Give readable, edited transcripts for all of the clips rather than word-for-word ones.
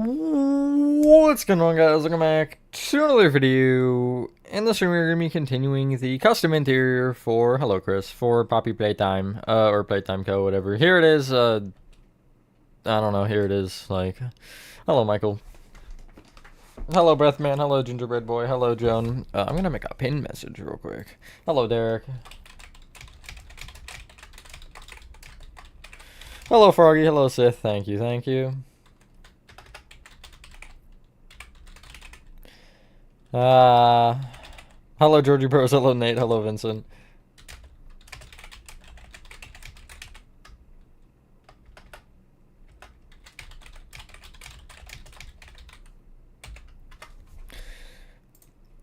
What's going on, guys? Welcome back to another video. In this stream, we're going to be continuing the custom interior for, hello Chris, for Poppy Playtime, or Playtime Co, whatever. Here it is, I don't know, here it is, like, hello Michael. Hello Breathman, hello Gingerbread Boy, hello Joan. I'm going to make a pin message real quick. Hello Derek. Hello Froggy, hello Sith, thank you, thank you. Hello Georgie Bros, hello Nate, hello Vincent.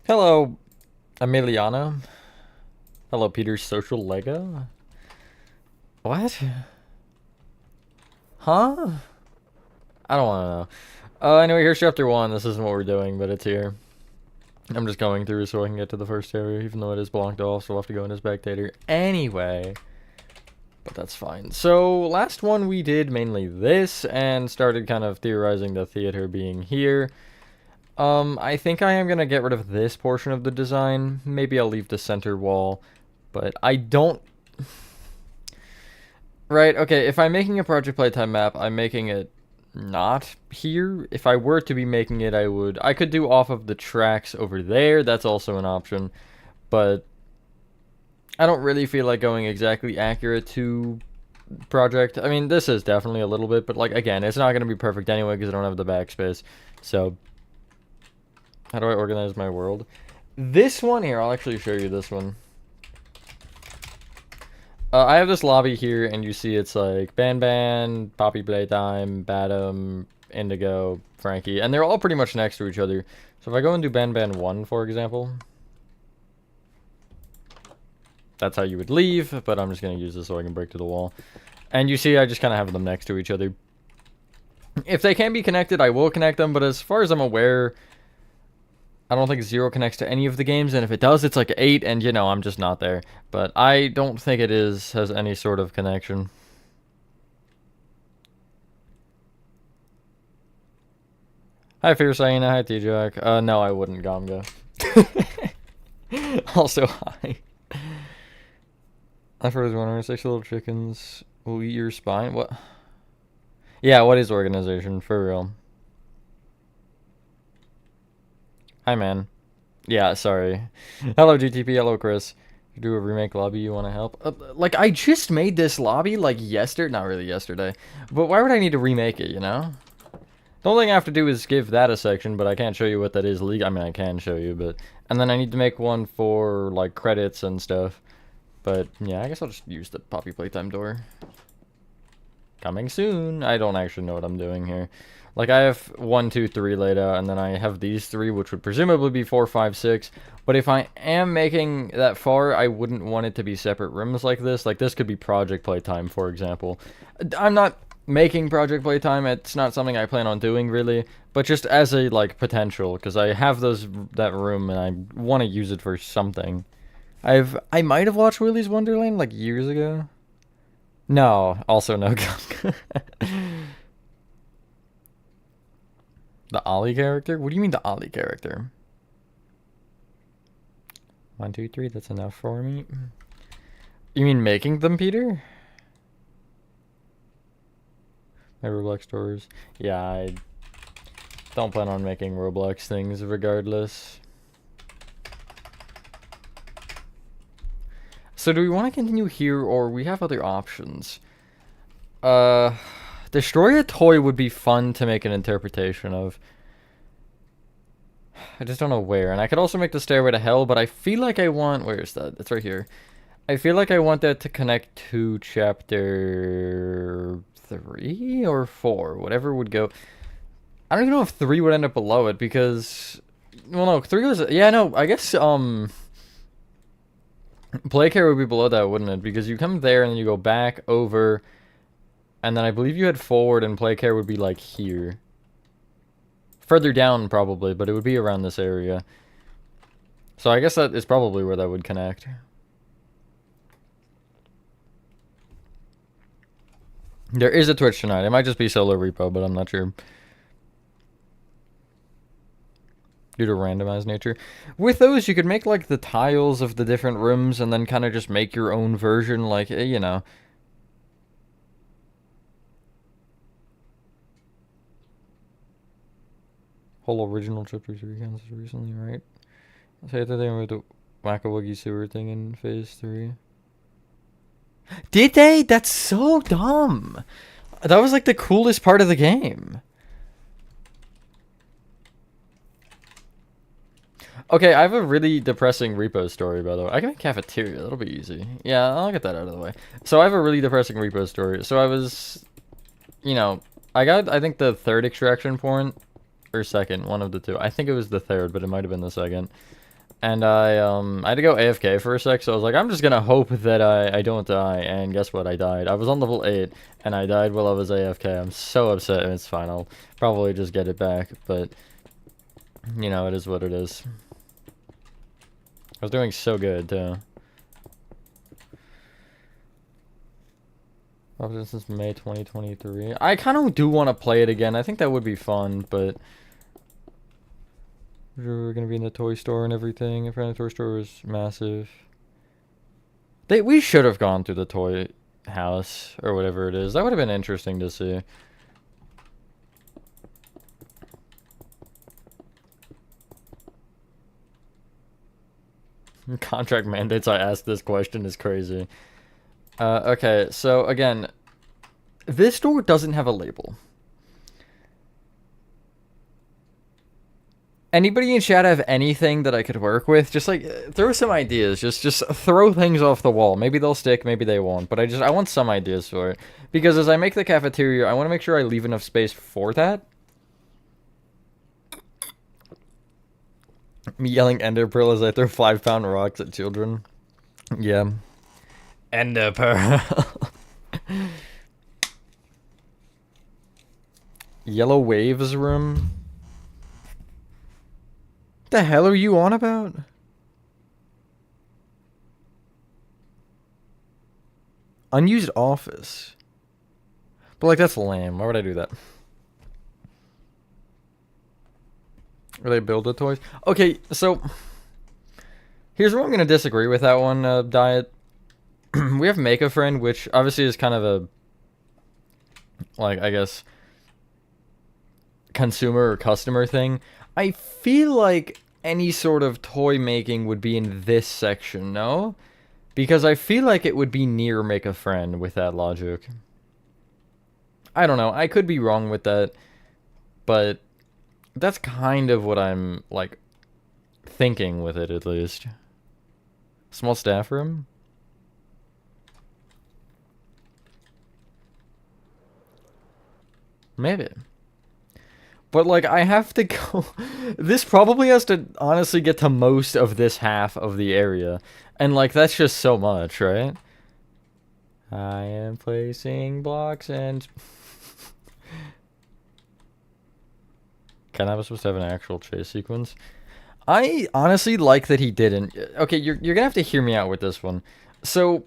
Hello Emiliana. Hello Peter's Social Lego. What? Huh? I don't want to know. Anyway, here's chapter 1. This isn't what we're doing, but it's here. I'm just going through so I can get to the first area, even though it is blocked off, so we'll have to go into spectator anyway. But that's fine. So, last one we did mainly this, and started kind of theorizing the theater being here. I think I am going to get rid of this portion of the design. Maybe I'll leave the center wall, but I don't... Right, okay, if I'm making a Project Playtime map, I'm making it not here. If I were to be making it, I could do off of the tracks over there. That's also an option, but I don't really feel like going exactly accurate to Project. I mean, this is definitely a little bit, but like, again, it's not going to be perfect anyway because I don't have the backspace. So how do I organize my world? This one here, I'll actually show you this one. I have this lobby here, and you see it's like Ban, Poppy Playtime, Batum, Indigo, Frankie, and they're all pretty much next to each other. So if I go and do Ban 1, for example, that's how you would leave, but I'm just going to use this so I can break to the wall. And you see I just kind of have them next to each other. If they can be connected, I will connect them, but as far as I'm aware, I don't think 0 connects to any of the games, and if it does, it's like 8, and you know, I'm just not there. But I don't think it has any sort of connection. Hi, Fierce Hyena. Hi, T-Jack. No, I wouldn't, Gomga. Also, hi. I've heard one or 6 little chickens will eat your spine. What? Yeah, what is organization? For real. Hi, man. Yeah, sorry. Hello, GTP. Hello, Chris. You do a remake lobby, you want to help? Like, I just made this lobby, like, yesterday. Not really yesterday. But why would I need to remake it, you know? The only thing I have to do is give that a section, but I can't show you what that is. I mean, I can show you, but... And then I need to make one for, like, credits and stuff. But, yeah, I guess I'll just use the Poppy Playtime door. Coming soon. I don't actually know what I'm doing here. Like, I have 1, 2, 3 laid out, and then I have these 3, which would presumably be 4, 5, 6. But if I am making that far, I wouldn't want it to be separate rooms like this. Like, this could be Project Playtime, for example. I'm not making Project Playtime. It's not something I plan on doing, really. But just as a, like, potential, because I have that room, and I want to use it for something. I might have watched Willy's Wonderland, like, years ago. No, also no. The Ollie character? What do you mean the Ollie character? 1, 2, 3, that's enough for me. You mean making them, Peter? My Roblox stores. Yeah, I don't plan on making Roblox things regardless. So do we want to continue here, or we have other options? Destroy a toy would be fun to make an interpretation of. I just don't know where. And I could also make the Stairway to Hell, but I feel like I want... Where is that? It's right here. I feel like I want that to connect to chapter 3 or 4. Whatever would go... I don't even know if 3 would end up below it, because... Well, no, 3 was... Yeah, no, I guess, Playcare would be below that, wouldn't it? Because you come there and then you go back over... And then I believe you head forward and Playcare would be like here. Further down probably, but it would be around this area. So I guess that is probably where that would connect. There is a Twitch tonight. It might just be solo repo, but I'm not sure. due to randomized nature. With those, you could make like the tiles of the different rooms and then kind of just make your own version, like, you know. Whole original chapter 3 counts recently, right? Say that they moved the Whack-a-Wuggy sewer thing in phase 3. Did they? That's so dumb. That was like the coolest part of the game. Okay, I have a really depressing repo story, by the way. I can make Cafeteria. That'll be easy. Yeah, I'll get that out of the way. So I have a really depressing repo story. So I was, you know, I got, I think, the third extraction point, or second, one of the two. I think it was the third, but it might have been the second. And I had to go AFK for a sec, so I was like, I'm just gonna hope that I don't die, and guess what, I died. I was on level 8, and I died while I was AFK. I'm so upset, and it's fine, I'll probably just get it back, but, you know, it is what it is. I was doing so good, too. Since May 2023. I kind of do want to play it again. I think that would be fun, but we're gonna be in the toy store and everything. Apparently, the toy store was massive. We should have gone through the toy house or whatever it is. That would have been interesting to see. Contract mandates. I asked this question is crazy. Okay, so again, this store doesn't have a label. Anybody in chat have anything that I could work with? Just like throw some ideas. Just throw things off the wall. Maybe they'll stick, maybe they won't. But I want some ideas for it. Because as I make the cafeteria, I want to make sure I leave enough space for that. Me yelling Ender Pearl as I throw 5-pound rocks at children. Yeah. Ender Pearl. Yellow Waves room. The hell are you on about? Unused office. But like that's lame. Why would I do that? Or they build the toys? Okay, so here's where I'm gonna disagree with that one, Diet. We have Make a Friend, which obviously is kind of a, like, I guess, consumer or customer thing. I feel like any sort of toy making would be in this section, no? Because I feel like it would be near Make a Friend with that logic. I don't know. I could be wrong with that. But that's kind of what I'm, like, thinking with it, at least. Small staff room? Maybe. But, like, I have to go... This probably has to, honestly, get to most of this half of the area. And, like, that's just so much, right? I am placing blocks and... Kind of supposed to have an actual chase sequence. I honestly like that he didn't. Okay, you're gonna have to hear me out with this one. So,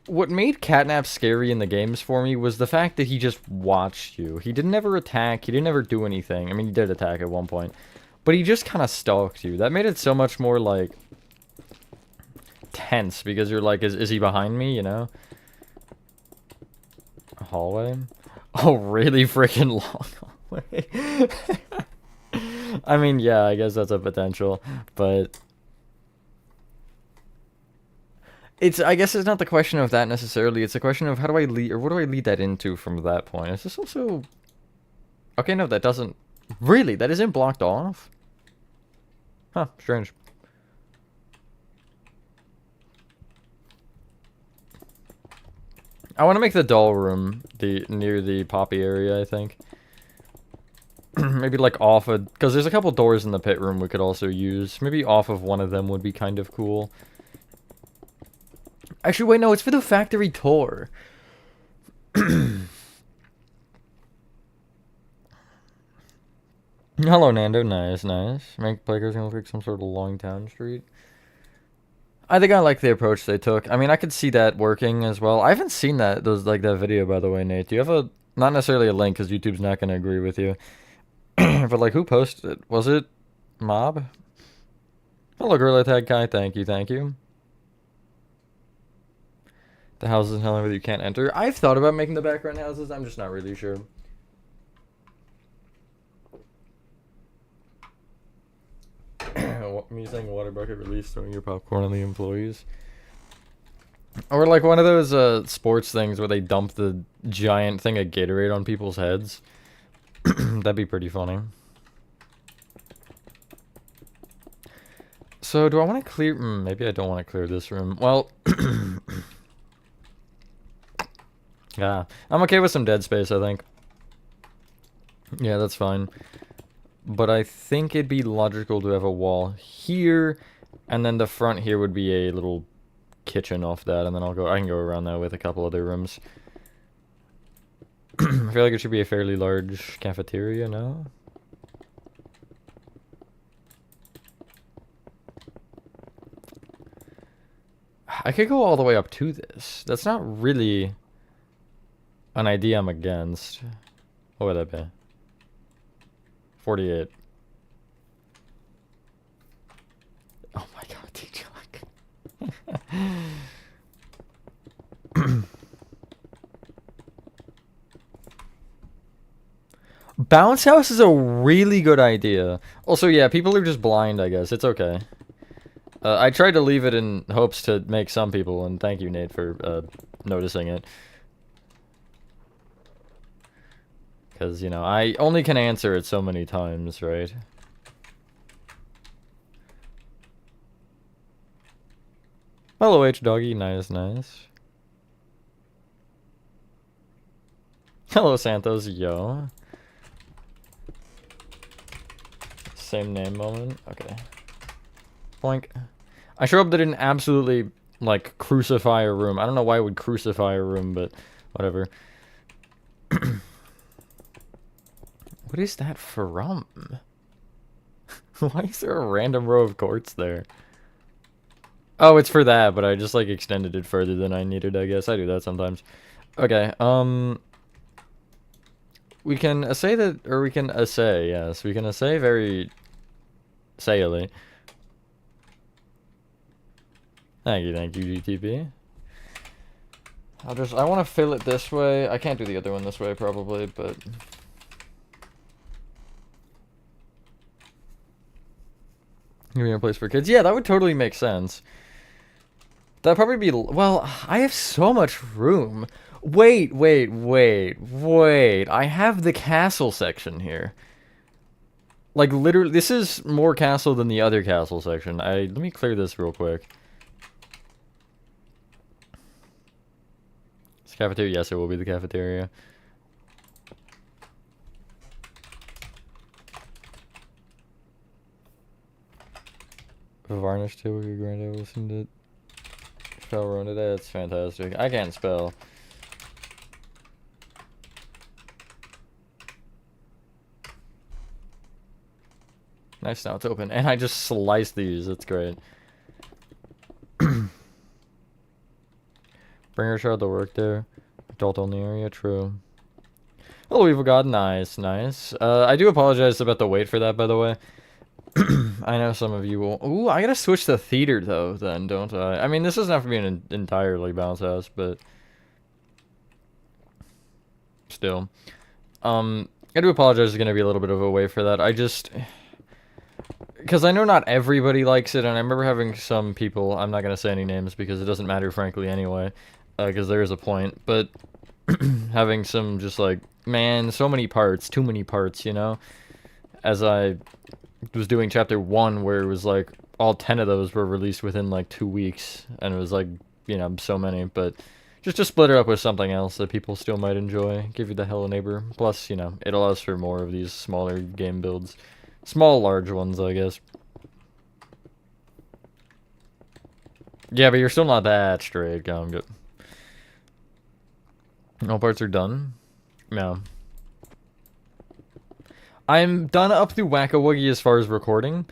what made Catnap scary in the games for me was the fact that he just watched you. He didn't ever attack, he didn't ever do anything. I mean, he did attack at one point. But he just kind of stalked you. That made it so much more, like, tense, because you're like, is he behind me, you know? A hallway? Oh, really freaking long hallway. I mean, yeah, I guess that's a potential, but... I guess it's not the question of that necessarily. It's a question of how do I lead, or what do I lead that into from that point? Is this also... Okay, no, that doesn't... Really? That isn't blocked off? Huh, strange. I want to make the doll room near the poppy area, I think. Maybe like off of... Because there's a couple doors in the pit room we could also use. Maybe off of one of them would be kind of cool. Actually, wait, no, it's for the factory tour. Hello, Nando. Nice, nice. Make players gonna look like some sort of long town street. I think I like the approach they took. I mean, I could see that working as well. I haven't seen that that video, by the way, Nate. Do you have a... Not necessarily a link, because YouTube's not going to agree with you. But, like, who posted it? Was it Mob. Hello, Gorilla Tag Kai. Thank you, thank you. The houses in Helen that you can't enter. I've thought about making the background houses. I'm just not really sure. Me saying water bucket release, throwing your popcorn on the employees. Or like one of those sports things where they dump the giant thing of Gatorade on people's heads. That'd be pretty funny. So do I want to clear... maybe I don't want to clear this room. Well... yeah, I'm okay with some dead space, I think. Yeah, that's fine. But I think it'd be logical to have a wall here, and then the front here would be a little kitchen off that, and then I can go around that with a couple other rooms. I feel like it should be a fairly large cafeteria, no? I could go all the way up to this. That's not really an idea I'm against. What would that be? 48. Oh my god, T-Jock. Bounce house is a really good idea. Also, yeah, people are just blind, I guess. It's okay. I tried to leave it in hopes to make some people, and thank you, Nate, for noticing it. Because, you know, I only can answer it so many times, right? Hello, H-Doggy. Nice, nice. Hello, Santos. Yo. Same name moment. Okay. Boink. I sure hope they didn't absolutely, like, crucify a room. I don't know why I would crucify a room, but whatever. What is that from? Why is there a random row of quartz there? Oh, it's for that, but I just, like, extended it further than I needed, I guess. I do that sometimes. Okay, we can assay that, or we can assay, yes. We can assay very sayily. Thank you, GTP. I want to fill it this way. I can't do the other one this way, probably, but... Give me a place for kids. Yeah, that would totally make sense. That'd probably be... Well, I have so much room. Wait. I have the castle section here. Like, literally, this is more castle than the other castle section. Let me clear this real quick. It's cafeteria. Yes, it will be the cafeteria. Varnish too, with your granddad listened to spell run today. That's fantastic. I can't spell. Nice, now it's open. And I just sliced these. That's great. Bring her child to work there. Adult only area, true. Hello, Evil God. Nice, nice. I do apologize about the wait for that, by the way. I know some of you will... Ooh, I gotta switch the theater, though, then, don't I? I mean, this doesn't have to be an entirely bounce house, but... Still. I do apologize, there's gonna be a little bit of a wait for that. I just... Because I know not everybody likes it, and I remember having some people... I'm not gonna say any names, because it doesn't matter, frankly, anyway. Because there is a point, but... having some just like... Man, so many parts, too many parts, you know? As I... was doing chapter 1 where it was like all 10 of those were released within like 2 weeks, and it was like, you know, so many, but just to split it up with something else that people still might enjoy, give you the hello neighbor. Plus, you know, it allows for more of these smaller game builds, large ones, I guess. Yeah, but you're still not that straight. Go on, good. All parts are done. No. I'm done up through Whack-A-Woogie as far as recording.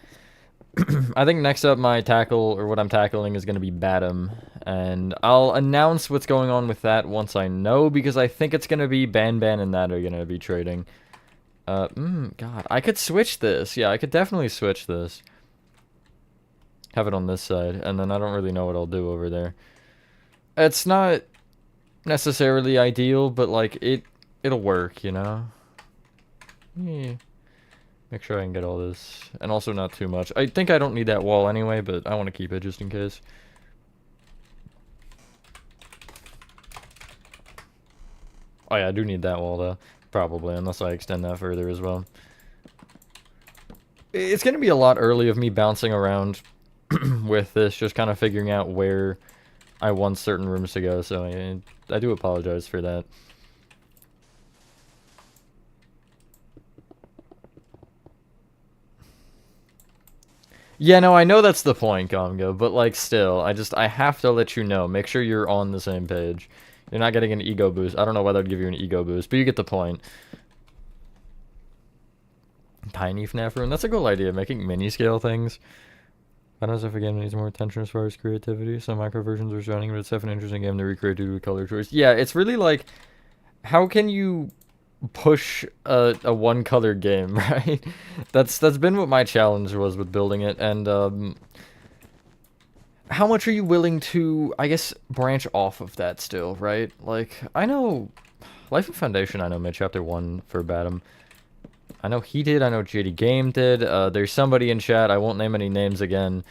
I think next up my tackle, or what I'm tackling, is going to be BATTEN. And I'll announce what's going on with that once I know, because I think it's going to be Ban and that are going to be trading. God, I could switch this. Yeah, I could definitely switch this. Have it on this side, and then I don't really know what I'll do over there. It's not necessarily ideal, but like it'll work, you know. Yeah. Make sure I can get all this, and also not too much. I think I don't need that wall anyway, but I want to keep it just in case. Oh yeah, I do need that wall though, probably, unless I extend that further as well. It's gonna be a lot early of me bouncing around with this, just kind of figuring out where I want certain rooms to go, so I do apologize for that. Yeah, no, I know that's the point, Gongo, but like still, I have to let you know. Make sure you're on the same page. You're not getting an ego boost. I don't know why that'd give you an ego boost, but you get the point. Tiny FNAF room. That's a cool idea, making mini-scale things. I don't know if a game needs more attention as far as creativity. Some micro versions are shining, but it's definitely an interesting game to recreate due to color choice. Yeah, it's really like, how can you push a one-color game, right? That's been what my challenge was with building it, and how much are you willing to, I guess, branch off of that still, right? Like, I know Life of Foundation, I know made chapter 1 for BATTEN. I know he did, I know JD Game did, there's somebody in chat, I won't name any names again,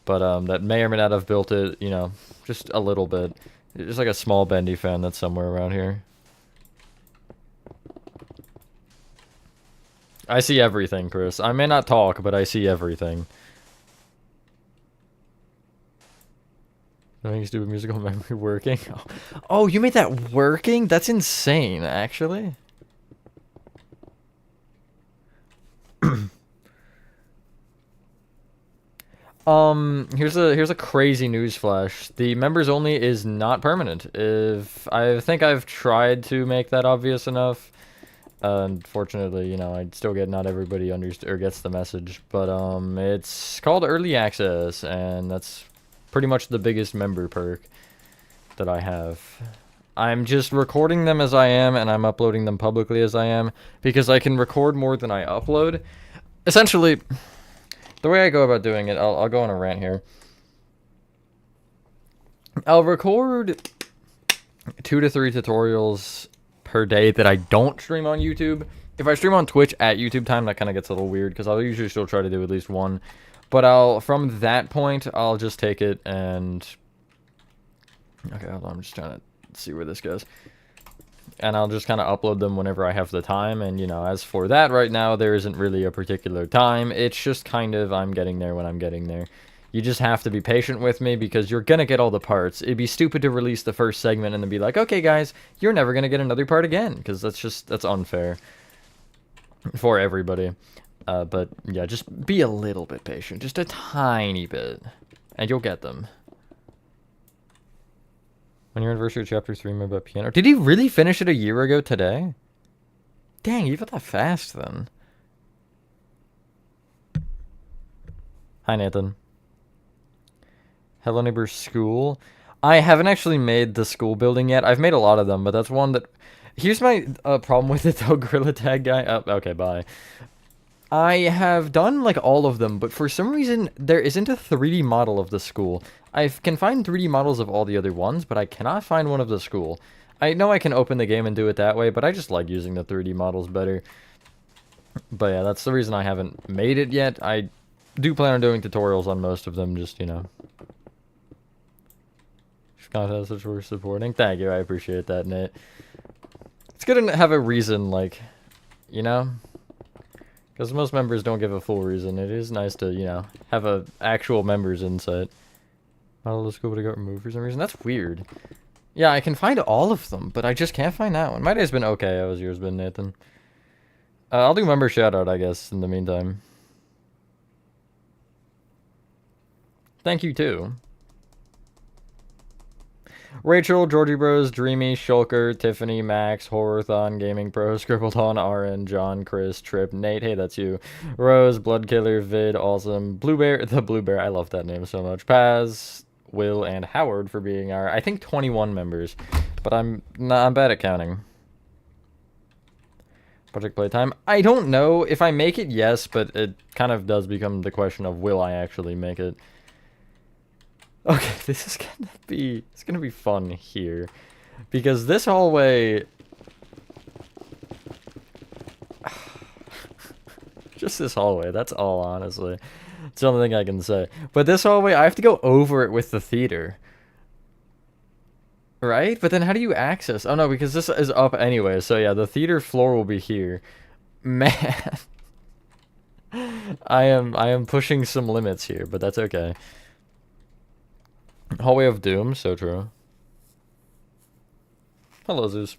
but that may or may not have built it, you know, just a little bit. Just like a small Bendy fan that's somewhere around here. I see everything, Chris. I may not talk, but I see everything. Making stupid musical memory working. Oh, you made that working? That's insane, actually. Here's a crazy news flash. The members only is not permanent. If I think I've tried to make that obvious enough. Unfortunately, you know, I still get not everybody or gets the message, but it's called early access, and that's pretty much the biggest member perk that I have. I'm just recording them as I am, and I'm uploading them publicly as I am, because I can record more than I upload. Essentially, the way I go about doing it, I'll go on a rant here. I'll record 2 to 3 tutorials per day that I don't stream on YouTube. If I stream on Twitch at YouTube time, that kind of gets a little weird, because I'll usually still try to do at least one. But from that point, I'll just take it and... Okay, hold on, I'm just trying to see where this goes. And I'll just kind of upload them whenever I have the time, and, you know, as for that right now, there isn't really a particular time. It's just kind of, I'm getting there when I'm getting there. You just have to be patient with me, because you're gonna get all the parts. It'd be stupid to release the first segment and then be like, okay, guys, you're never gonna get another part again, because that's unfair for everybody. But yeah, just be a little bit patient, just a tiny bit, and you'll get them. On your anniversary of chapter 3, about piano. Did he really finish it a year ago today? Dang, you got that fast then. Hi, Nathan. Hello Neighbor School. I haven't actually made the school building yet. I've made a lot of them, but that's one that... Here's my problem with it, though, Gorilla Tag guy. Oh, okay, bye. I have done, like, all of them, but for some reason, there isn't a 3D model of the school. I can find 3D models of all the other ones, but I cannot find one of the school. I know I can open the game and do it that way, but I just like using the 3D models better. But yeah, that's the reason I haven't made it yet. I do plan on doing tutorials on most of them, just, you know. Contest which we're supporting. Thank you, I appreciate that, Nate. It's good to have a reason, like, you know? Because most members don't give a full reason. It is nice to, you know, have a actual member's insight. Model of the school would have got removed for some reason. That's weird. Yeah, I can find all of them, but I just can't find that one. My day's been okay. How has yours been, Nathan? I'll do member shoutout, I guess, in the meantime. Thank you, too. Rachel, Georgie Bros, Dreamy, Shulker, Tiffany, Max, Horrorthon, Gaming Pro, Scribbleton, RN, John, Chris, Trip, Nate, hey, that's you. Rose, Bloodkiller, Vid, Awesome, Bluebear, the Bluebear, I love that name so much. Paz, Will, and Howard for being our, I think, 21 members. But I'm bad at counting. Project Playtime. I don't know. If I make it, yes, but it kind of does become the question of will I actually make it. Okay, this is gonna be fun here. Because this hallway... Just this hallway, that's all, honestly. It's the only thing I can say. But this hallway, I have to go over it with the theater. Right? But then how do you access? Oh no, because this is up anyway. So yeah, the theater floor will be here. Man. I am pushing some limits here, but that's okay. Hallway of Doom, so true. Hello, Zeus.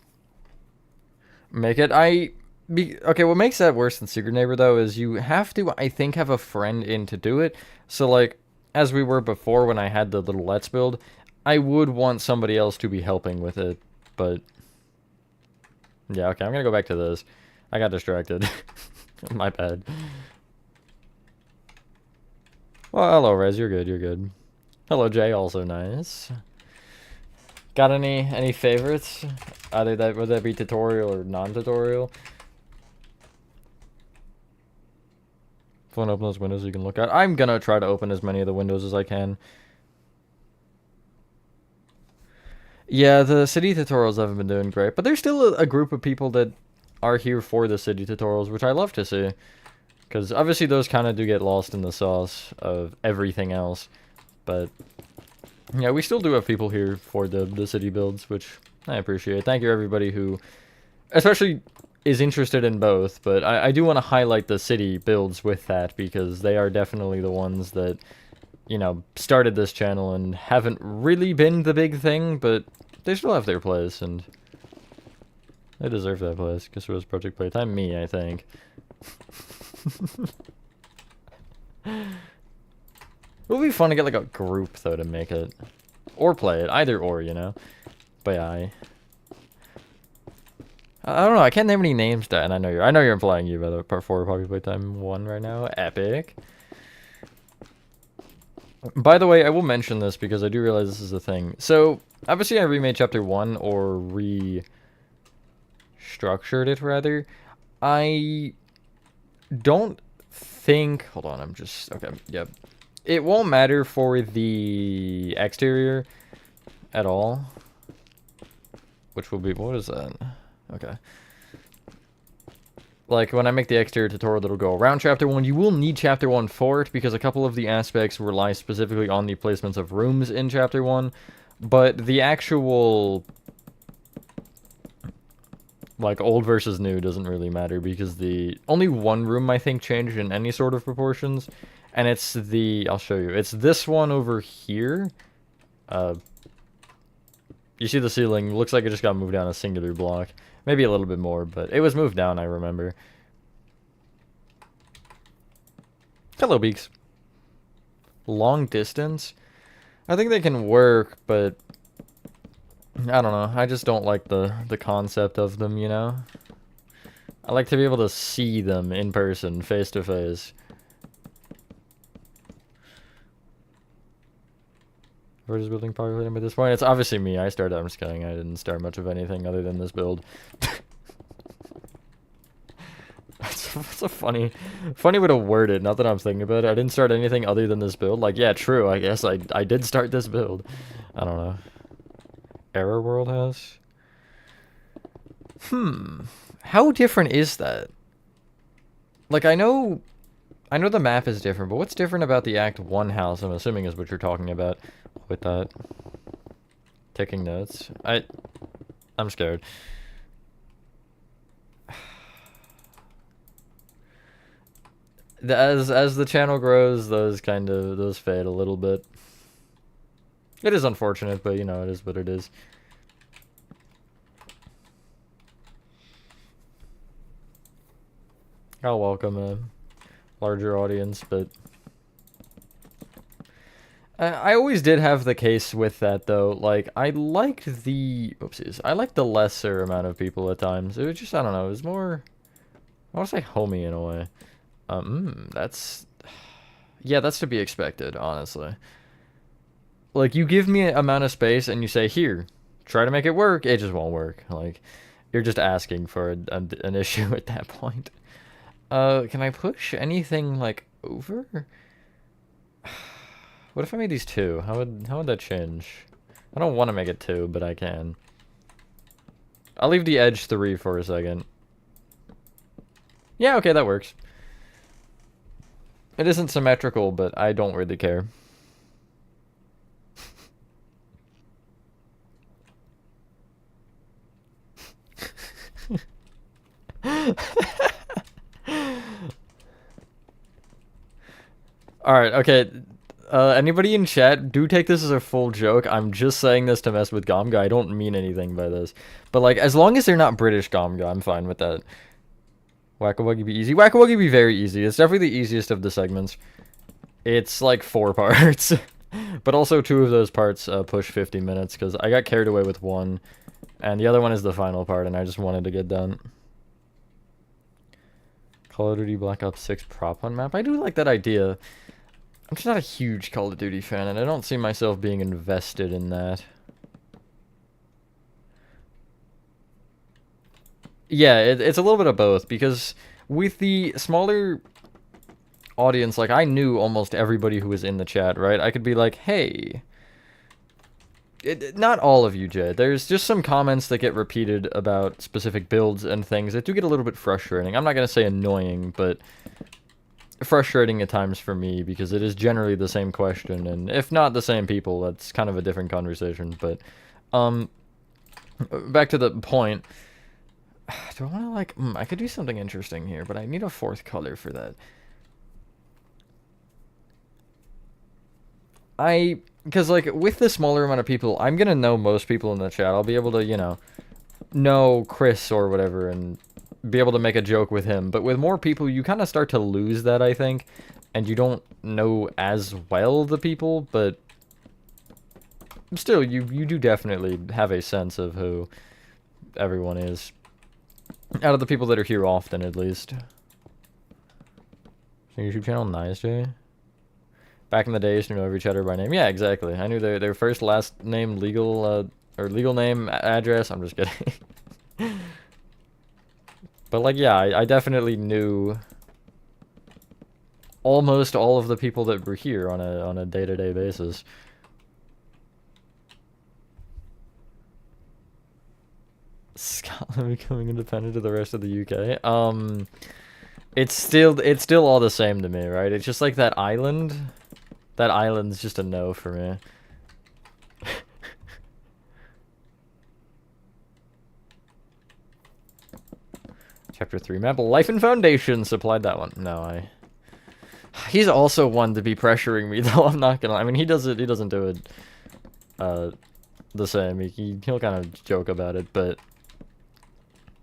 Make it. Okay, what makes that worse than Secret Neighbor, though, is you have to, I think, have a friend in to do it. So, like, as we were before when I had the little Let's build, I would want somebody else to be helping with it, but... Yeah, okay, I'm gonna go back to this. I got distracted. My bad. Well, hello, Rez, you're good, you're good. Hello, Jay, also nice. Got any favorites? Either that, would that be tutorial or non-tutorial? Phone open those windows you can look at. I'm gonna try to open as many of the windows as I can. Yeah, the city tutorials haven't been doing great, but there's still a group of people that are here for the city tutorials, which I love to see. Because obviously those kind of do get lost in the sauce of everything else. But yeah, we still do have people here for the city builds, which I appreciate. Thank you everybody who, especially is interested in both, but I do want to highlight the city builds with that, because they are definitely the ones that, you know, started this channel and haven't really been the big thing, but they still have their place, and they deserve that place. Guess it was Project Playtime? Me, I think. It would be fun to get like a group though to make it, or play it, either or, you know. But yeah, I don't know. I can't name any names that, and I know you're implying you by the part 4 Project Playtime 1 right now. Epic. By the way, I will mention this because I do realize this is a thing. So obviously I remade Chapter 1, or restructured it rather. I don't think... Hold on, I'm just... Okay, yep. It won't matter for the exterior at all. Which will be... What is that? Okay. Like, when I make the exterior tutorial that'll go around Chapter 1, you will need Chapter 1 for it, because a couple of the aspects rely specifically on the placements of rooms in Chapter 1. But the actual... like, old versus new doesn't really matter, because the... only one room, I think, changed in any sort of proportions. And it's the... I'll show you. It's this one over here. You see the ceiling? Looks like it just got moved down a singular block. Maybe a little bit more, but it was moved down, I remember. Hello, Beaks. Long distance? I think they can work, but... I don't know. I just don't like the concept of them, you know? I like to be able to see them in person, face to face. We're just building populating at this point. It's obviously me. I started. I'm just kidding. I didn't start much of anything other than this build. That's a funny way to word it. Not that I'm thinking about it. I didn't start anything other than this build. Like, yeah, true. I guess I did start this build. I don't know. Error World House? How different is that? Like, I know the map is different, but what's different about the Act 1 house, I'm assuming is what you're talking about with that. Taking notes. I'm scared. As the channel grows, those fade a little bit. It is unfortunate, but you know, it is what it is. I'll welcome a larger audience, but I always did have the case with that though. Like, I liked the lesser amount of people at times. It was just, I don't know, it was more, I want to say homey in a way. That's to be expected, honestly. Like, you give me an amount of space and you say, here, try to make it work, it just won't work. Like, You're just asking for an issue at that point. Can I push anything, like, over? What if I made these 2? How would that change? I don't want to make it 2, but I can. I'll leave the edge 3 for a second. Yeah, okay, that works. It isn't symmetrical, but I don't really care. Alright, okay. Anybody in chat, do take this as a full joke. I'm just saying this to mess with Gomga. I don't mean anything by this. But, like, as long as they're not British Gomga, I'm fine with that. Whack-a-wuggy be easy. Whack-a-wuggy be very easy. It's definitely the easiest of the segments. It's, like, 4 parts. But also 2 of those parts push 50 minutes, because I got carried away with 1. And the other one is the final part, and I just wanted to get done. Call of Duty Black Ops 6 prop hunt map. I do like that idea. I'm just not a huge Call of Duty fan, and I don't see myself being invested in that. Yeah, it's a little bit of both, because with the smaller audience, like, I knew almost everybody who was in the chat, right? I could be like, hey... not all of you, Jay. There's just some comments that get repeated about specific builds and things that do get a little bit frustrating. I'm not going to say annoying, but... frustrating at times for me, because it is generally the same question, and if not the same people, that's kind of a different conversation. But back to the point, do I want to, like, I could do something interesting here, but I need a 4th color for that. Because, like, with the smaller amount of people, I'm gonna know most people in the chat. I'll be able to, you know Chris or whatever, and be able to make a joke with him. But with more people, you kind of start to lose that, I think. And you don't know as well the people, but still, you do definitely have a sense of who everyone is. Out of the people that are here often, at least. YouTube channel, nice, Jay. Back in the day, used to know every chatter by name. Yeah, exactly. I knew their first, last name, legal name, address. I'm just kidding. But, like, yeah, I definitely knew almost all of the people that were here on a day-to-day basis. Scotland becoming independent of the rest of the UK. It's still all the same to me, right? It's just like that island. That island's just a no for me. Chapter 3 map. Life and Foundation supplied that one. No, he's also one to be pressuring me, though. I'm not gonna. I mean, he doesn't do it the same. He'll kind of joke about it, but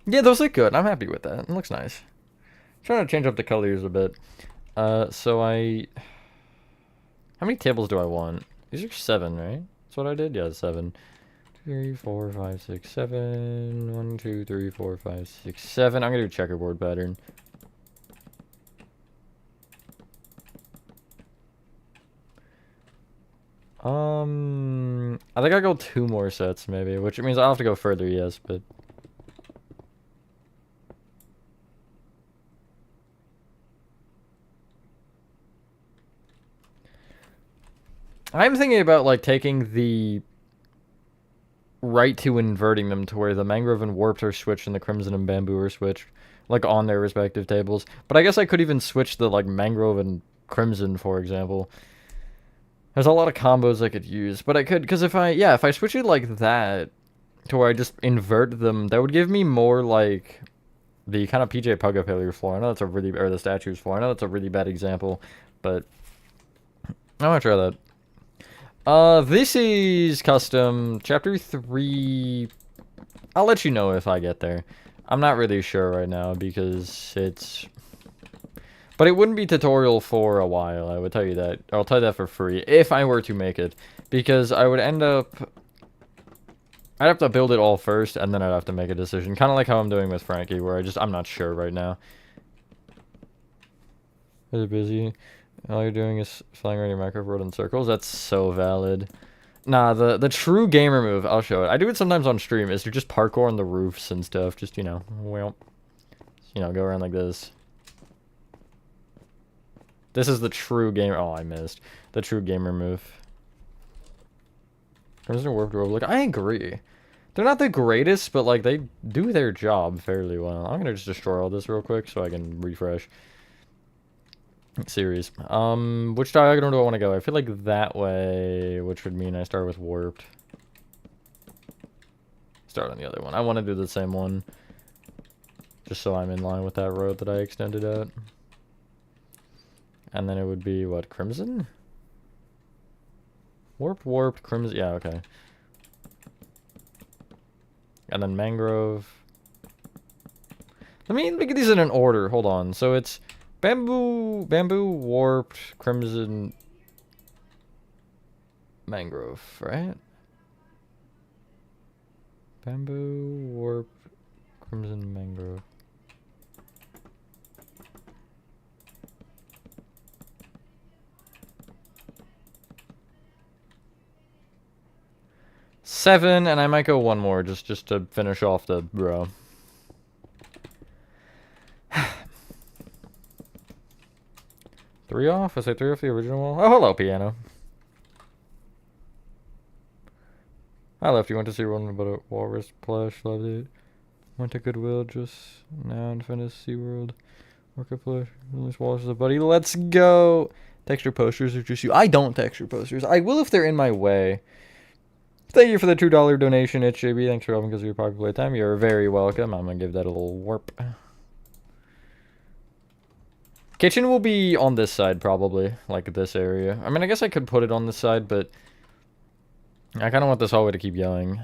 yeah, those look good. I'm happy with that. It looks nice. I'm trying to change up the colors a bit. So how many tables do I want? These are 7, right? That's what I did? Yeah, 7. 3, 4, 5, 6, 7. 1, 2, 3, 4, 5, 6, 7. I'm gonna do checkerboard pattern. I think I'll go 2 more sets, maybe, which means I'll have to go further, yes, but... I'm thinking about, like, taking the right to inverting them to where the Mangrove and Warped are switched and the Crimson and Bamboo are switched, like, on their respective tables. But I guess I could even switch the, like, Mangrove and Crimson, for example. There's a lot of combos I could use, but I could, because if I switch it like that, to where I just invert them, that would give me more, like, the kind of PJ Pugga failure floor. I know that's a really, or the statues floor. I know that's a really bad example, but I want to try that. This is custom. Chapter 3. I'll let you know if I get there. I'm not really sure right now because it's... But it wouldn't be tutorial for a while, I would tell you that. I'll tell you that for free, if I were to make it. Because I would end up... I'd have to build it all first, and then I'd have to make a decision. Kind of like how I'm doing with Frankie, where I'm not sure right now. Is it busy? All you're doing is flying around your microboard in circles? That's so valid. Nah, the true gamer move, I'll show it. I do it sometimes on stream, is to just parkour on the roofs and stuff. Just, you know, well, you know, go around like this. This is the true gamer. Oh, I missed. The true gamer move. Crimson Warped Orb. Look, I agree. They're not the greatest, but, like, they do their job fairly well. I'm gonna just destroy all this real quick so I can refresh. Series. Which diagonal do I want to go? I feel like that way, which would mean I start with Warped. Start on the other one. I want to do the same one. Just so I'm in line with that road that I extended out. And then it would be, what, Crimson? Warped, Crimson. Yeah, okay. And then Mangrove. Let me get these in an order. Hold on. So it's Bamboo, Warped, Crimson, Mangrove, right? Bamboo, Warped, Crimson, Mangrove. Seven, and I might go one more just to finish off the row. Three off? I say three off the original wall? Oh, hello, piano. I left. You went to see one about a walrus plush. Loved it. Went to Goodwill just now and finished SeaWorld. Work a plush. Release walrus as a buddy. Let's go. Texture posters are just you. I don't texture posters. I will if they're in my way. Thank you for the $2 donation, HJB. Thanks for helping because of your popular playtime. You're very welcome. I'm going to give that a little warp. Kitchen will be on this side, probably. Like this area. I mean, I guess I could put it on this side, but I kind of want this hallway to keep going.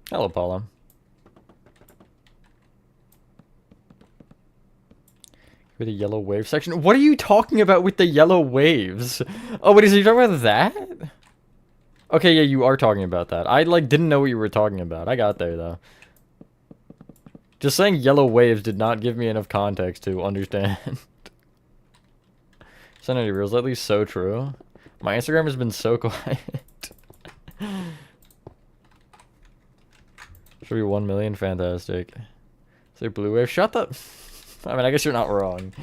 Hello, Paula. With the yellow wave section. What are you talking about with the yellow waves? Oh, wait, is he talking about that? Okay, yeah, you are talking about that. I, like, didn't know what you were talking about. I got there, though. Just saying yellow waves did not give me enough context to understand. Sanity Reels, at least so true. My Instagram has been so quiet. Should be 1 million, fantastic. Say blue wave, shut up. I mean, I guess you're not wrong.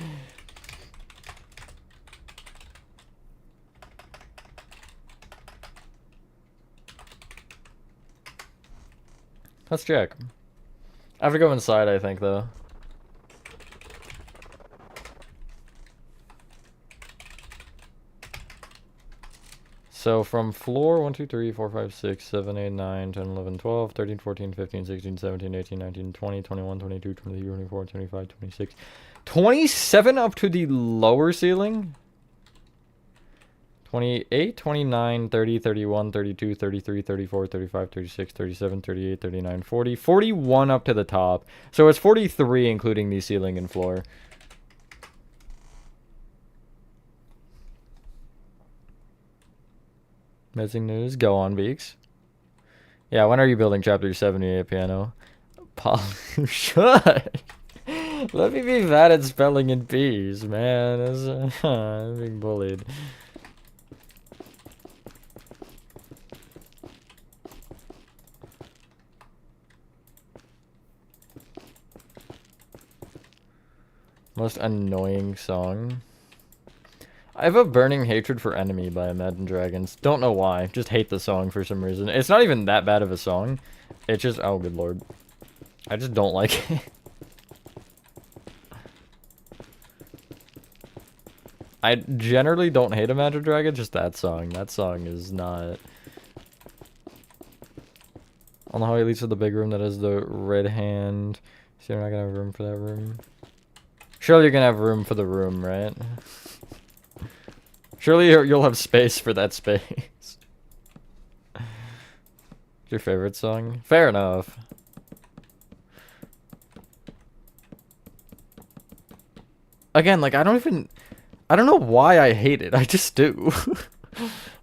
Let's check. I have to go inside, I think, though. So from floor 1, 2, 3, 4, 5, 6, 7, 8, 9, 10, 11, 12, 13, 14, 15, 16, 17, 18, 19, 20, 21, 22, 23, 24, 25, 26, 27 up to the lower ceiling. 28, 29, 30, 31, 32, 33, 34, 35, 36, 37, 38, 39, 40, 41 up to the top. So it's 43 including the ceiling and floor. Missing news. Go on, Beaks. Yeah, when are you building chapter 78 piano? Paul, should. Let me be bad at spelling in P's, man. I'm being bullied. Most annoying song. I have a burning hatred for Enemy by Imagine Dragons. Don't know why. Just hate the song for some reason. It's not even that bad of a song. It's just, oh good lord. I just don't like it. I generally don't hate Imagine Dragons, just that song. That song is not... On the hallway leads to the big room that has the red hand. So you're not gonna have room for that room. Surely you're gonna have room for the room, right? Surely you'll have space for that space. Your favorite song? Fair enough. Again, like, I don't know why I hate it. I just do.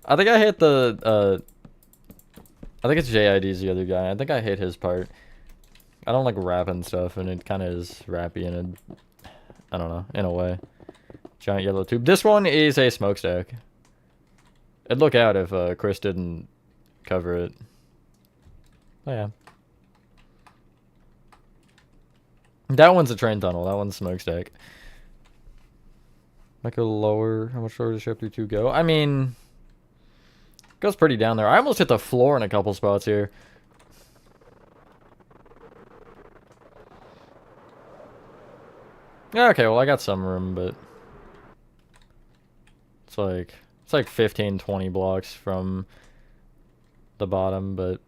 I think I hate the, I think it's JID's the other guy. I think I hate his part. I don't like rapping stuff, and it kind of is rappy in a, I don't know, in a way. Giant yellow tube. This one is a smokestack. It'd look out if Chris didn't cover it. Oh yeah. That one's a train tunnel. That one's smokestack. Like a lower. How much lower does Chapter 2 go? I mean, it goes pretty down there. I almost hit the floor in a couple spots here. Yeah, okay, well I got some room, but it's like 15, 20 blocks from the bottom, but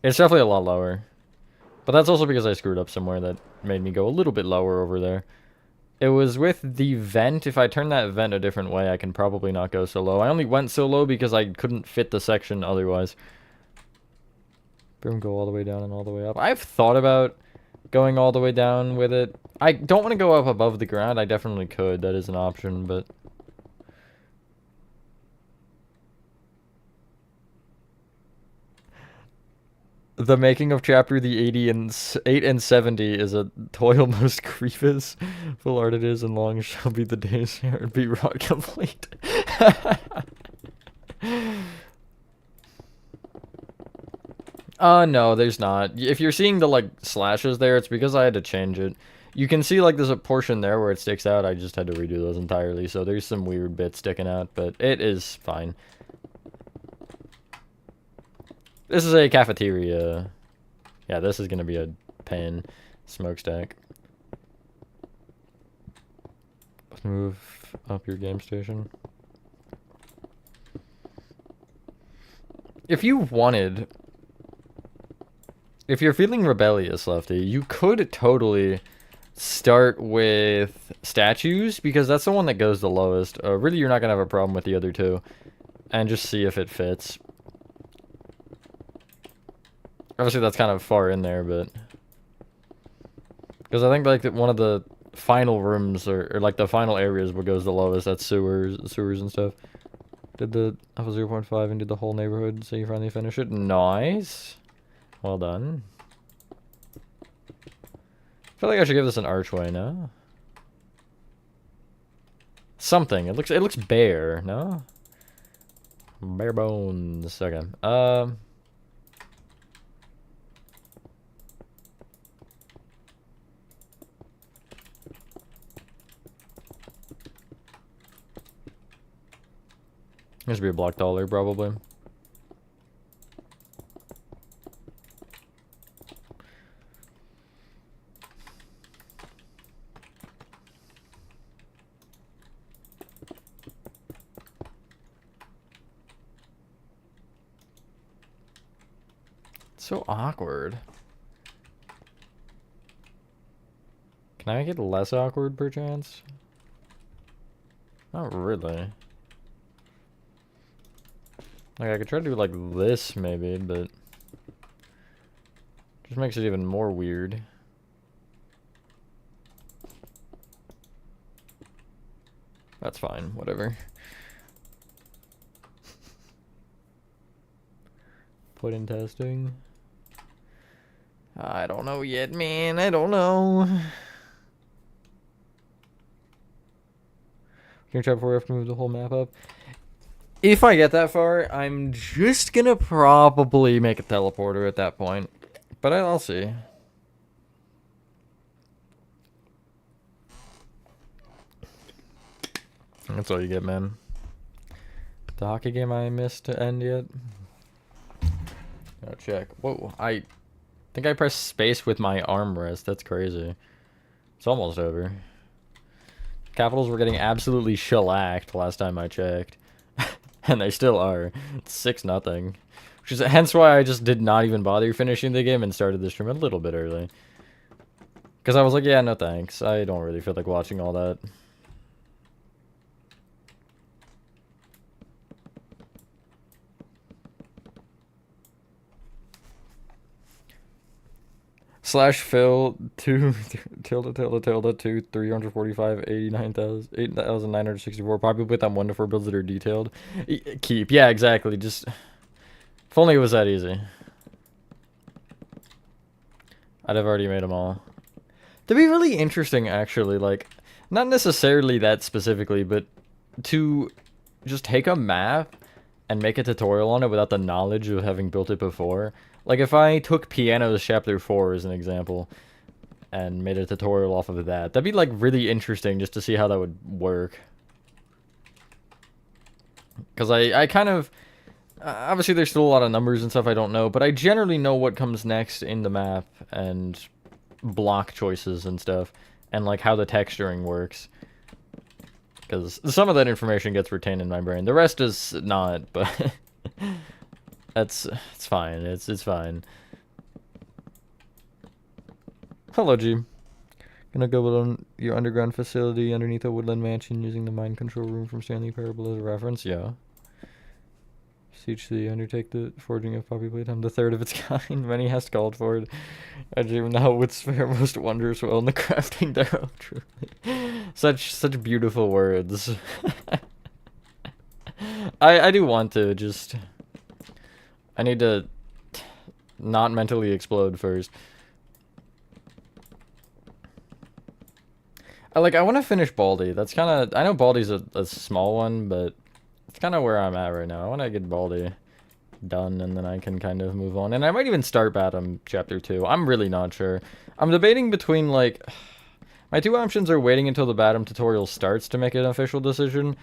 it's definitely a lot lower. But that's also because I screwed up somewhere that made me go a little bit lower over there. It was with the vent. If I turn that vent a different way, I can probably not go so low. I only went so low because I couldn't fit the section otherwise. Boom, go all the way down and all the way up. I've thought about going all the way down with it. I don't want to go up above the ground. I definitely could. That is an option, but... The making of chapter the 80 and 8 and 70 is a toil most grievous. Full art it is, and long shall be the days here and be wrought complete. No, there's not. If you're seeing the, like, slashes there, it's because I had to change it. You can see, like, there's a portion there where it sticks out. I just had to redo those entirely, so there's some weird bits sticking out, but it is fine. This is a cafeteria. Yeah, this is gonna be a pen smokestack. Let's move up your game station. If you wanted... If you're feeling rebellious, Lefty, you could totally start with statues, because that's the one that goes the lowest. Really, you're not gonna have a problem with the other two. And just see if it fits. Obviously, that's kind of far in there, but... Because I think, like, one of the final rooms, or like, the final areas where goes the lowest, that's sewers and stuff. Did the level 0.5 and did the whole neighborhood, so you finally finish it? Nice! Well done. I feel like I should give this an archway, no? Something. It looks bare, no? Bare bones. Okay. There's be a block taller, probably. It's so awkward. Can I make it less awkward, perchance? Not really. Like, I could try to do like this, maybe, but... just makes it even more weird. That's fine, whatever. Put in testing. I don't know yet, man. I don't know. Can you try before we have to move the whole map up? If I get that far, I'm just gonna probably make a teleporter at that point. But I'll see. That's all you get, man. The hockey game I missed to end yet? Gotta check. Whoa, I think I pressed space with my armrest. That's crazy. It's almost over. Capitals were getting absolutely shellacked last time I checked. And they still are. It's 6-0. Which is hence why I just did not even bother finishing the game and started the stream a little bit early. Because I was like, yeah, no thanks. I don't really feel like watching all that. Slash Phil 2 tilde 2 345 8,964. Probably put that 1 to 4 builds that are detailed. Keep. Yeah, exactly. Just if only it was that easy. I'd have already made them all. That'd be really interesting, actually. Like, not necessarily that specifically, but to just take a map and make a tutorial on it without the knowledge of having built it before. Like, if I took Piano's Chapter 4 as an example and made a tutorial off of that, that'd be, like, really interesting just to see how that would work. Because I kind of... obviously, there's still a lot of numbers and stuff I don't know, but I generally know what comes next in the map and block choices and stuff, and, like, how the texturing works. Because some of that information gets retained in my brain. The rest is not, but... it's fine. It's fine. Hello, G. Gonna go on your underground facility underneath a woodland mansion using the mind control room from Stanley Parable as a reference? Yeah. Siege the undertake the forging of Poppy Playtime, the third of its kind. Many hast called for it. I dream now wouldst fare most wondrous well in the crafting thereof, truly. Such beautiful words. I do want to just... I need to not mentally explode first. I want to finish Baldi. That's kind of... I know Baldi's a small one, but it's kind of where I'm at right now. I want to get Baldi done, and then I can kind of move on. And I might even start BATTEN Chapter 2. I'm really not sure. I'm debating between, like... My two options are waiting until the BATTEN tutorial starts to make an official decision,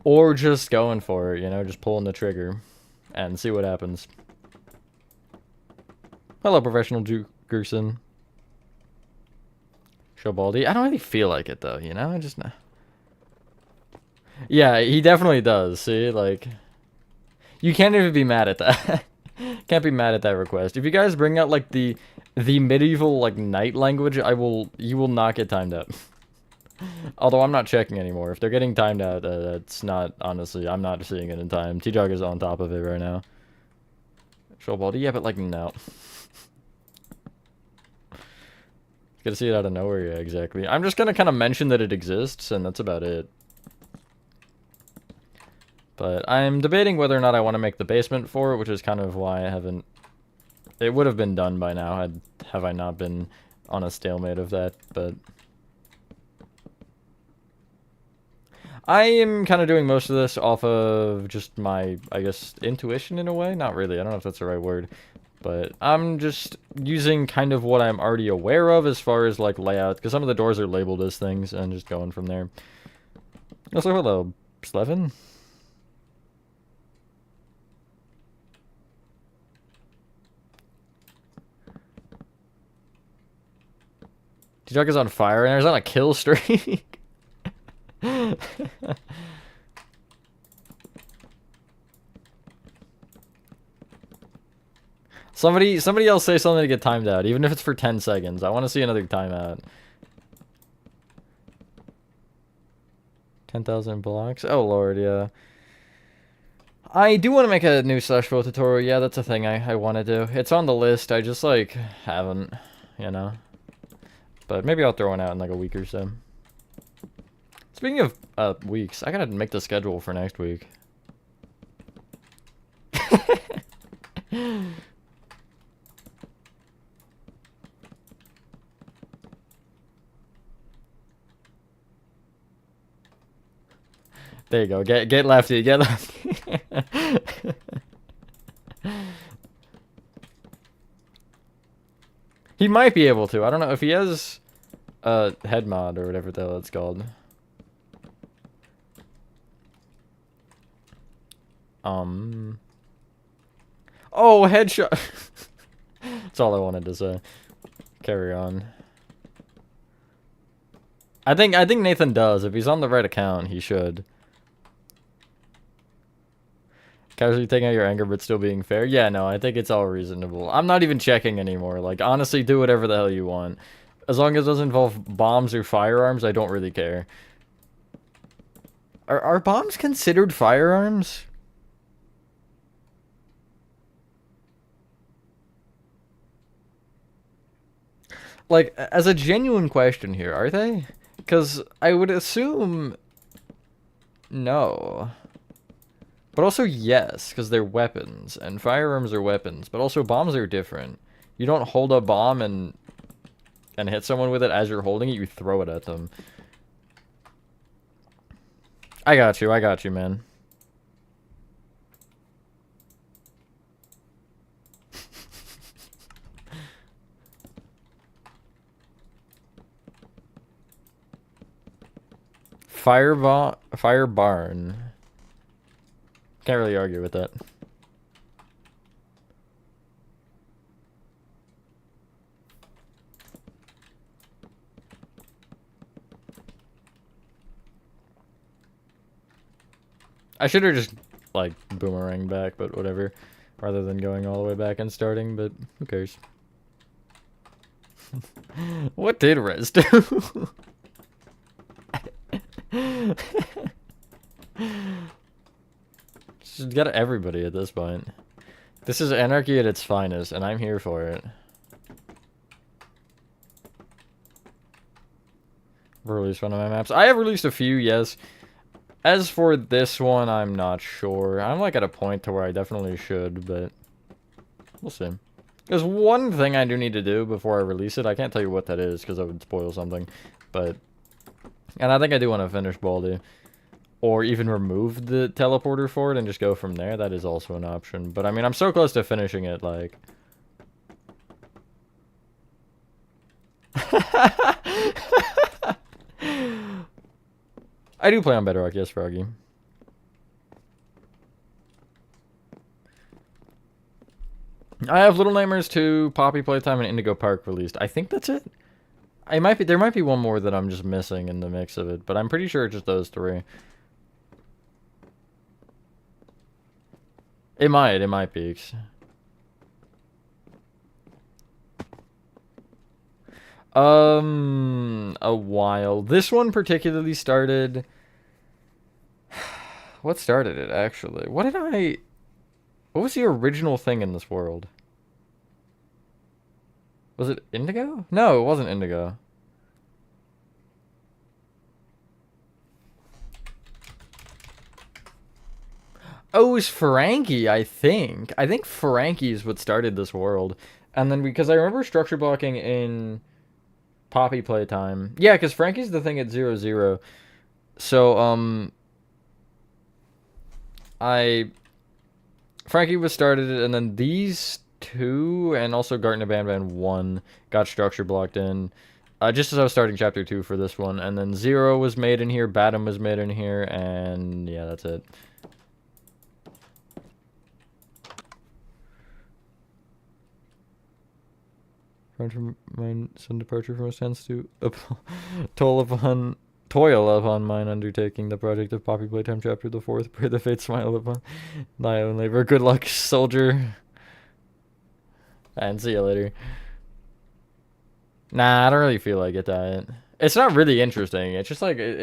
or just going for it, you know, just pulling the trigger and see what happens. Hello, Professional Gerson. Show Baldi. I don't really feel like it, though, you know? I just... Yeah, he definitely does, see? Like... You can't even be mad at that. Can't be mad at that request. If you guys bring out, like, the medieval, like, knight language, you will not get timed out. Although I'm not checking anymore. If they're getting timed out, that's not, honestly, I'm not seeing it in time. T-Jog is on top of it right now. Show Baldi? Yeah, but, like, no. Gonna see it out of nowhere, yeah, exactly. I'm just gonna kind of mention that it exists, and that's about it. But I'm debating whether or not I want to make the basement for it, which is kind of why I haven't... It would have been done by now, have I not been on a stalemate of that, but... I am kind of doing most of this off of just my, I guess, intuition in a way? Not really, I don't know if that's the right word. But I'm just using kind of what I'm already aware of as far as, like, layout, because some of the doors are labeled as things, and just going from there. Also, hello, Slevin. T-Jug is on fire, and there's on a kill streak. Somebody else say something to get timed out, even if it's for 10 seconds. I want to see another timeout. 10,000 blocks? Oh lord, yeah. I do want to make a new /4 tutorial. Yeah, that's a thing I want to do. It's on the list. I just, like, haven't, you know. But maybe I'll throw one out in, like, a week or so. Speaking of weeks, I gotta make the schedule for next week. There you go. Get lefty. Get lefty. He might be able to. I don't know if he has head mod or whatever the hell it's called. Oh, headshot. That's all I wanted to say. Carry on. I think Nathan does. If he's on the right account, he should. Casually taking out your anger, but still being fair. Yeah, no, I think it's all reasonable. I'm not even checking anymore. Like, honestly, do whatever the hell you want. As long as it doesn't involve bombs or firearms, I don't really care. Are bombs considered firearms? Like, as a genuine question here, are they? Because I would assume... No. But also yes, because they're weapons, and firearms are weapons, but also bombs are different. You don't hold a bomb and hit someone with it as you're holding it. You throw it at them. I got you, man. Fire barn. Can't really argue with that. I should have just, like, boomerang back, but whatever. Rather than going all the way back and starting, but who cares? What did Rez do? Just got everybody at this point. This is anarchy at its finest, and I'm here for it. Released one of my maps. I have released a few, yes. As for this one, I'm not sure. I'm like at a point to where I definitely should, but we'll see. There's one thing I do need to do before I release it. I can't tell you what that is because I would spoil something, but... And I think I do want to finish Baldi. Or even remove the teleporter for it and just go from there. That is also an option. But I mean, I'm so close to finishing it, like... I do play on Bedrock, yes, Froggy. I have Little Nightmares 2, Poppy Playtime, and Indigo Park released. I think that's it. There might be one more that I'm just missing in the mix of it, but I'm pretty sure it's just those three. It might be. A while. This one particularly started... What started it, actually? What was the original thing in this world? Was it Indigo? No, it wasn't Indigo. Oh, it was Frankie, I think. I think Frankie is what started this world. And then, because I remember structure blocking in Poppy Playtime. Yeah, because Frankie's the thing at 0-0. So, Frankie was started, and then these two, and also Gartner Band 1 got structure blocked in. Just as I was starting Chapter 2 for this one. And then 0 was made in here, BATTEN was made in here, and yeah, that's it. From my sudden departure from a sense to toil upon mine undertaking the project of Poppy Playtime Chapter the 4th. Pray the fate smile upon thy own labor. Good luck, soldier. And see you later. Nah, I don't really feel like it, Diet. It's not really interesting. It's just like, it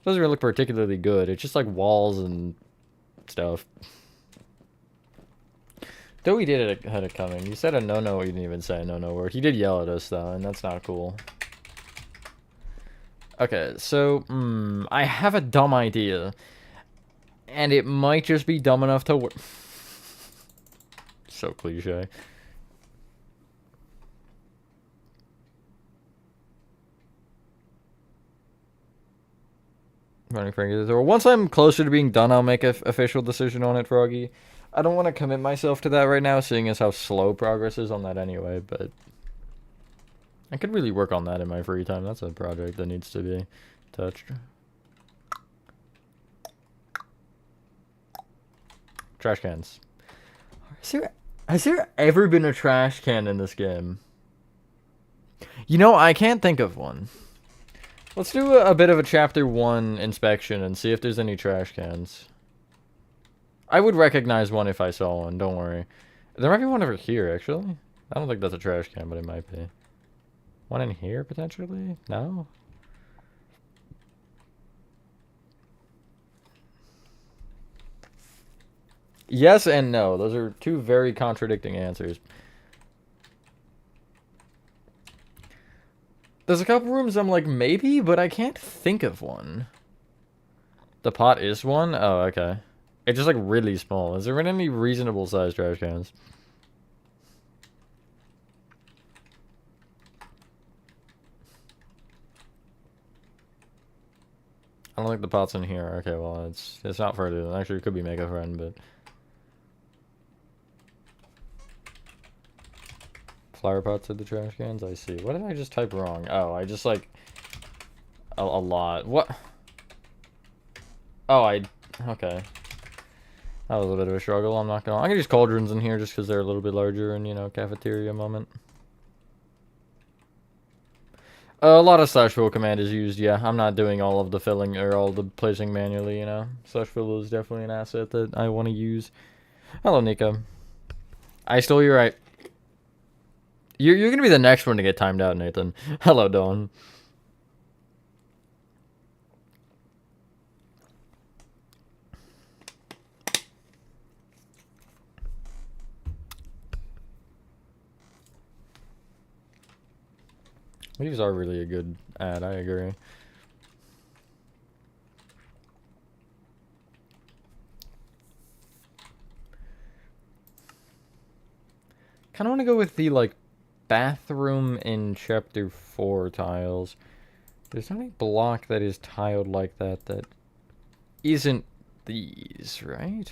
doesn't really look particularly good. It's just like walls and stuff. Though he did had it coming. You said a no-no, you didn't even say a no-no word. He did yell at us, though, and that's not cool. Okay, so, I have a dumb idea. And it might just be dumb enough to work. So cliche. Running Frankie. Once I'm closer to being done, I'll make an official decision on it, Froggy. I don't want to commit myself to that right now, seeing as how slow progress is on that anyway, but I could really work on that in my free time. That's a project that needs to be touched. Trash cans. Has there ever been a trash can in this game? You know, I can't think of one. Let's do a bit of a Chapter 1 inspection and see if there's any trash cans. I would recognize one if I saw one, don't worry. There might be one over here, actually. I don't think that's a trash can, but it might be. One in here, potentially? No? Yes and no. Those are two very contradicting answers. There's a couple rooms I'm like, maybe, but I can't think of one. The pot is one? Oh, okay. It's just like really small. Is there any reasonable sized trash cans? I don't think the pot's in here. Okay, well, it's not further. Actually, it could be make a friend, but... Flower pots are the trash cans? I see. What did I just type wrong? Oh, I just, like... A lot. What? Oh, okay. That was a bit of a struggle, I'm gonna use cauldrons in here just because they're a little bit larger and, you know, cafeteria moment. A lot of slash fill command is used, yeah. I'm not doing all of the filling or all the placing manually, you know. Slash fill is definitely an asset that I want to use. Hello, Nico. I stole your right. You're gonna be the next one to get timed out, Nathan. Hello, Dawn. These are really a good ad, I agree. Kind of want to go with the, like, bathroom in Chapter 4 tiles. There's not a block that is tiled like that isn't these, right?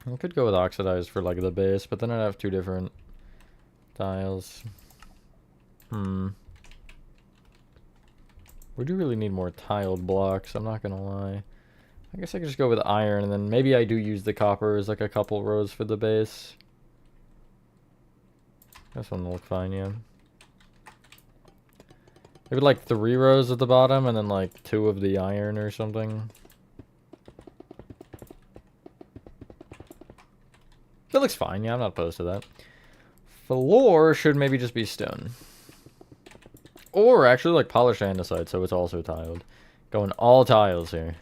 I could go with oxidized for, like, the base, but then I'd have two different tiles. We do really need more tiled blocks, I'm not gonna lie. I guess I could just go with iron, and then maybe I do use the copper as, like, a couple rows for the base. This one will look fine, yeah. Maybe, like, 3 rows at the bottom, and then, like, 2 of the iron or something. That looks fine, yeah, I'm not opposed to that. Floor should maybe just be stone. Or actually, like, polished andesite, so it's also tiled. Going all tiles here.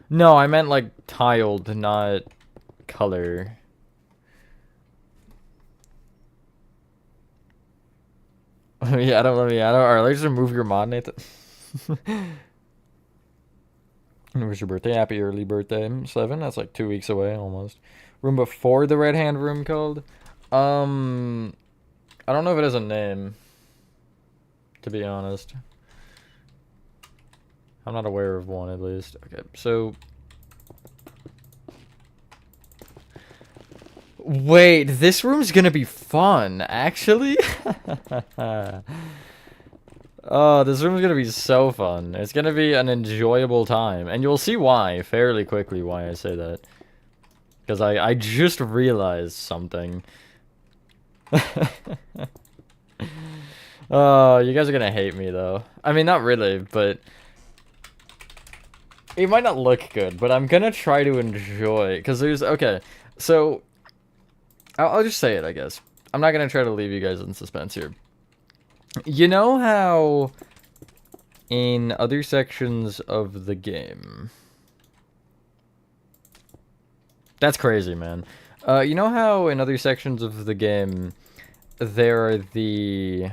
No, I meant, like, tiled, not color. Yeah, alright, let's just remove your mod, Nathan. When was your birthday? Happy early birthday. 7, that's like 2 weeks away, almost. Room before the red hand room called? I don't know if it has a name, to be honest. I'm not aware of one, at least. Okay, so... Wait, this room's gonna be fun, actually? Oh, this room's gonna be so fun. It's gonna be an enjoyable time. And you'll see why, fairly quickly, why I say that. Because I just realized something. Oh, you guys are gonna hate me, though. I mean, not really, but... It might not look good, but I'm gonna try to enjoy... Because there's... Okay, so... I'll just say it, I guess. I'm not gonna try to leave you guys in suspense here. You know how... In other sections of the game... That's crazy, man. You know how in other sections of the game... There are the...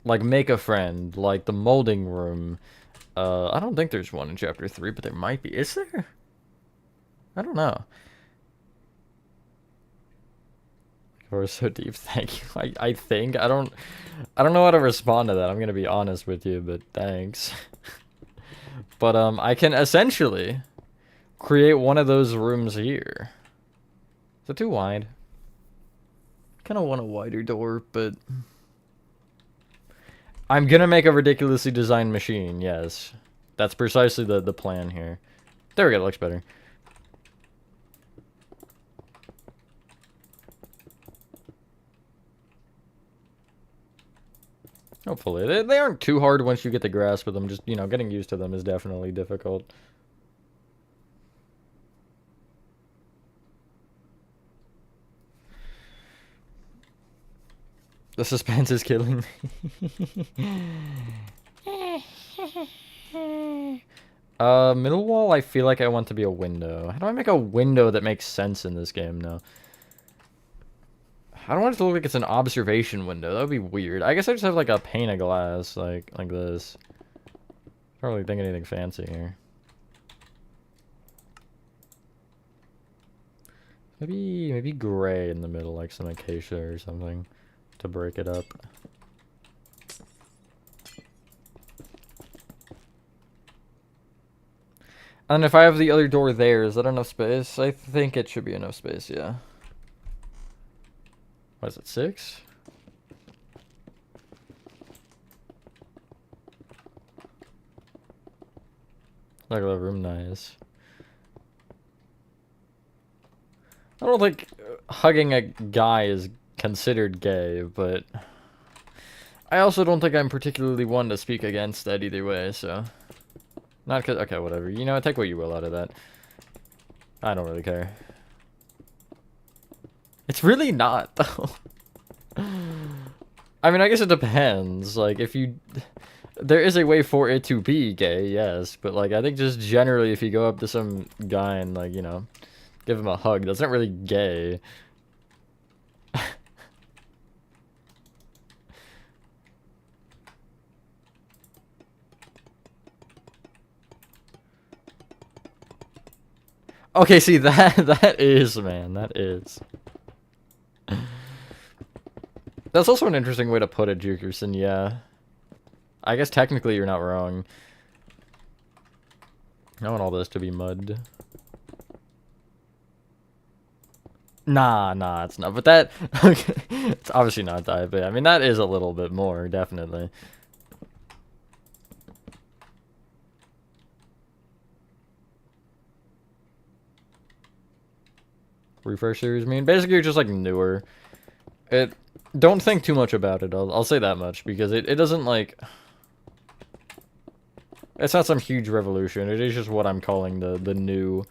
Like, make a friend, like the molding room. I don't think there's one in Chapter 3, but there might be. Is there? I don't know. Or so deep, thank you. I think. I don't know how to respond to that. I'm gonna be honest with you, but thanks. But, I can essentially create one of those rooms here. Is it too wide? Kind of want a wider door, but... I'm gonna make a ridiculously designed machine, yes. That's precisely the plan here. There we go, it looks better. Hopefully. They aren't too hard once you get the grasp of them. Just, you know, getting used to them is definitely difficult. The suspense is killing me. Middle wall, I feel like I want to be a window. How do I make a window that makes sense in this game now? I don't want it to look like it's an observation window. That would be weird. I guess I just have like a pane of glass, like this. I don't really think anything fancy here. Maybe gray in the middle, like some acacia or something, to break it up. And if I have the other door there, is that enough space? I think it should be enough space, yeah. What is it, 6? Look at that room, nice. I don't think hugging a guy is considered gay, but I also don't think I'm particularly one to speak against that either way, so. Not cause, okay, whatever. You know, take what you will out of that. I don't really care. It's really not, though. I mean, I guess it depends. Like, if you... There is a way for it to be gay, yes. But, like, I think just generally if you go up to some guy and, like, you know, give him a hug, that's not really gay. Okay, see, that is, man. That is. That's also an interesting way to put it, Jukerson, yeah. I guess technically you're not wrong. I want all this to be mud. Nah, it's not. But that, okay, it's obviously not that, but I mean, that is a little bit more, definitely. Refresh series, I mean, basically you're just like newer. Don't think too much about it, I'll say that much, because it doesn't like... It's not some huge revolution, it is just what I'm calling the new,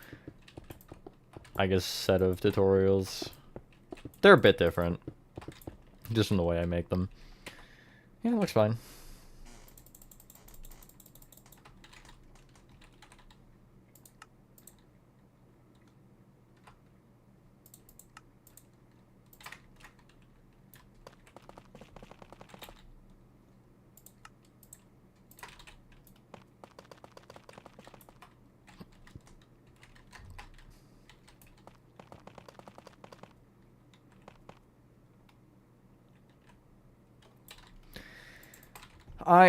I guess, set of tutorials. They're a bit different, just in the way I make them. Yeah, it looks fine.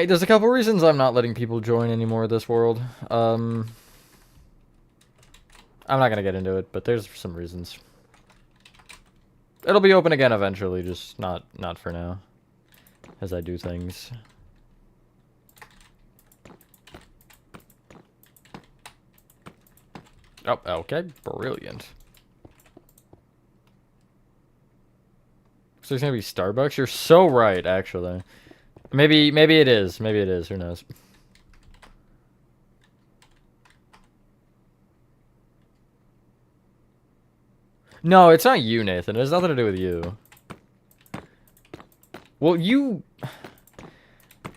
There's a couple reasons I'm not letting people join anymore this world. I'm not gonna get into it, but there's some reasons. It'll be open again eventually, just not for now. As I do things. Oh, okay, brilliant. So there's gonna be Starbucks? You're so right, actually. Maybe it is. Maybe it is. Who knows? No, it's not you, Nathan. It has nothing to do with you. Well, you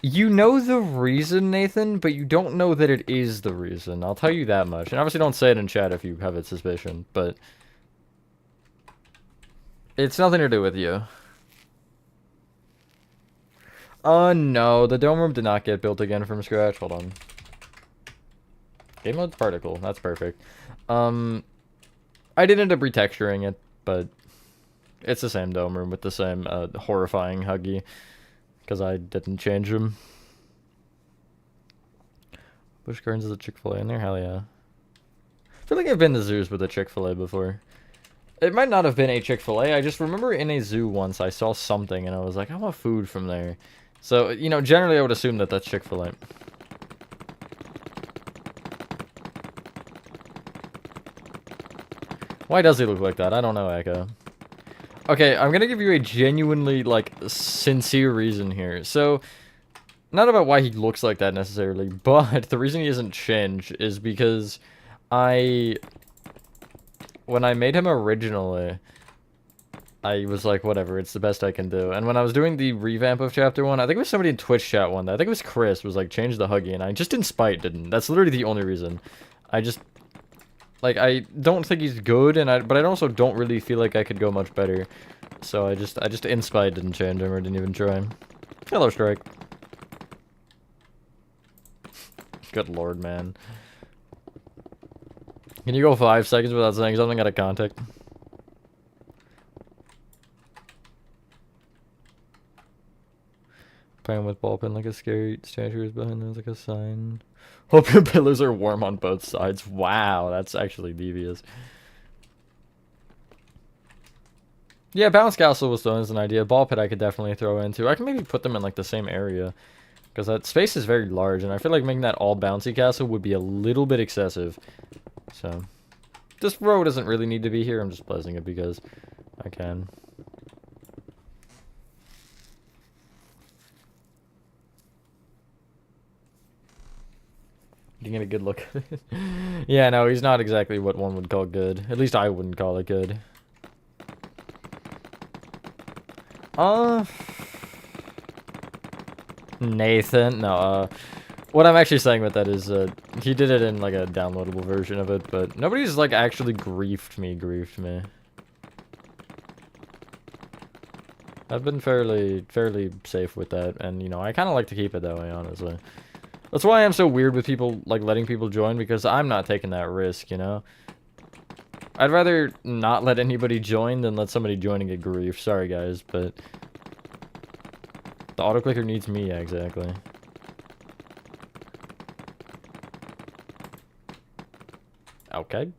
know the reason, Nathan, but you don't know that it is the reason. I'll tell you that much. And obviously don't say it in chat if you have a suspicion, but... It's nothing to do with you. No, the dome room did not get built again from scratch. Hold on. Game mode particle. That's perfect. I did end up retexturing it, but it's the same dome room with the same horrifying Huggy, because I didn't change them. Busch Gardens is a Chick-fil-A in there? Hell yeah. I feel like I've been to zoos with a Chick-fil-A before. It might not have been a Chick-fil-A. I just remember in a zoo once I saw something and I was like, I want food from there. So, you know, generally I would assume that that's Chick-fil-A. Why does he look like that? I don't know, Echo. Okay, I'm gonna give you a genuinely, like, sincere reason here. So, not about why he looks like that necessarily, but the reason he isn't changed is because when I made him originally, I was like, whatever, it's the best I can do. And when I was doing the revamp of Chapter 1, I think it was somebody in Twitch chat one day, I think it was Chris, was like, change the Huggy, and I just in spite didn't. That's literally the only reason. I just... Like, I don't think he's good, but I also don't really feel like I could go much better. So I just in spite didn't change him or didn't even try him. Hello, Strike. Good lord, man. Can you go 5 seconds without saying something out of context? Playing with ball pin like a scary statue is behind there like a sign. Hope your pillars are warm on both sides. Wow, that's actually devious. Yeah, bounce castle was thrown as an idea. Ball pit I could definitely throw into. I can maybe put them in like the same area. Because that space is very large, and I feel like making that all bouncy castle would be a little bit excessive. So, this row doesn't really need to be here. I'm just placing it because I can. You can get a good look at it. Yeah, no, he's not exactly what one would call good. At least I wouldn't call it good. Nathan, no, what I'm actually saying with that is, he did it in, like, a downloadable version of it, but nobody's, like, actually griefed me. I've been fairly safe with that, and, you know, I kind of like to keep it that way, honestly. That's why I'm so weird with people, like, letting people join, because I'm not taking that risk, you know? I'd rather not let anybody join than let somebody join and get griefed. Sorry, guys, but the autoclicker needs me, yeah, exactly. Okay.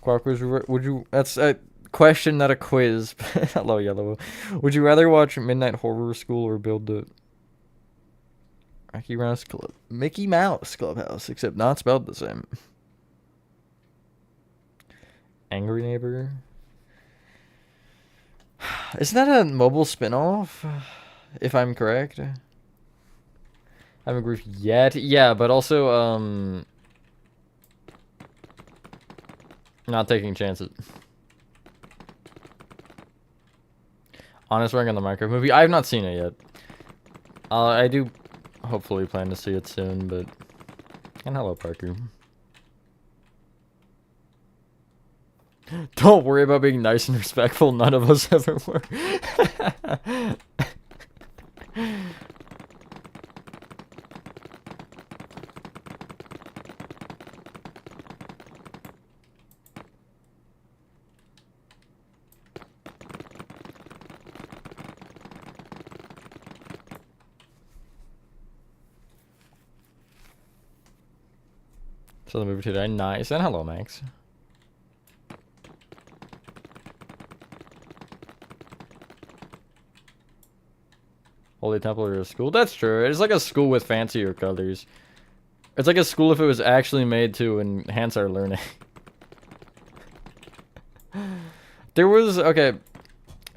Quark, would you, that's a question, not a quiz. Hello, Yellow. Would you rather watch Midnight Horror School or build the Mickey Mouse Clubhouse, except not spelled the same? Angry Neighbor? Isn't that a mobile spin-off? If I'm correct. I haven't griefed yet. Yeah, but also, not taking chances. Honest rank on the Minecraft movie. I have not seen it yet. I do hopefully plan to see it soon, but... And hello, Parker. Don't worry about being nice and respectful. None of us ever were. So the movie today, nice. And hello, Max. Holy Temple or a school? That's true. It's like a school with fancier colors. It's like a school if it was actually made to enhance our learning. There was, okay,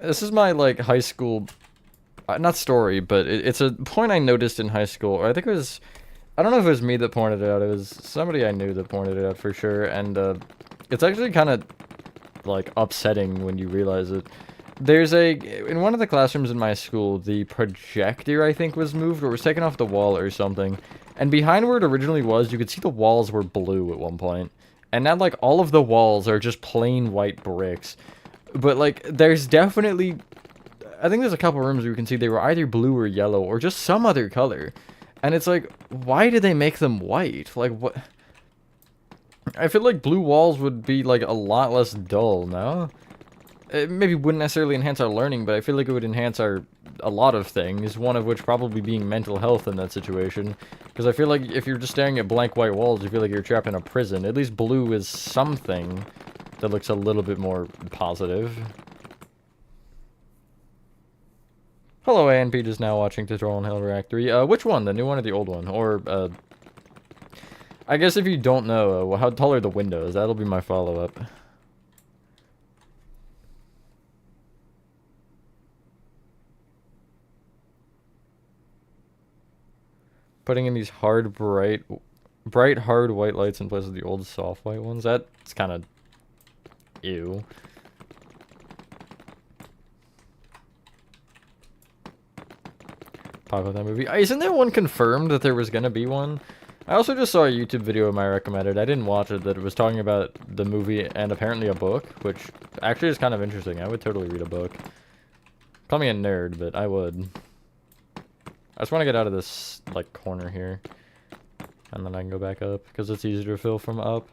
this is my, like, high school, not story, but it's a point I noticed in high school, or I think it was, I don't know if it was me that pointed it out, it was somebody I knew that pointed it out for sure, and, it's actually kind of, like, upsetting when you realize it. There's in one of the classrooms in my school, the projector, I think, was moved, or was taken off the wall or something, and behind where it originally was, you could see the walls were blue at one point, and now, like, all of the walls are just plain white bricks, but, like, there's definitely, I think there's a couple rooms where you can see they were either blue or yellow, or just some other color, and it's like, why did they make them white? Like, what? I feel like blue walls would be, like, a lot less dull, no? It maybe wouldn't necessarily enhance our learning, but I feel like it would enhance a lot of things, one of which probably being mental health in that situation. Because I feel like if you're just staring at blank white walls, you feel like you're trapped in a prison. At least blue is something that looks a little bit more positive. Hello, ANP just now watching Tutorial on Hell React 3. Which one? The new one or the old one? Or, I guess if you don't know, how tall are the windows? That'll be my follow-up. Putting in these hard, bright, hard white lights in place of the old soft white ones. That's kind of ew. Pop up that movie. Isn't there one confirmed that there was gonna be one? I also just saw a YouTube video of my recommended. I didn't watch it, that it was talking about the movie and apparently a book, which actually is kind of interesting. I would totally read a book. Call me a nerd, but I would. I just want to get out of this, like, corner here. And then I can go back up, because it's easier to fill from up.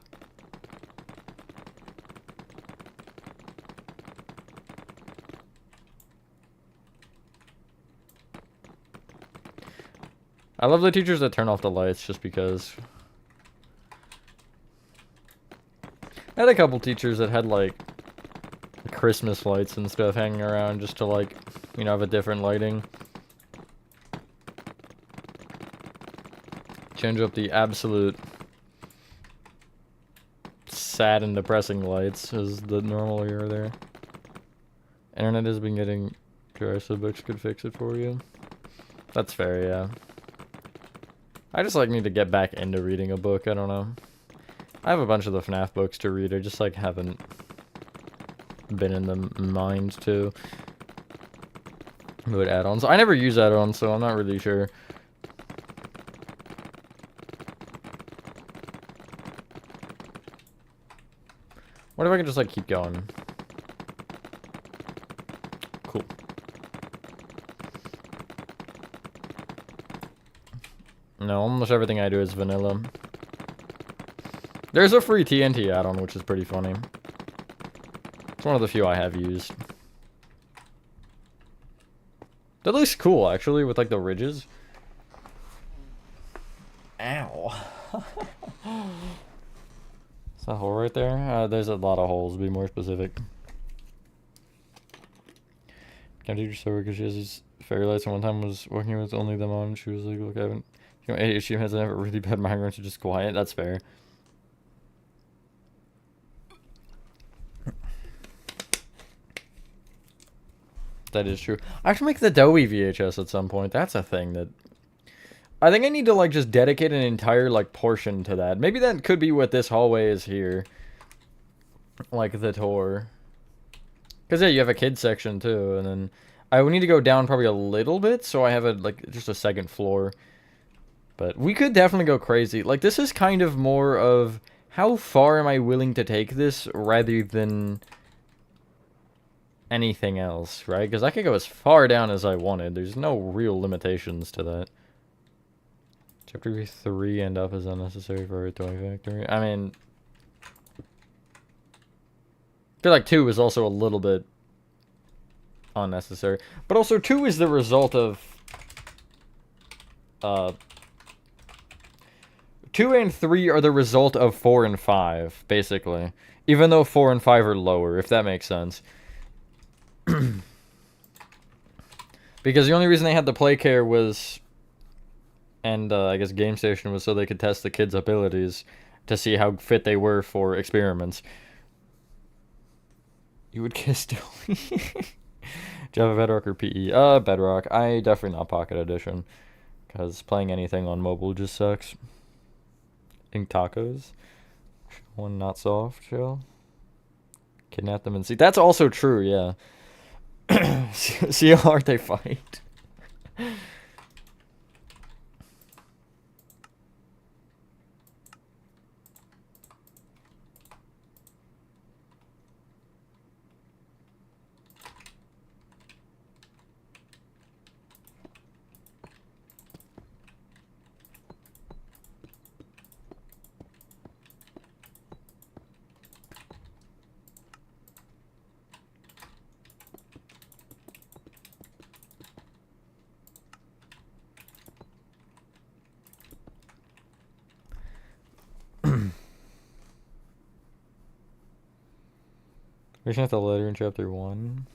I love the teachers that turn off the lights just because. I had a couple teachers that had like Christmas lights and stuff hanging around just to like, you know, have a different lighting. Change up the absolute sad and depressing lights as the normal are there. Internet has been getting dry, so books could fix it for you. That's fair, yeah. I just like need to get back into reading a book, I don't know. I have a bunch of the FNAF books to read, I just like haven't been in the mind to. With add-ons. I never use add-ons, so I'm not really sure. What if I can just like keep going? Cool. No, almost everything I do is vanilla. There's a free TNT add-on, which is pretty funny. It's one of the few I have used. That looks cool, actually, with like the ridges. Ow. Is that a hole right there? There's a lot of holes, to be more specific. Can't teach her so because she has these fairy lights, and one time was working with only them on. She was like, look, I haven't. You know, ADHD has never really bad migraines, so just quiet. That's fair. That is true. I should make the Doughy VHS at some point. That's a thing that... I think I need to, like, just dedicate an entire, like, portion to that. Maybe that could be what this hallway is here. Like, the tour. Because, yeah, you have a kid section, too. And then I would need to go down probably a little bit, so I have, a like, just a second floor. But we could definitely go crazy. Like, this is kind of more of... How far am I willing to take this, rather than... anything else, right? Because I could go as far down as I wanted. There's no real limitations to that. Chapter 3 and up is unnecessary for a toy factory. I mean... I feel like 2 is also a little bit unnecessary. But also 2 is the result of... 2 and 3 are the result of 4 and 5, basically. Even though 4 and 5 are lower, if that makes sense. Because the only reason they had the play care was... And, I guess Game Station was so they could test the kids' abilities to see how fit they were for experiments. You would kiss Dilly. Java, Bedrock, or PE? Bedrock. I definitely not Pocket Edition. Because playing anything on mobile just sucks. Ink Tacos. One not soft shell. Kidnap them and see. That's also true, yeah. See how hard they fight. We should have the letter in chapter 1.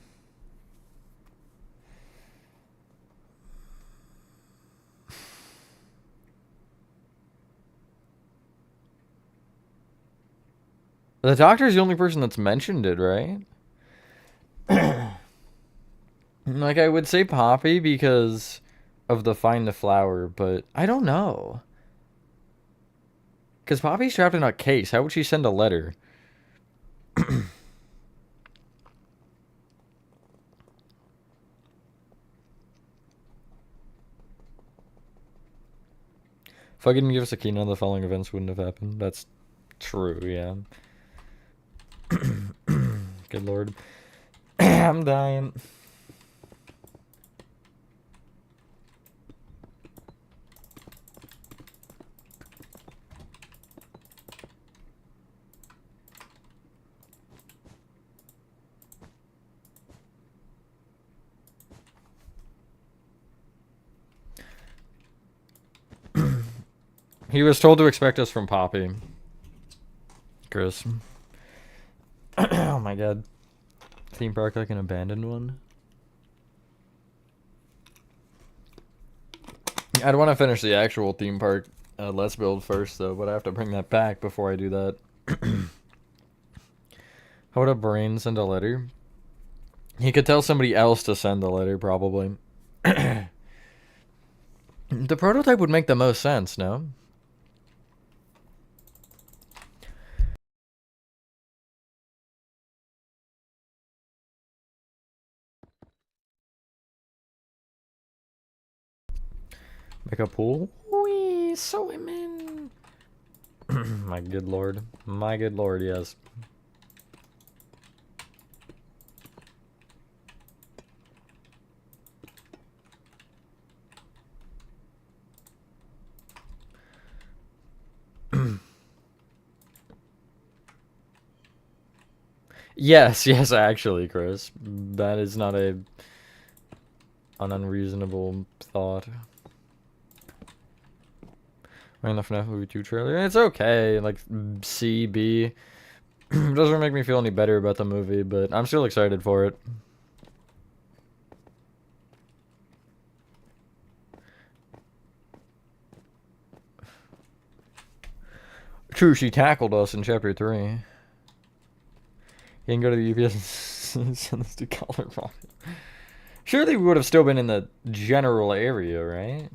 The doctor's the only person that's mentioned it, right? Like, I would say Poppy because of the find the flower, but I don't know. Because Poppy's trapped in a case. How would she send a letter? If I didn't give us a key, none of the following events wouldn't have happened. That's true, yeah. Good lord. I'm dying. He was told to expect us from Poppy. Chris. Oh my god. Theme park like an abandoned one? I'd want to finish the actual theme park Let's Build first, though, but I have to bring that back before I do that. How would a brain send a letter? He could tell somebody else to send the letter, probably. The prototype would make the most sense, no? Make a pool? Wee, swimming. My good lord. My good lord, yes. Yes, yes, actually, Chris. That is not an unreasonable thought. Ran the FNAF movie 2 trailer. It's okay, like C, B. Doesn't make me feel any better about the movie, but I'm still excited for it. True, she tackled us in chapter 3. You can go to the UPS and send us to Cauldron. Surely we would have still been in the general area, right?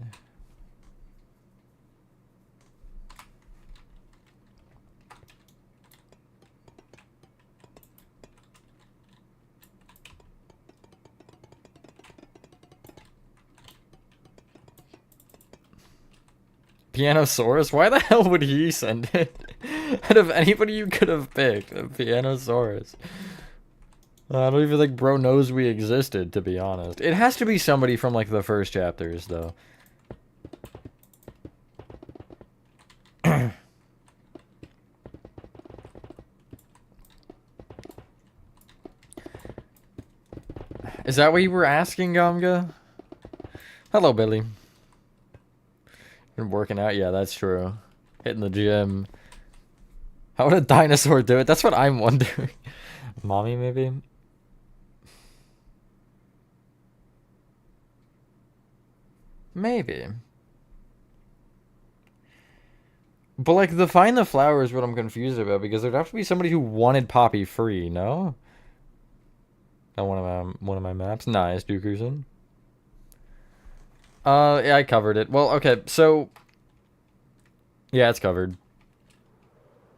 Pianosaurus? Why the hell would he send it? Out of anybody you could have picked, a Pianosaurus. I don't even think bro knows we existed, to be honest. It has to be somebody from, like, the first chapters, though. Is that what you were asking, Gomga? Hello, Billy. Been working out? Yeah, that's true. Hitting the gym. How would a dinosaur do it? That's what I'm wondering. Mommy, maybe? Maybe. But, like, the find the flower is what I'm confused about, because there'd have to be somebody who wanted Poppy free, no? On one of my maps. Nice, Dukerson. Yeah, I covered it. Well, okay, so... Yeah, it's covered.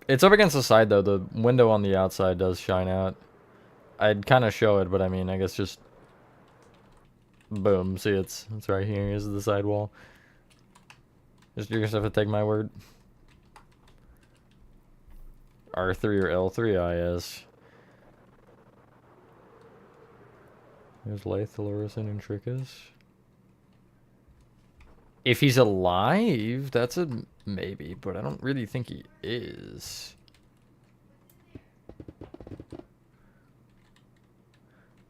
It's up against the side, though. The window on the outside does shine out. I'd kind of show it, but I mean, I guess just... Boom. See, it's right here. Here's the side wall. Just you just have to take my word. R3 or L3, I guess. There's Lath, Lorison, and Trickus. If he's alive, that's a maybe, but I don't really think he is.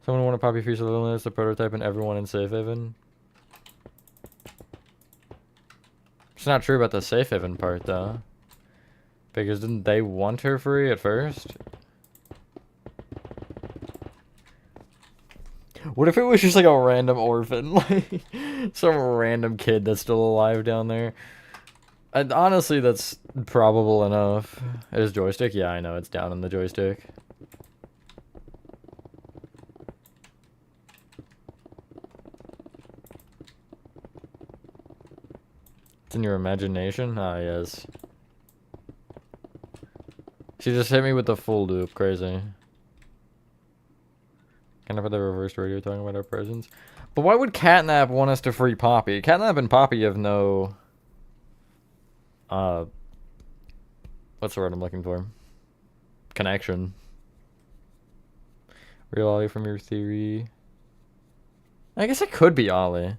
Someone want a Poppy Feast of the Wilderness, the prototype, and everyone in Safe Haven? It's not true about the Safe Haven part, though. Because didn't they want her free at first? What if it was just like a random orphan? Like, some random kid that's still alive down there? And honestly, that's probable enough. Is joystick? Yeah, I know, it's down in the joystick. It's in your imagination? Ah, yes. She just hit me with the full loop. Crazy. Kind of for the reverse radio talking about our presence. But why would Catnap want us to free Poppy? Catnap and Poppy have no... What's the word I'm looking for? Connection. Real Ollie from your theory. I guess it could be Ollie.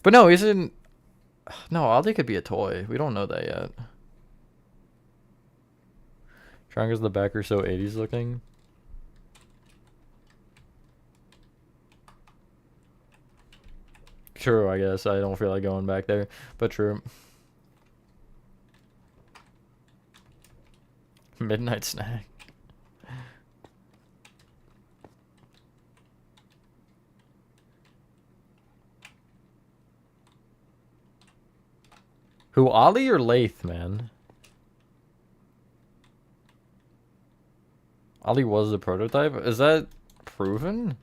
But no, isn't... No, Ollie could be a toy. We don't know that yet. Trying the backer so 80s looking. True, I guess. I don't feel like going back there. But true. Midnight snack. Who, Ollie or Lath, man? Ollie was the prototype? Is that proven?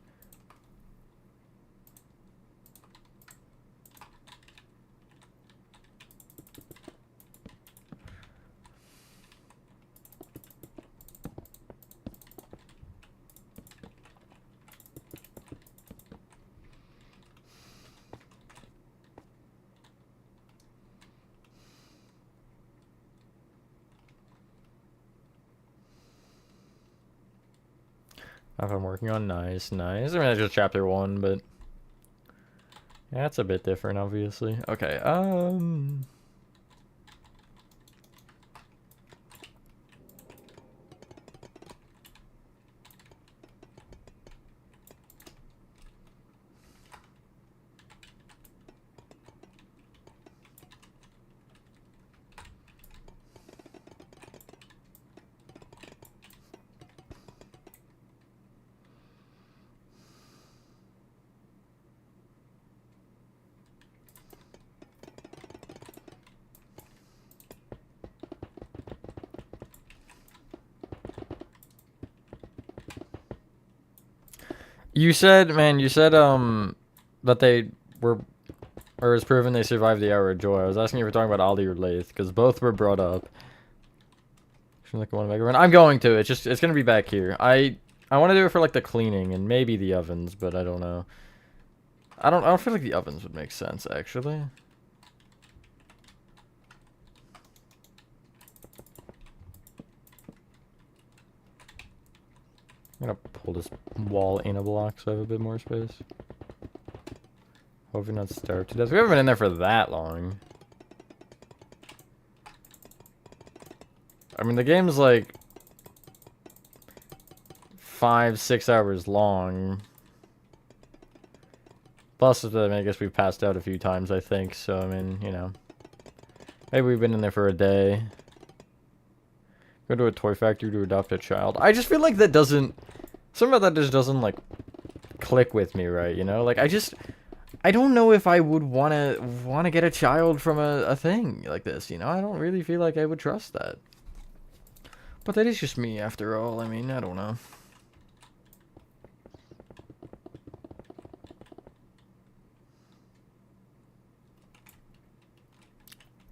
If I'm working on nice. I mean, that's just chapter 1, but yeah, that's a bit different, obviously. Okay, you said, man, that they were, or it's proven they survived the Hour of Joy. I was asking if you were talking about Ollie or Lath, because both were brought up. I'm going to. It's gonna be back here. I want to do it for like the cleaning and maybe the ovens, but I don't know. I don't feel like the ovens would make sense actually. I'm gonna pull this wall in a block so I have a bit more space. Hopefully not starve to death. We haven't been in there for that long. I mean, the game's like 5-6 hours long. Plus, I guess we've passed out a few times, I think. So, I mean, you know. Maybe we've been in there for a day. Go to a toy factory to adopt a child. I just feel like that doesn't... Something about that just doesn't, like, click with me, right? You know? Like, I don't know if I would wanna get a child from a thing like this, you know? I don't really feel like I would trust that. But that is just me, after all. I mean, I don't know.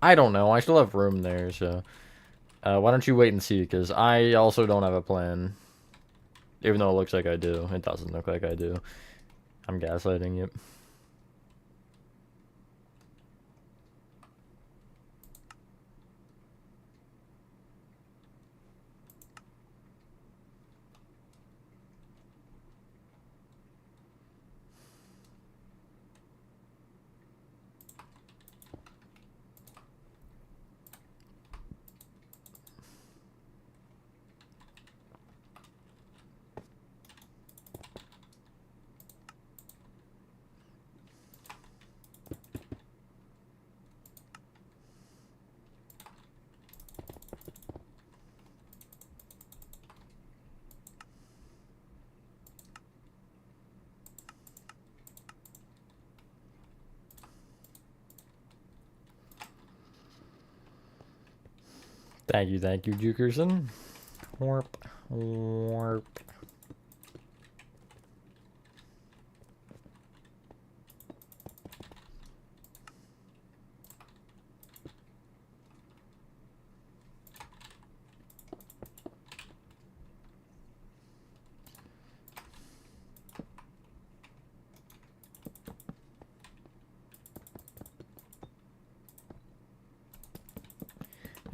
I don't know. I still have room there, so... why don't you wait and see, because I also don't have a plan. Even though it looks like I do. It doesn't look like I do. I'm gaslighting you. Thank you, Jukerson. Warp, warp.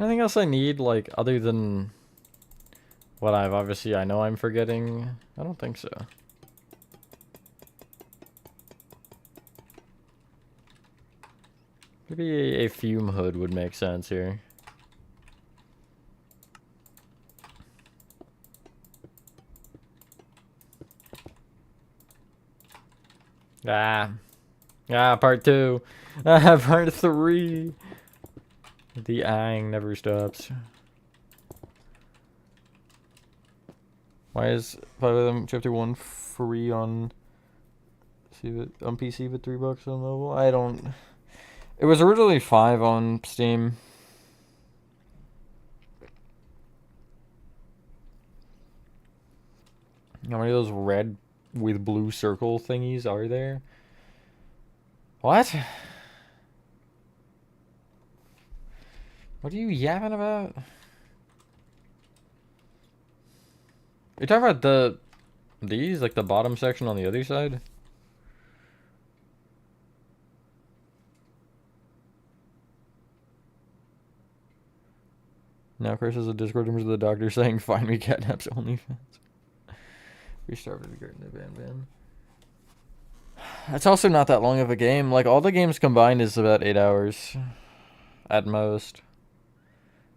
Anything else I need, like, other than what I know I'm forgetting? I don't think so. Maybe a fume hood would make sense here. Part 2. Part 3. The eyeing never stops. Why is 5 of them chapter 1 free on PC but $3 on mobile? I don't. It was originally 5 on Steam. How many of those red with blue circle thingies are there? What? What are you yapping about? You're talking about these, like the bottom section on the other side? Now Chris has a Discord member to the doctor saying, "Find me catnaps OnlyFans." We started to get in the van. That's also not that long of a game. Like all the games combined is about 8 hours, at most.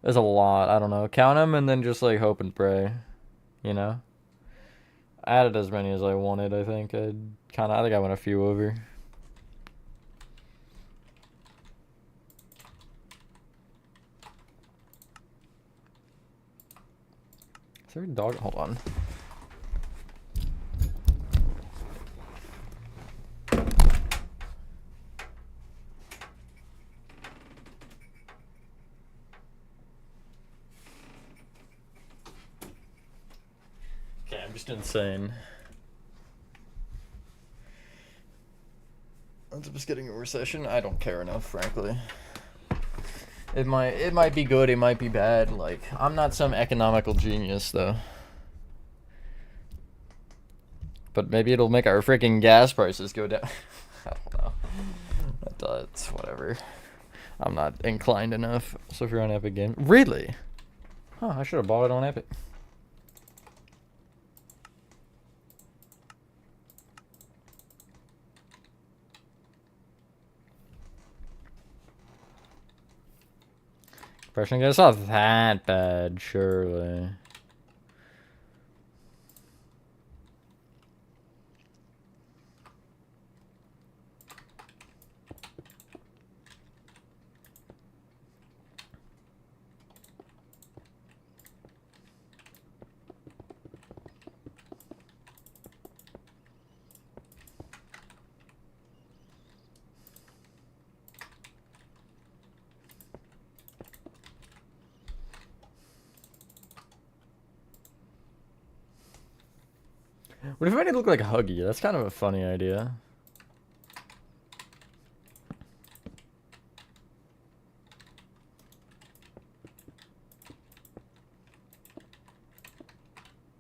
There's a lot. I don't know. Count them and then just like hope and pray. You know. I added as many as I wanted. I think I think I went a few over. Is there a dog? Hold on. Okay, I'm just insane. I'm just getting a recession. I don't care enough, frankly. It might be good, it might be bad. Like, I'm not some economical genius, though. But maybe it'll make our freaking gas prices go down. I don't know. That's whatever. I'm not inclined enough. So if you're on Epic Games... Really? Huh, I should have bought it on Epic. Impression guess not that bad, surely. What if I made it look like Huggy? That's kind of a funny idea.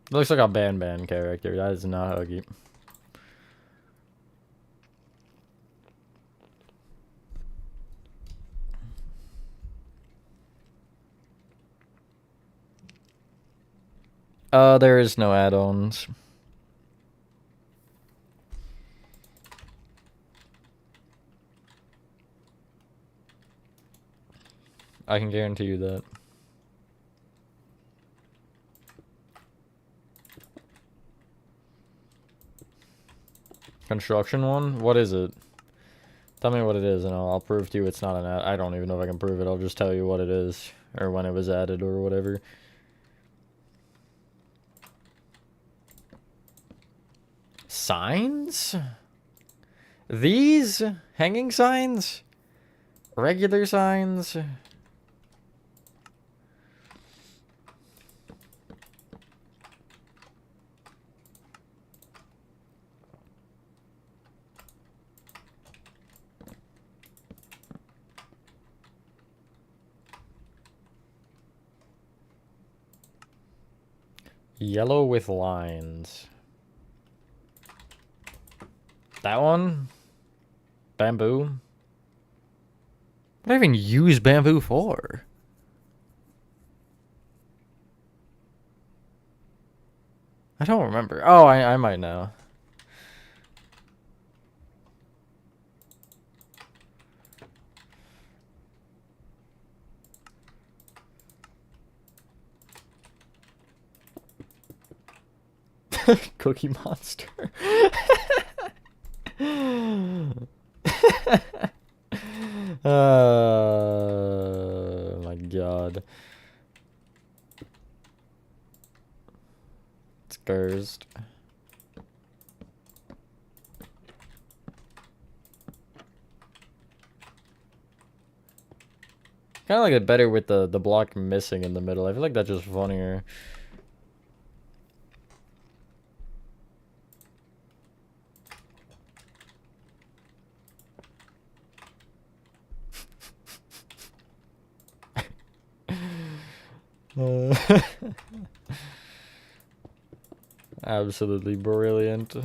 It looks like a Ban character. That is not Huggy. There is no add-ons. I can guarantee you that. Construction one? What is it? Tell me what it is and I'll prove to you it's not an ad. I don't even know if I can prove it. I'll just tell you what it is. Or when it was added or whatever. Signs? These? Hanging signs? Regular signs? Yellow with lines. That one? Bamboo? What do I even use bamboo for? I don't remember. Oh, I might know. Cookie Monster. My god. It's Cursed. Kind of like it better with the block missing in the middle. I feel like that's just funnier. Absolutely brilliant.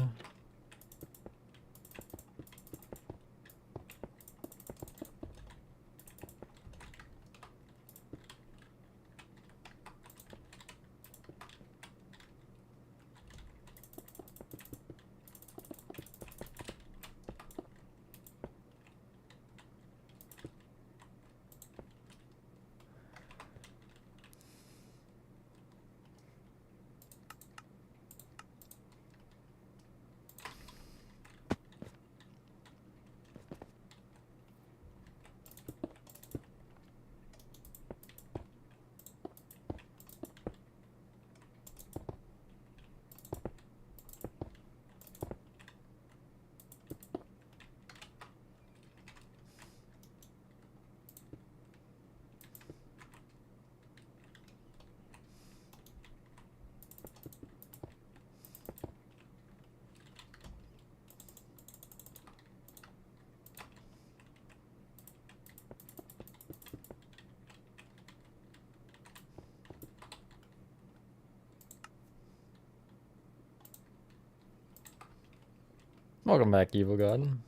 Welcome back, Evil God.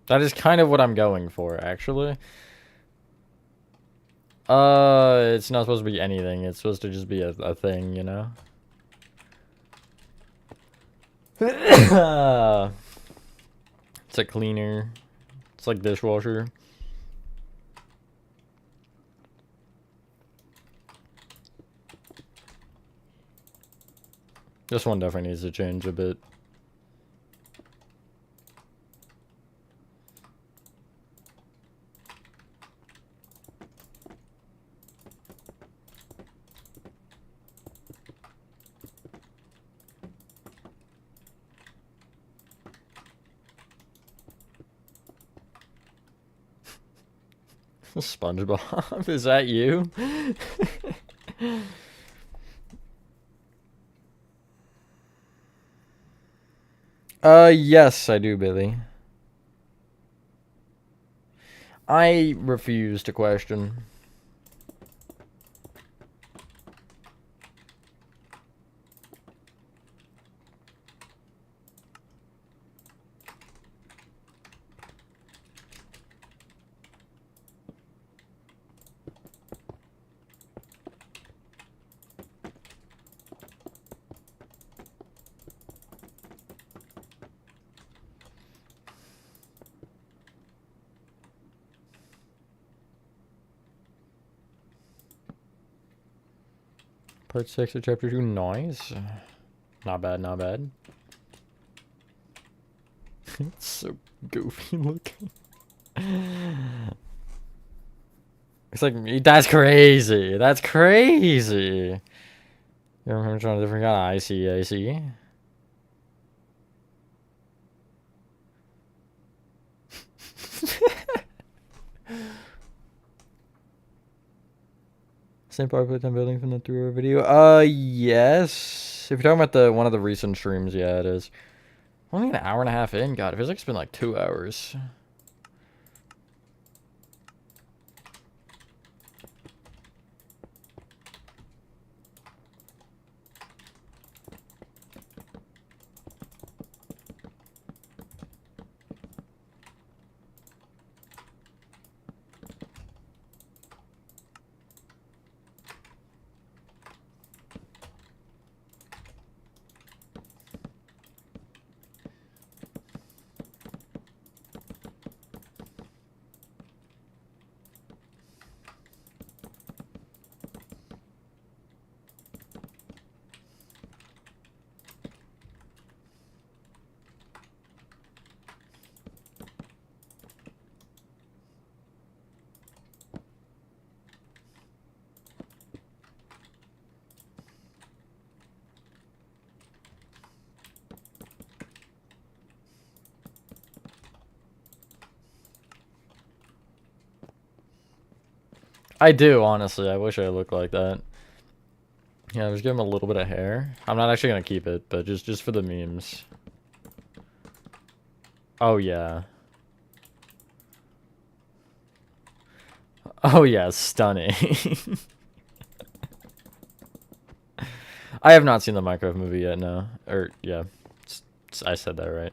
That is kind of what I'm going for, actually. It's not supposed to be anything. It's supposed to just be a thing, you know? It's a cleaner. It's like dishwasher. This one definitely needs to change a bit. SpongeBob, is that you? Yes, I do, Billy. I refuse to question. Part 6 of Chapter 2, nice. Not bad, not bad. It's so goofy looking. It's like, that's crazy. That's crazy. You remember trying a different kind of I see. Same part Playtime building from the 3-hour video. Yes. If you're talking about one of the recent streams, yeah, it is. Only an hour and a half in. God, it feels like it's been like 2 hours. I do, honestly. I wish I looked like that. Yeah, just give him a little bit of hair. I'm not actually gonna keep it, but just for the memes. Oh, yeah. Oh, yeah, stunning. I have not seen the Minecraft movie yet, no. Or, yeah. I said that right.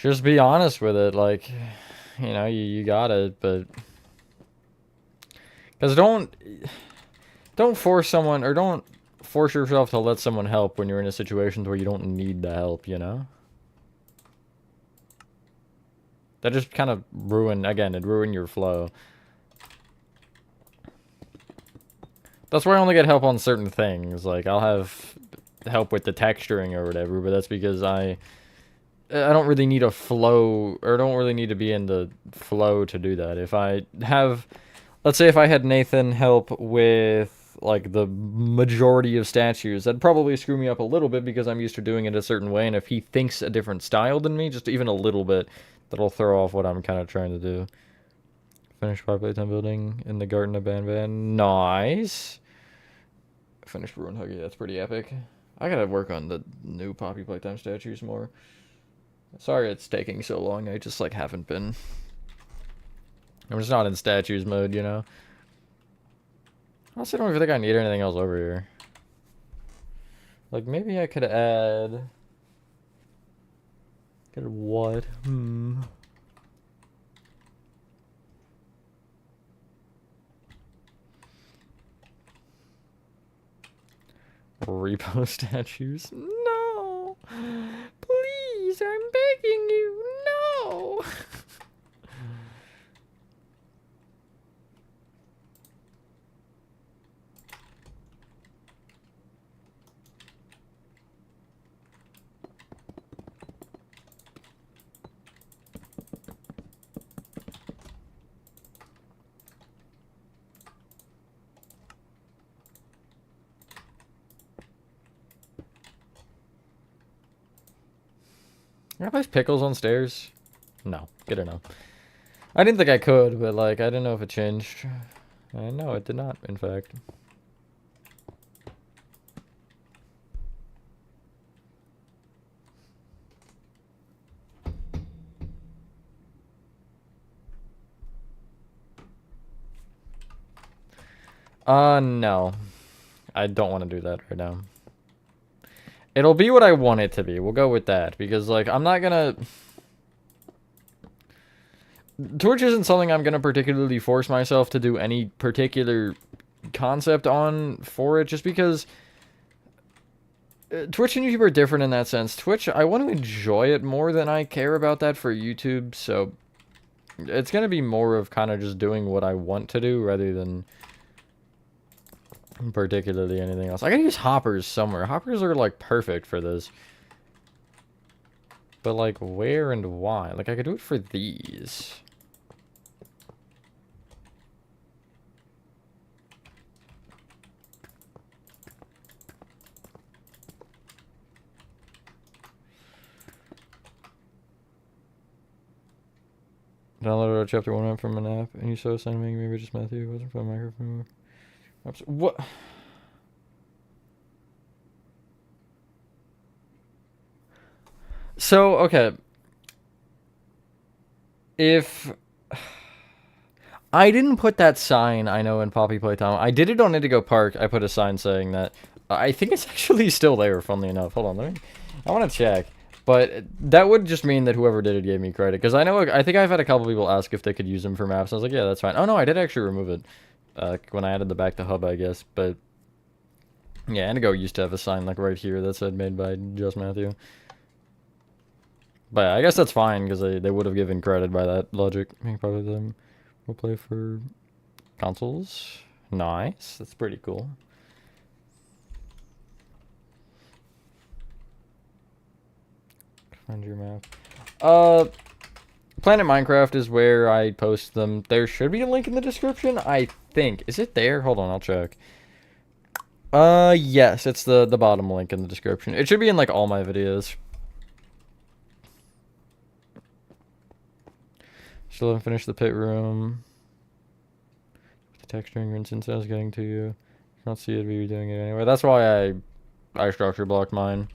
Just be honest with it, like, you know, you got it, but... Because don't force someone, or don't force yourself to let someone help when you're in a situation where you don't need the help, you know? That just kind of it'd ruin your flow. That's why I only get help on certain things. Like, I'll have help with the texturing or whatever, but that's because I don't really need a flow, or don't really need to be in the flow to do that. If I have, let's say if I had Nathan help with, like, the majority of statues, that'd probably screw me up a little bit because I'm used to doing it a certain way, and if he thinks a different style than me, just even a little bit, that'll throw off what I'm kind of trying to do. Finished Playtime building in the Garden of Ban. Nice. Finished Ruin Huggy. That's pretty epic. I gotta work on the new Poppy Playtime statues more. Sorry it's taking so long. I just, like, haven't been. I'm just not in statues mode, you know? I also don't even think I need anything else over here. Like, maybe I could add... Get what? Repo statues? No! Please, I'm begging you, no! Can I place pickles on stairs? No. Good or no. I didn't think I could, but, like, I didn't know if it changed. No, it did not, in fact. No. I don't want to do that right now. It'll be what I want it to be. We'll go with that. Because, like, I'm not gonna... Twitch isn't something I'm gonna particularly force myself to do any particular concept on for it. Just because... Twitch and YouTube are different in that sense. Twitch, I want to enjoy it more than I care about that for YouTube. So, it's gonna be more of kind of just doing what I want to do rather than... particularly anything else. I gotta use hoppers somewhere. Hoppers are, like, perfect for this. But, like, where and why? Like, I could do it for these. Downloaded chapter 1 from an app, and you saw sending maybe just Matthew. It wasn't from a microphone. What? So, okay. If... I didn't put that sign, I know, in Poppy Playtime. I did it on Indigo Park. I put a sign saying that. I think it's actually still there, funnily enough. Hold on, I want to check. But that would just mean that whoever did it gave me credit. Because I think I've had a couple people ask if they could use them for maps. I was like, yeah, that's fine. Oh, no, I did actually remove it. When I added the back to hub, I guess. But, yeah, Indigo used to have a sign, like, right here that said made by Just Matthew. But I guess that's fine, because they would have given credit by that logic. I think probably them will play for consoles. Nice. That's pretty cool. Find your map. Planet Minecraft is where I post them. There should be a link in the description, I think. Is it there? Hold on, I'll check. Yes, it's the bottom link in the description. It should be in like all my videos. Still haven't finished the pit room. The texturing instance I was getting to you. I don't see it be doing it anyway. That's why I structure blocked mine.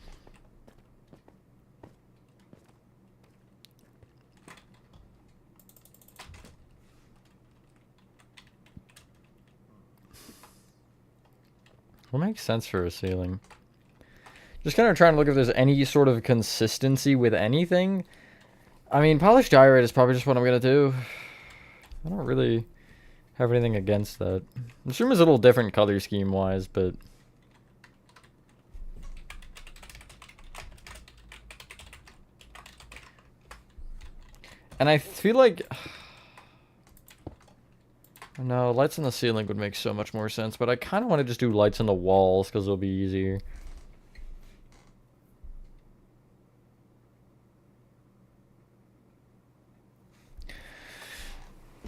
What makes sense for a ceiling? Just kind of trying to look if there's any sort of consistency with anything. I mean, polished gyrate is probably just what I'm gonna do. I don't really have anything against that. This room is a little different color scheme wise, but and I feel like no, lights on the ceiling would make so much more sense, but I kind of want to just do lights on the walls because it'll be easier.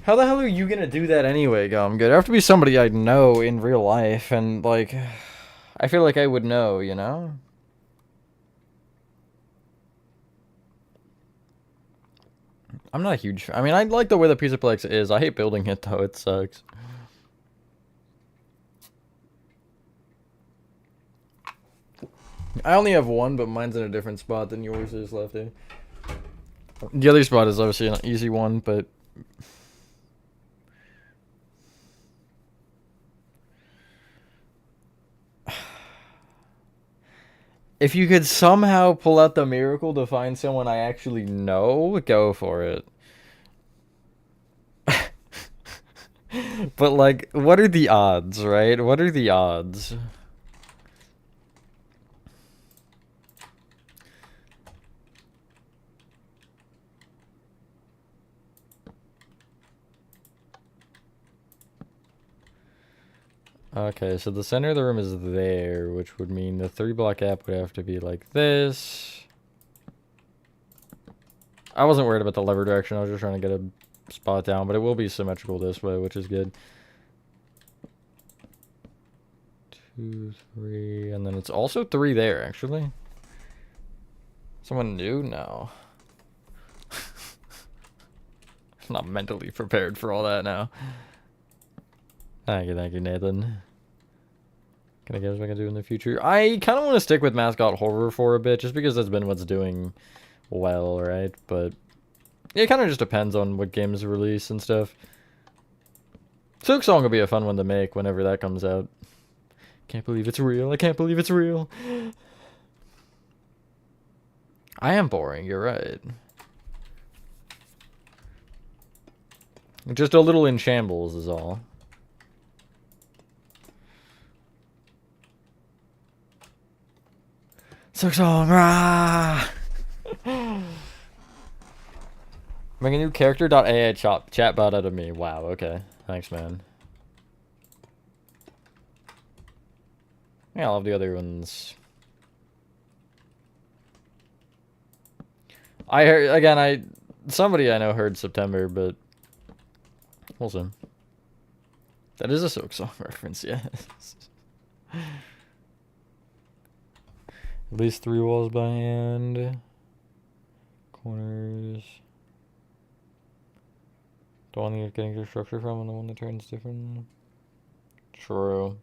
How the hell are you gonna do that anyway, Gum? It'd have to be somebody I know in real life, and like, I feel like I would know, you know? I'm not a huge fan. I mean, I like the way the Pizzaplex is. I hate building it, though. It sucks. I only have one, but mine's in a different spot than yours is, Lefty. The other spot is obviously an easy one, but if you could somehow pull out the miracle to find someone I actually know, go for it. But, like, what are the odds, right? What are the odds? Okay, so the center of the room is there, which would mean the 3-block gap would have to be like this. I wasn't worried about the lever direction, I was just trying to get a spot down, but it will be symmetrical this way, which is good. 2, 3, and then it's also 3 there, actually. Someone new? No. I'm not mentally prepared for all that now. Thank you, Nathan. Can I guess what I can do in the future? I kind of want to stick with Mascot Horror for a bit, just because that's been what's doing well, right? But it kind of just depends on what games release and stuff. Silk Song will be a fun one to make whenever that comes out. Can't believe it's real. I can't believe it's real. I am boring, you're right. Just a little in shambles is all. Silk Song, rah! Make a new character.ai chatbot out of me. Wow, okay. Thanks, man. Yeah, I'll have the other ones. I heard, again, somebody I know heard September, but we'll see. That is a Silk Song reference, yes. At least 3 walls by hand. Corners. The one you're getting your structure from and the one that turns different. True.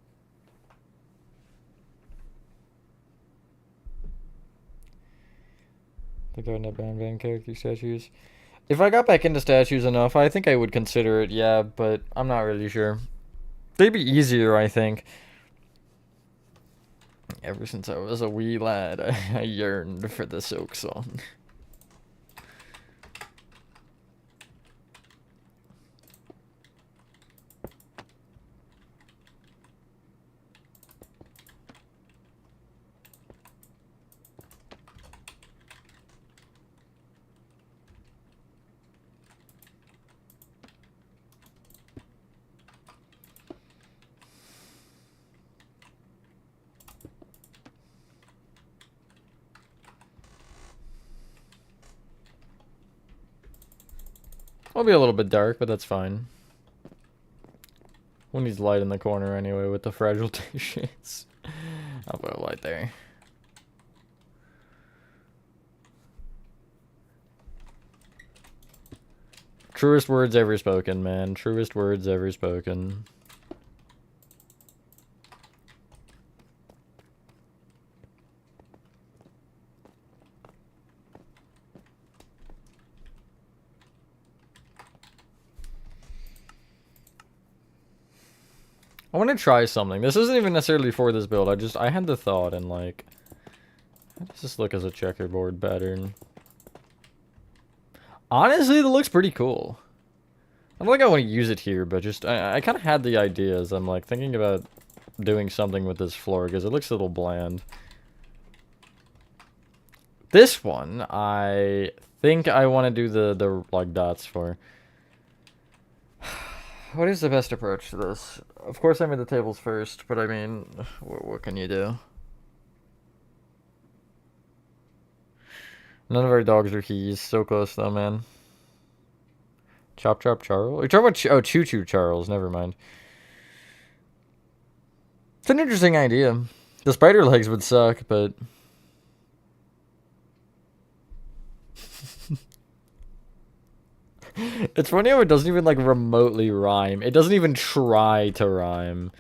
The Garden Band character statues. If I got back into statues enough, I think I would consider it, yeah, but I'm not really sure. They'd be easier, I think. Ever since I was a wee lad, I yearned for the Silk Song. I'll be a little bit dark, but that's fine. One needs light in the corner anyway with the fragile shades. I'll put a light there. Truest words ever spoken, man. Truest words ever spoken. I want to try something. This isn't even necessarily for this build. I had the thought and like, how does this look as a checkerboard pattern? Honestly, it looks pretty cool. I don't think I want to use it here, but just, I kind of had the ideas. I'm like thinking about doing something with this floor because it looks a little bland. This one, I think I want to do the like dots for. What is the best approach to this? Of course I made the tables first, but I mean, what can you do? None of our dogs are keys. So close though, man. Chop Chop Charles? You're talking about Choo Choo Charles. Never mind. It's an interesting idea. The spider legs would suck, but... It's funny how it doesn't even, like, remotely rhyme. It doesn't even try to rhyme.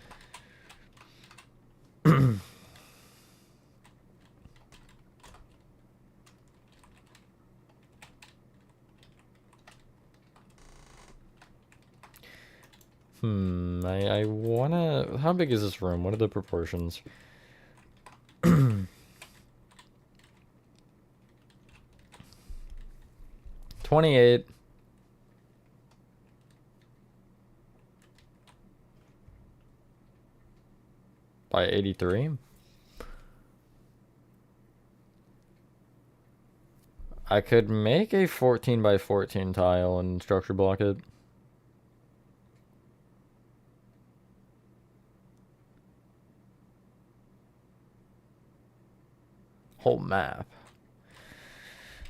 I wanna... How big is this room? What are the proportions? 28. By 83? I could make a 14 by 14 tile and structure block it. Whole map.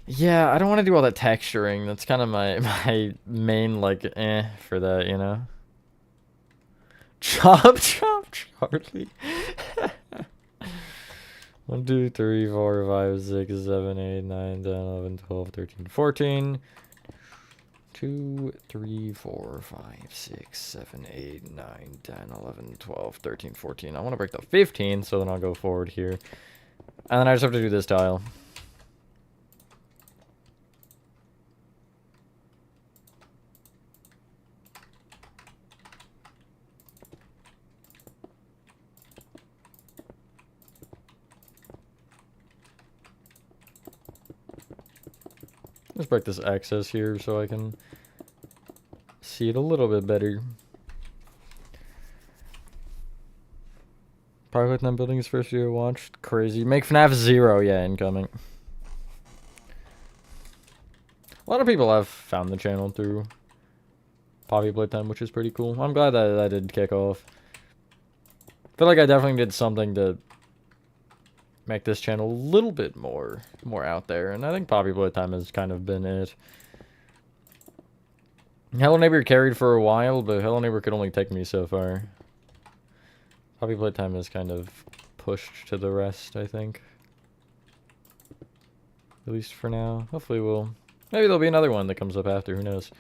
Yeah, I don't want to do all that texturing. That's kind of my main, like, for that, you know? Chop, chop, Charlie. 1, 2, 3, 4, 5, 6, 7, 8, 9, 10, 11, 12, 13, 14. 2, 3, 4, 5, 6, 7, 8, 9, 10, 11, 12, 13, 14. I want to break the 15, so then I'll go forward here. And then I just have to do this tile. Let's break this access here so I can see it a little bit better. Probably Playtime building his first video watched. Crazy. Make FNAF 0, yeah, incoming. A lot of people have found the channel through Poppy Playtime, which is pretty cool. I'm glad that I did kick off. I feel like I definitely did something to make this channel a little bit more out there, and I think Poppy Playtime has kind of been it. Hello Neighbor carried for a while, but Hello Neighbor could only take me so far. Poppy Playtime is kind of pushed to the rest, I think. At least for now. Hopefully maybe there'll be another one that comes up after, who knows.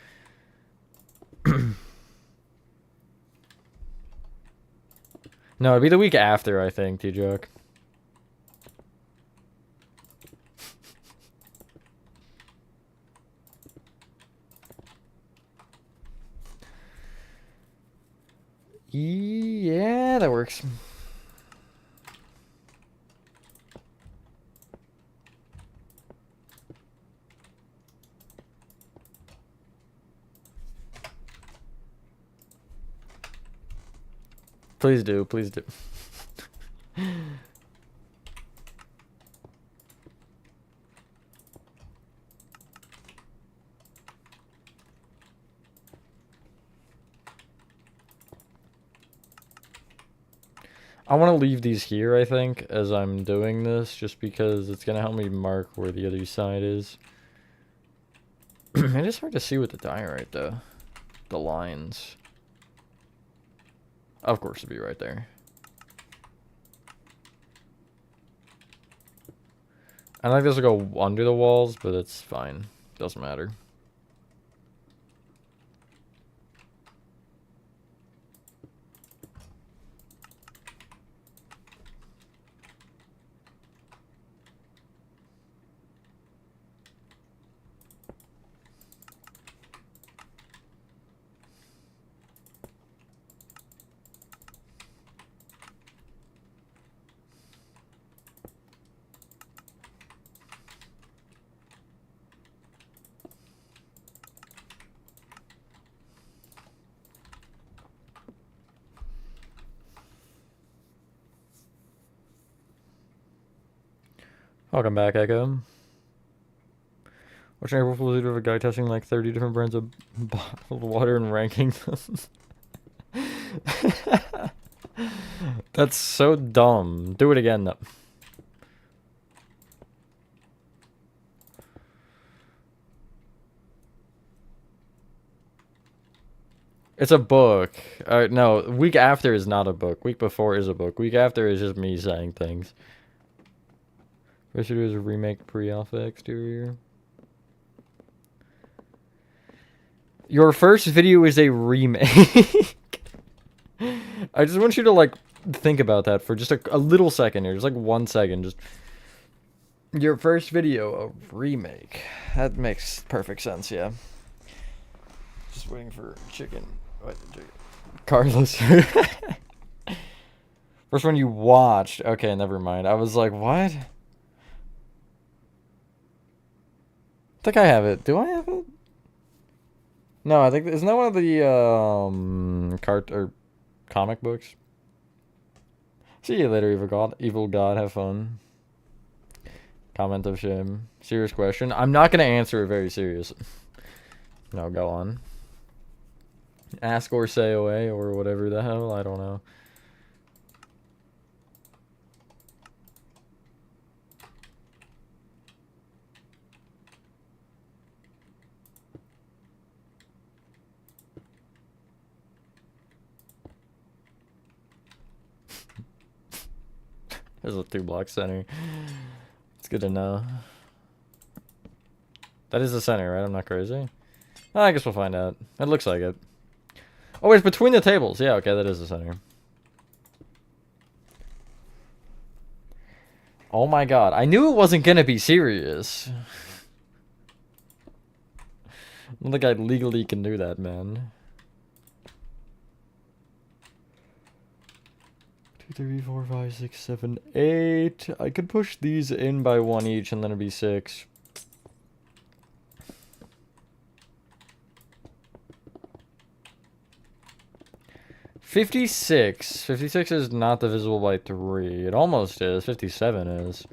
No, it'd be the week after, I think, T-Joke. Yeah, that works. Please do, please do. I want to leave these here, I think, as I'm doing this, just because it's going to help me mark where the other side is. It is hard to see with the diorite, though. The lines. Of course, it'd be right there. I like this will go under the walls, but it's fine. Doesn't matter. Welcome back, Echo. Watching April Fool's video of a guy testing like 30 different brands of bottled water and ranking them. That's so dumb. Do it again, though. It's a book. No, week after is not a book. Week before is a book. Week after is just me saying things. First video is a remake pre-alpha exterior. Your first video is a remake. I just want you to, like, think about that for just a little second here. Just, like, 1 second. Just your first video, a remake. That makes perfect sense, yeah. Just waiting for chicken. Wait, chicken. Carlos. First one you watched. Okay, never mind. I was like, what? I think I have it. Do I have it? No, I think isn't that one of the comic books? See you later, evil god. Evil god, have fun. Comment of shame. Serious question. I'm not gonna answer it very serious. No, go on. Ask or say away or whatever the hell. I don't know. There's a 2-block center. It's good to know. That is the center, right? I'm not crazy. Oh, I guess we'll find out. It looks like it. Oh, it's between the tables. Yeah, okay, that is the center. Oh my god. I knew it wasn't gonna be serious. I don't think I legally can do that, man. 2, 3, 4, 5, 6, 7, 8. I could push these in by 1 each and then it'd be 6. $56 is not divisible by 3. It almost is. 57 is.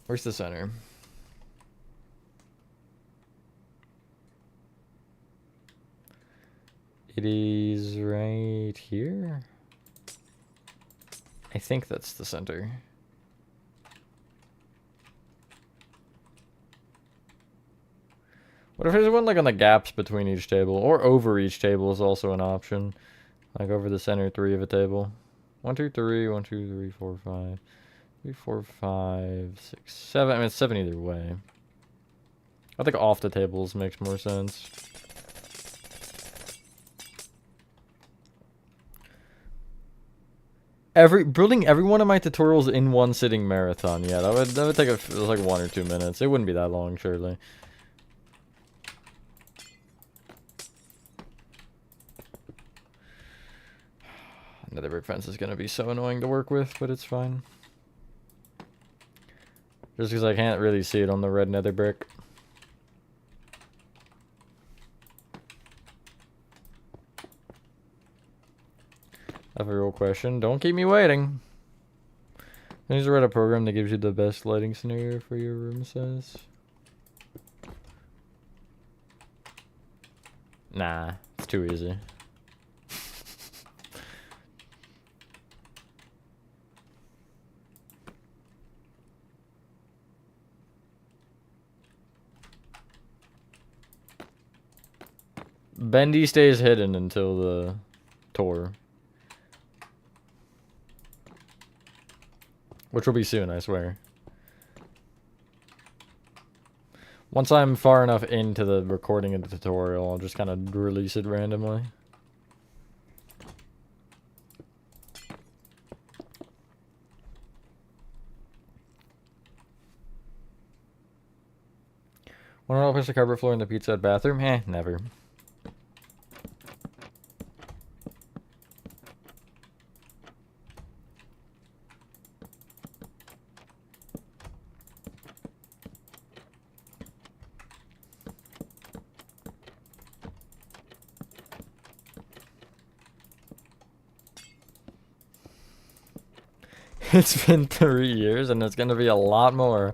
Where's the center? It is right here. I think that's the center. What if there's one like on the gaps between each table or over each table is also an option, like over the center 3 of a table. 1, 2, 3, 1, 2, 3, 4, 5, 3, 4, 5, 6, 7. I mean, it's 7 either way. I think off the tables makes more sense. Building every one of my tutorials in one sitting marathon. Yeah, that would take like 1 or 2 minutes. It wouldn't be that long, surely. Nether brick fence is gonna be so annoying to work with, but it's fine. Just because I can't really see it on the red nether brick. I have a real question. Don't keep me waiting. I need to write a program that gives you the best lighting scenario for your room size. Nah, it's too easy. Bendy stays hidden until the tour. Which will be soon, I swear. Once I'm far enough into the recording of the tutorial, I'll just kind of release it randomly. Want to push the carpet floor in the pizza Hut bathroom? Eh, never. It's been 3 years and it's gonna be a lot more.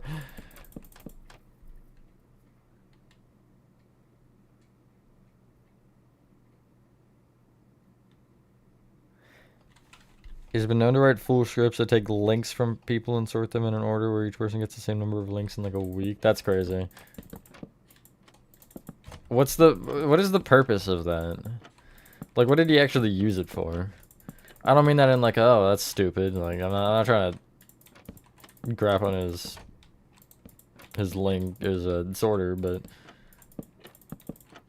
He's been known to write full scripts that take links from people and sort them in an order where each person gets the same number of links in like a week. That's crazy. What is the purpose of that? Like, what did he actually use it for? I don't mean that in like, oh, that's stupid. Like, I'm not trying to crap on his link, his sorter, but...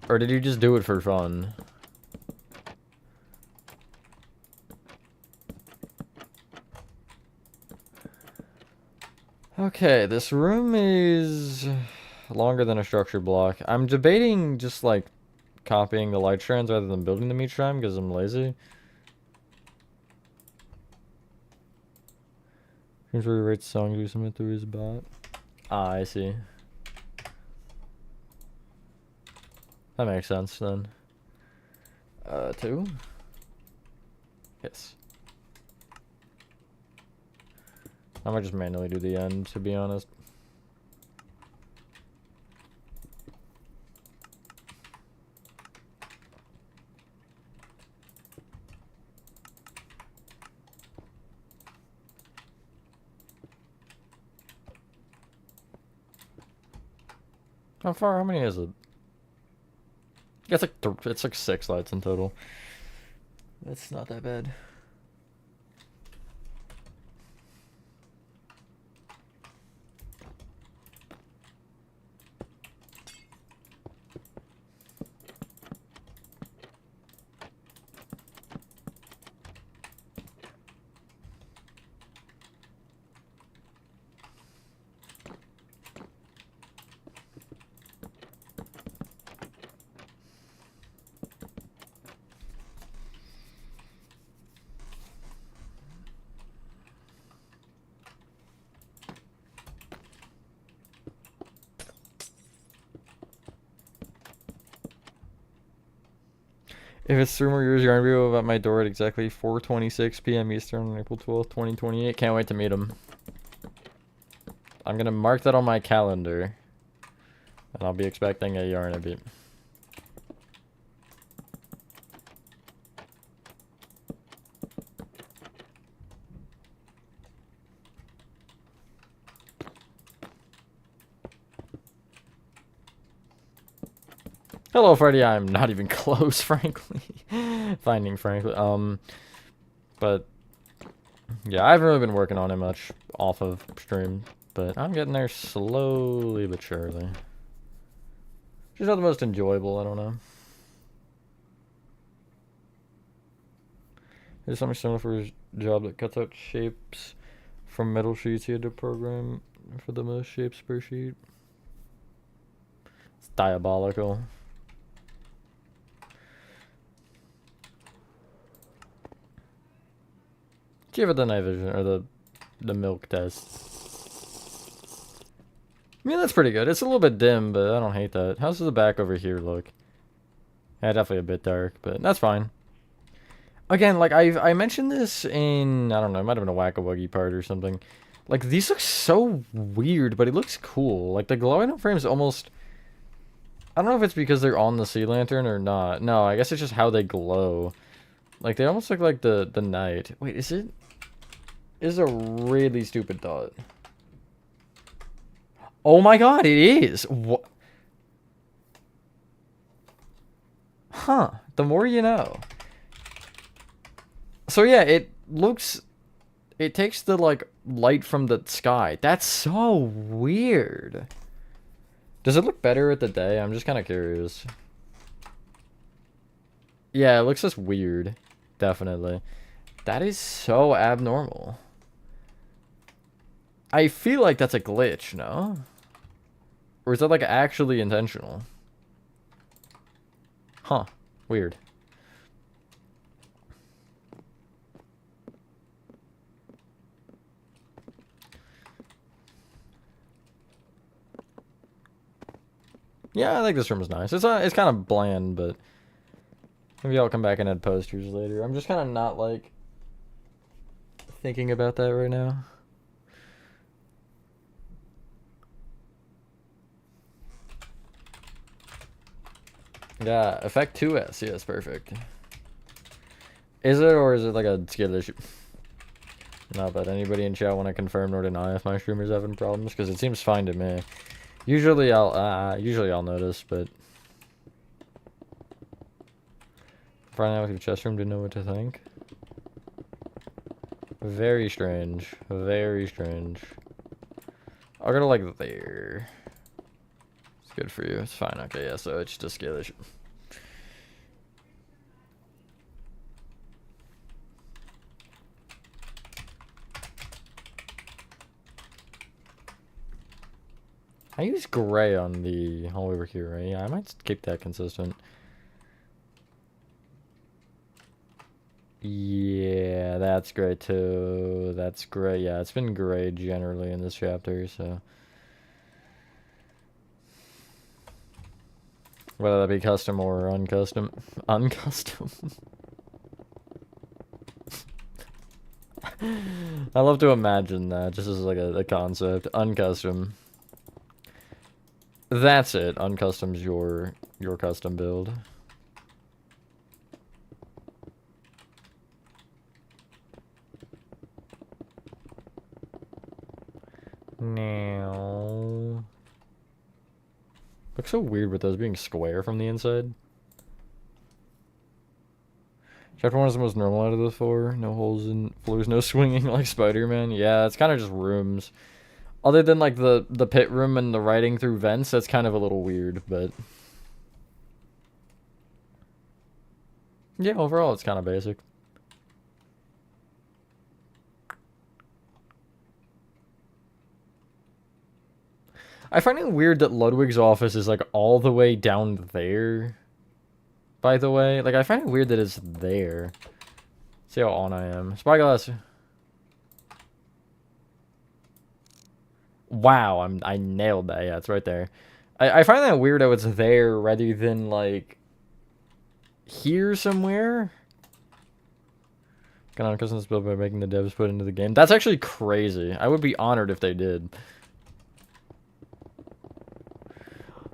Or did he just do it for fun? Okay, this room is longer than a structure block. I'm debating just like copying the light strands rather than building them each time because I'm lazy. Here's where he writes songs we submit through his bot. Ah, I see. That makes sense then. 2? Yes. I might just manually do the end, to be honest. How many is it? It's like it's like 6 lights in total. That's not that bad. If it's 3 more years, you're gonna be about my door at exactly 4:26 p.m. Eastern on April 12th, 2028. Can't wait to meet him. I'm gonna mark that on my calendar. And I'll be expecting a yarn a bit. Hello, Freddy. I'm not even close, frankly. Finding frankly. But yeah, I haven't really been working on it much off of stream, but I'm getting there slowly but surely. Just not the most enjoyable, I don't know. There's something similar for his job that cuts out shapes from metal sheets. He had to program for the most shapes per sheet. It's diabolical. Give it the night vision or the milk test. I mean, that's pretty good. It's a little bit dim, but I don't hate that. How's the back over here look? Yeah, definitely a bit dark, but that's fine. Again, like I mentioned this in, I don't know, it might have been a Whack-A-Wuggy part or something. Like, these look so weird, but it looks cool. Like, the glow-in frames almost... I don't know if it's because they're on the sea lantern or not. No, I guess it's just how they glow. Like, they almost look like the night. Wait, is it? Is a really stupid dot. Oh my god, it is! What? Huh. The more you know. So yeah, it looks... It takes the, like, light from the sky. That's so weird. Does it look better at the day? I'm just kind of curious. Yeah, it looks just weird. Definitely. That is so abnormal. I feel like that's a glitch, no? Or is that like actually intentional? Huh. Weird. Yeah, I think this room is nice. It's kind of bland, but maybe I'll come back and add posters later. I'm just kind of not like thinking about that right now. Yeah, effect 2S. Yes, perfect. Is it, or is it like a skill issue? Not that anybody in chat want to confirm or deny if my streamer's having problems, because it seems fine to me. Usually I'll notice, but running out with your chest room, didn't know what to think. Very strange. Very strange. I'll go to like there. It's good for you. It's fine. Okay, yeah, so it's just a skill issue. I use gray on the hallway over here, right? Yeah, I might keep that consistent. Yeah, that's great too. That's great. Yeah, it's been gray generally in this chapter, so. Whether that be custom or uncustom. Uncustom. I love to imagine that, just as like a concept. Uncustom. That's it. Uncustom's your custom build. Now. Looks so weird with those being square from the inside. Chapter 1 is the most normal out of the four. No holes in floors, no swinging like Spider-Man. Yeah, it's kind of just rooms. Other than like the pit room and the riding through vents, that's kind of a little weird, but yeah, overall it's kind of basic. I find it weird that Ludwig's office is like all the way down there. By the way, like I find it weird that it's there. See how on I am. Spyglass. Wow, I nailed that. Yeah, it's right there. I find that weird how it's there rather than like here somewhere. Can custom this build by making the devs put into the game. That's actually crazy. I would be honored if they did.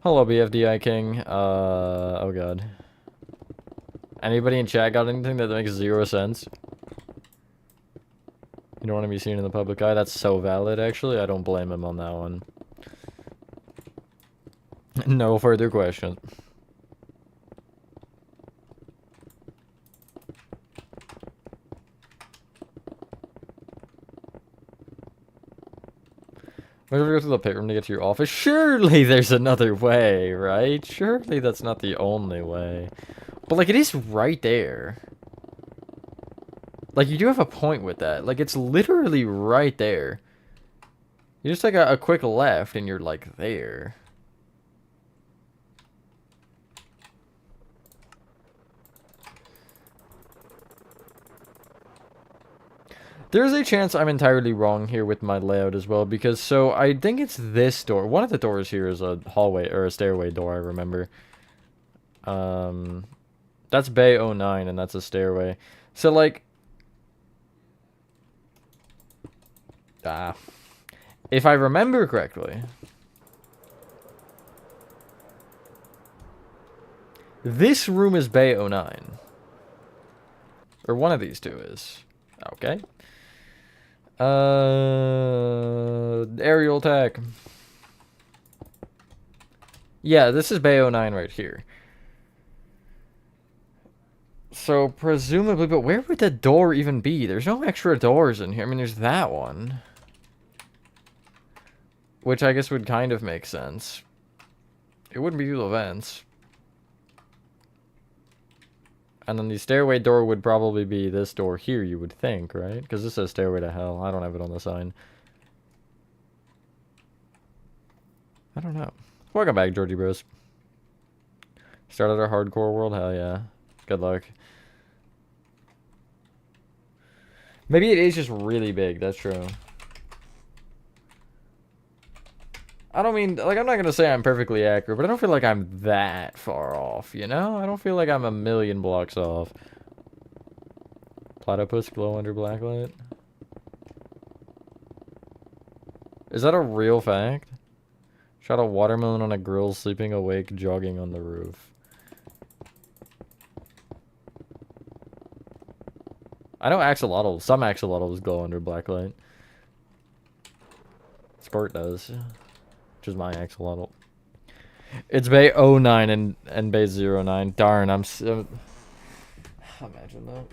Hello, BFDI King. Oh god. Anybody in chat got anything that makes 0 sense? You don't want to be seen in the public eye? That's so valid, actually. I don't blame him on that one. No further questions. Why don't we go to the pit room to get to your office? Surely there's another way, right? Surely that's not the only way. But, like, it is right there. Like, you do have a point with that. Like, it's literally right there. You just take a quick left and you're, like, there. There's a chance I'm entirely wrong here with my layout as well, because, so, I think it's this door. One of the doors here is a hallway, or a stairway door, I remember. That's Bay 09, and that's a stairway. So, like... if I remember correctly... this room is Bay 09. Or one of these two is. Okay. Aerial attack. Yeah, this is Bay 09 right here. So, presumably, but where would the door even be? There's no extra doors in here. I mean, there's that one. Which I guess would kind of make sense. It wouldn't be through the vents. And then the stairway door would probably be this door here, you would think, right? Because this says stairway to hell. I don't have it on the sign. I don't know. Welcome back, Georgie Bros. Started our hardcore world? Hell yeah. Good luck. Maybe it is just really big, that's true. I don't mean, like, I'm not gonna say I'm perfectly accurate, but I don't feel like I'm that far off, you know? I don't feel like I'm a million blocks off. Platypus glow under blacklight? Is that a real fact? Shot a watermelon on a grill, sleeping awake, jogging on the roof. I know axolotls, some axolotls glow under blacklight. Squirt does. Which is my axolotl. It's Bay 09 and Bay 09. Darn, I'm so... Imagine that.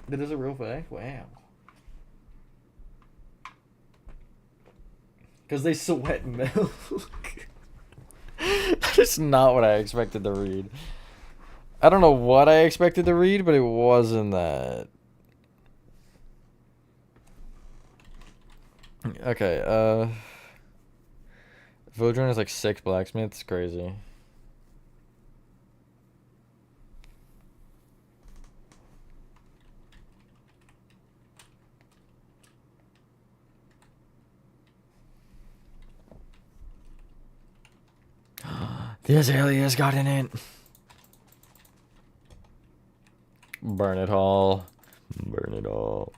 That is a real fact? Wow. Because they sweat milk. That is not what I expected to read. I don't know what I expected to read, but it wasn't that. Okay, Vodron has like 6 blacksmiths. Crazy. The azalea's got in it. Burn it all. Burn it all.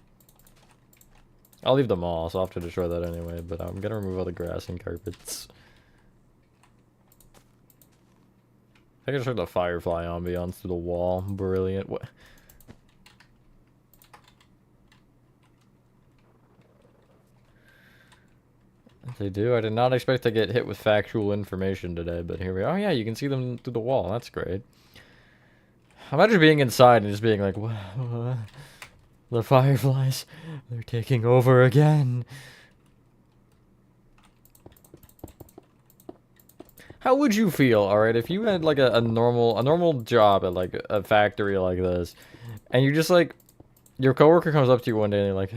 I'll leave them all, so I'll have to destroy that anyway, but I'm gonna remove all the grass and carpets. I can show the firefly ambiance through the wall. Brilliant. What? They do. I did not expect to get hit with factual information today, but here we are. Oh yeah, you can see them through the wall. That's great. Imagine being inside and just being like, "Wow, the fireflies, they're taking over again." How would you feel, alright, if you had like a normal job at like a factory like this, and you just like, your coworker comes up to you one day and they're like,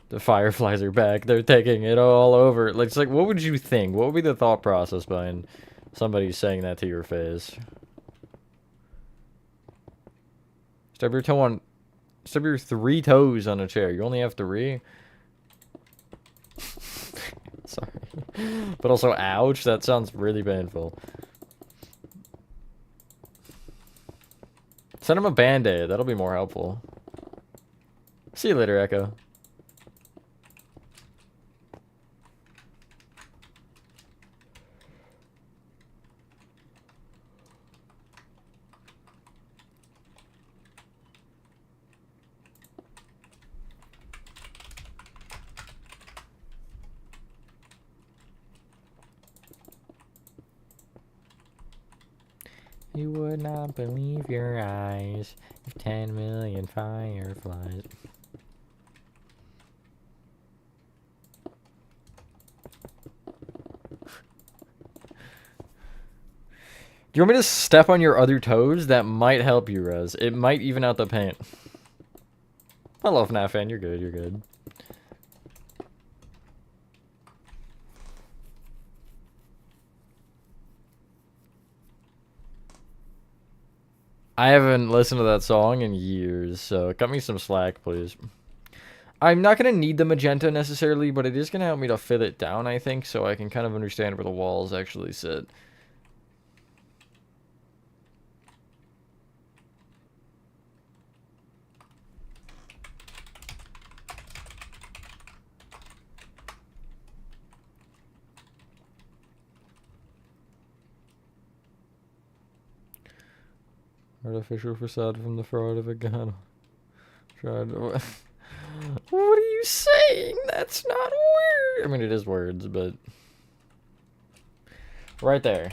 the fireflies are back, they're taking it all over. Like, it's like, what would you think? What would be the thought process behind somebody saying that to your face? Stub your 3 toes on a chair. You only have 3? Sorry. But also, ouch, that sounds really painful. Send him a band-aid, that'll be more helpful. See you later, Echo. You would not believe your eyes if 10 million fireflies. Do you want me to step on your other toes? That might help you, Rez. It might even out the paint. Hello, FNAF fan. You're good, you're good. I haven't listened to that song in years, so cut me some slack, please. I'm not going to need the magenta necessarily, but it is going to help me to fit it down, I think, so I can kind of understand where the walls actually sit. Artificial facade from the fraud of a gun. Tried to... What are you saying? That's not words. I mean, it is words, but... Right there.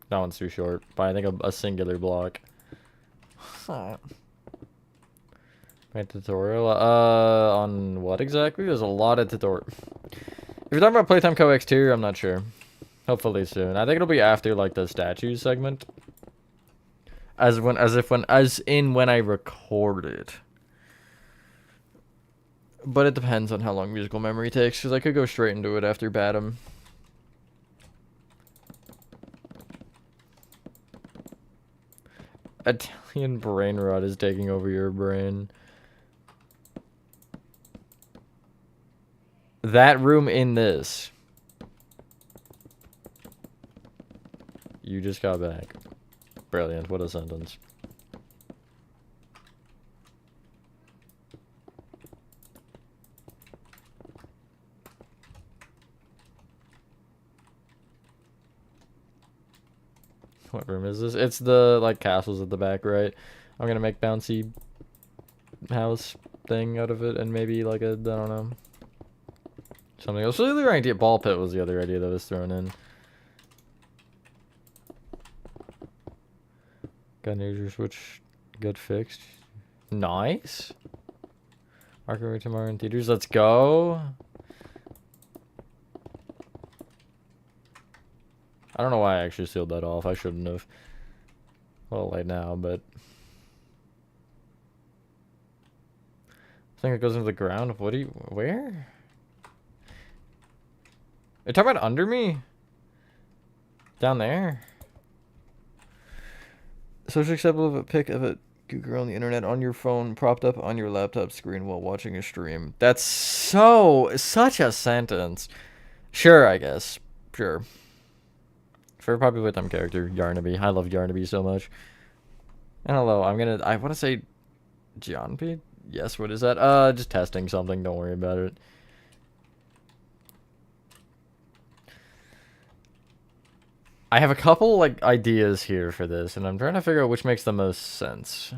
That one's too short, but I think a singular block. Huh. My tutorial? On what exactly? There's a lot of tutorial. If you're talking about Playtime Co exterior, I'm not sure. Hopefully soon. I think it'll be after like the statues segment. As in when I record it. But it depends on how long musical memory takes, because I could go straight into it after BATTEN. Italian brain rot is taking over your brain. That room in this. You just got back. Brilliant. What a sentence. What room is this? It's the, like, castles at the back, right? I'm gonna make bouncy house thing out of it, and maybe, like, I don't know. Something else. So the other idea, ball pit was the other idea that was thrown in. Got nature switch, good fixed. Nice. Archery tomorrow in theaters. Let's go. I don't know why I actually sealed that off. I shouldn't have. Well, late now, but I think it goes into the ground. What do you? Where? You're talking about under me? Down there? Social acceptable of a pic of a Google on the internet on your phone propped up on your laptop screen while watching a stream. That's such a sentence. Sure, I guess. Sure. Favorite popular Playtime character, Yarnaby. I love Yarnaby so much. And hello, I want to say John P? Yes, what is that? Just testing something, don't worry about it. I have a couple, like, ideas here for this, and I'm trying to figure out which makes the most sense.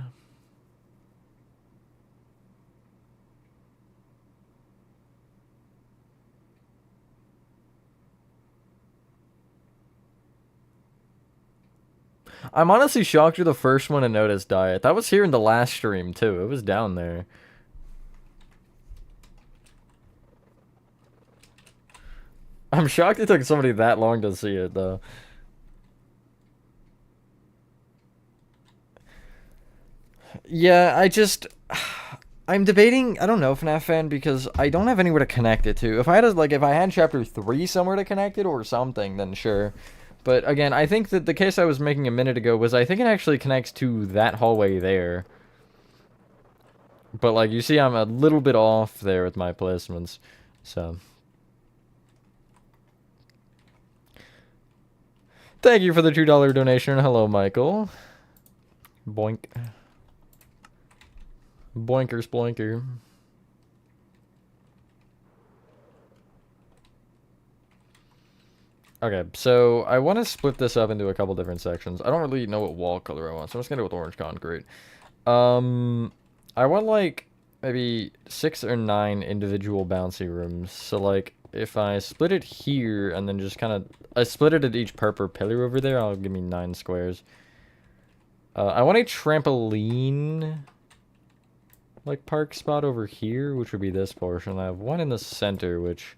I'm honestly shocked you're the first one to notice diet. That was here in the last stream, too. It was down there. I'm shocked it took somebody that long to see it, though. Yeah, I'm debating, I don't know, FNAF fan, because I don't have anywhere to connect it to. If I had chapter 3 somewhere to connect it or something, then sure. But again, I think that the case I was making a minute ago was I think it actually connects to that hallway there. But like, you see I'm a little bit off there with my placements, so. Thank you for the $2 donation. Hello, Michael. Boink. Boinker sploinker. Okay, so I want to split this up into a couple different sections. I don't really know what wall color I want, so I'm just gonna go with orange concrete. I want like maybe 6 or 9 individual bouncy rooms. So like if I split it here and then just kind of I split it at each purple pillar over there, I'll give me 9 squares. I want a trampoline like park spot over here, which would be this portion. I have one in the center, which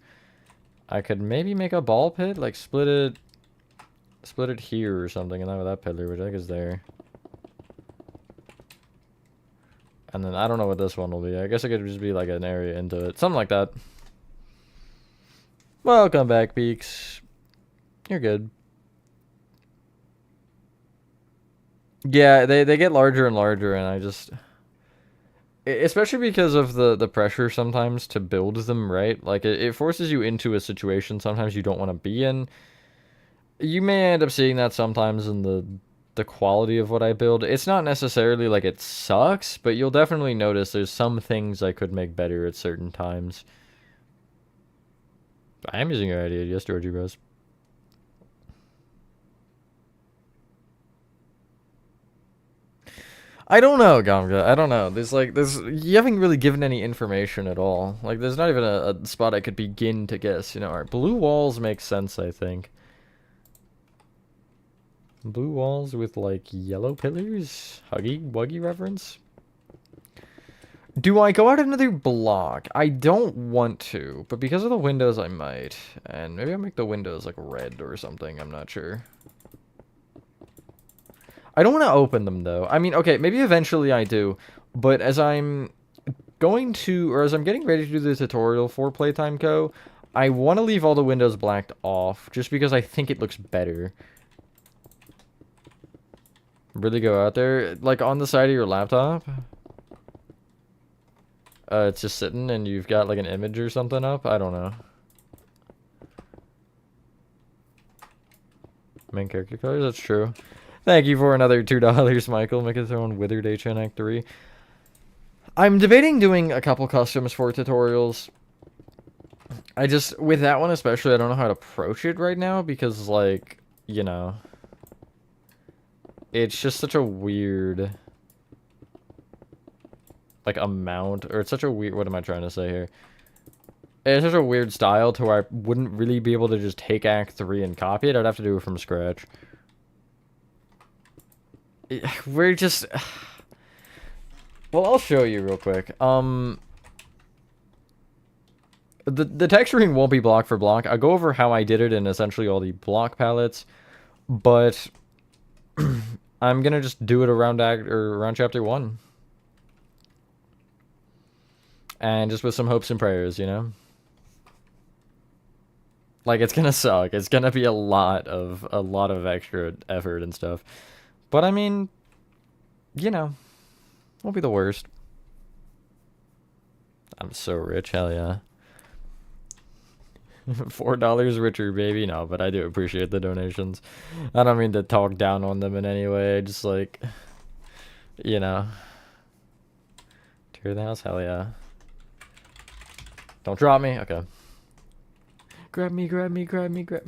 I could maybe make a ball pit, like split it here or something, and then with that pillar, which I think is there. And then I don't know what this one will be. I guess it could just be like an area into it, something like that. Welcome back, Beaks. You're good. Yeah, they get larger and larger, and I just... Especially because of the pressure sometimes to build them, right? Like, it forces you into a situation sometimes you don't want to be in. You may end up seeing that sometimes in the quality of what I build. It's not necessarily like it sucks, but you'll definitely notice there's some things I could make better at certain times. I am using your idea, yes, Georgie Bros. I don't know, Gamga. I don't know. You haven't really given any information at all. Like, there's not even a spot I could begin to guess, you know. Alright, blue walls make sense, I think. Blue walls with, like, yellow pillars? Huggy Wuggy reference? Do I go out another block? I don't want to, but because of the windows, I might. And maybe I'll make the windows, like, red or something. I'm not sure. I don't want to open them, though. I mean, okay, maybe eventually I do. But as I'm going to, or as I'm getting ready to do the tutorial for Playtime Co., I want to leave all the windows blacked off, just because I think it looks better. Really go out there? Like, on the side of your laptop? It's just sitting and you've got, like, an image or something up? I don't know. Main character colors? That's true. Thank you for another $2, Michael. Make it throw on Withered HN Act 3. I'm debating doing a couple customs for tutorials. I just, with that one especially, I don't know how to approach it right now because, like, you know, it's just such a weird, like, amount, or it's such a weird, what am I trying to say here? It's such a weird style to where I wouldn't really be able to just take Act 3 and copy it. I'd have to do it from scratch. We're just... Well, I'll show you real quick. The texturing won't be block for block. I'll go over how I did it in essentially all the block palettes, but I'm gonna just do it around chapter 1. And just with some hopes and prayers, you know? Like, it's gonna suck. It's gonna be a lot of extra effort and stuff. But I mean, you know, won't be the worst. I'm so rich, hell yeah. $4 richer, baby. No, but I do appreciate the donations. I don't mean to talk down on them in any way. Just like, you know. Tear the house, hell yeah. Don't drop me. Okay. Grab me, grab me, grab me, grab.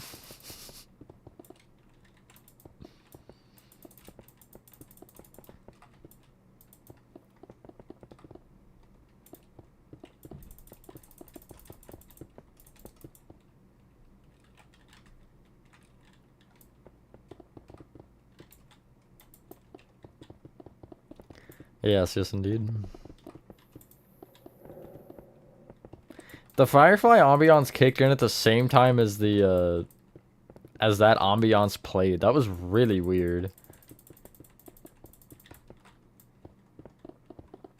Yes, yes, indeed. The Firefly ambiance kicked in at the same time as the, as that ambiance played. That was really weird.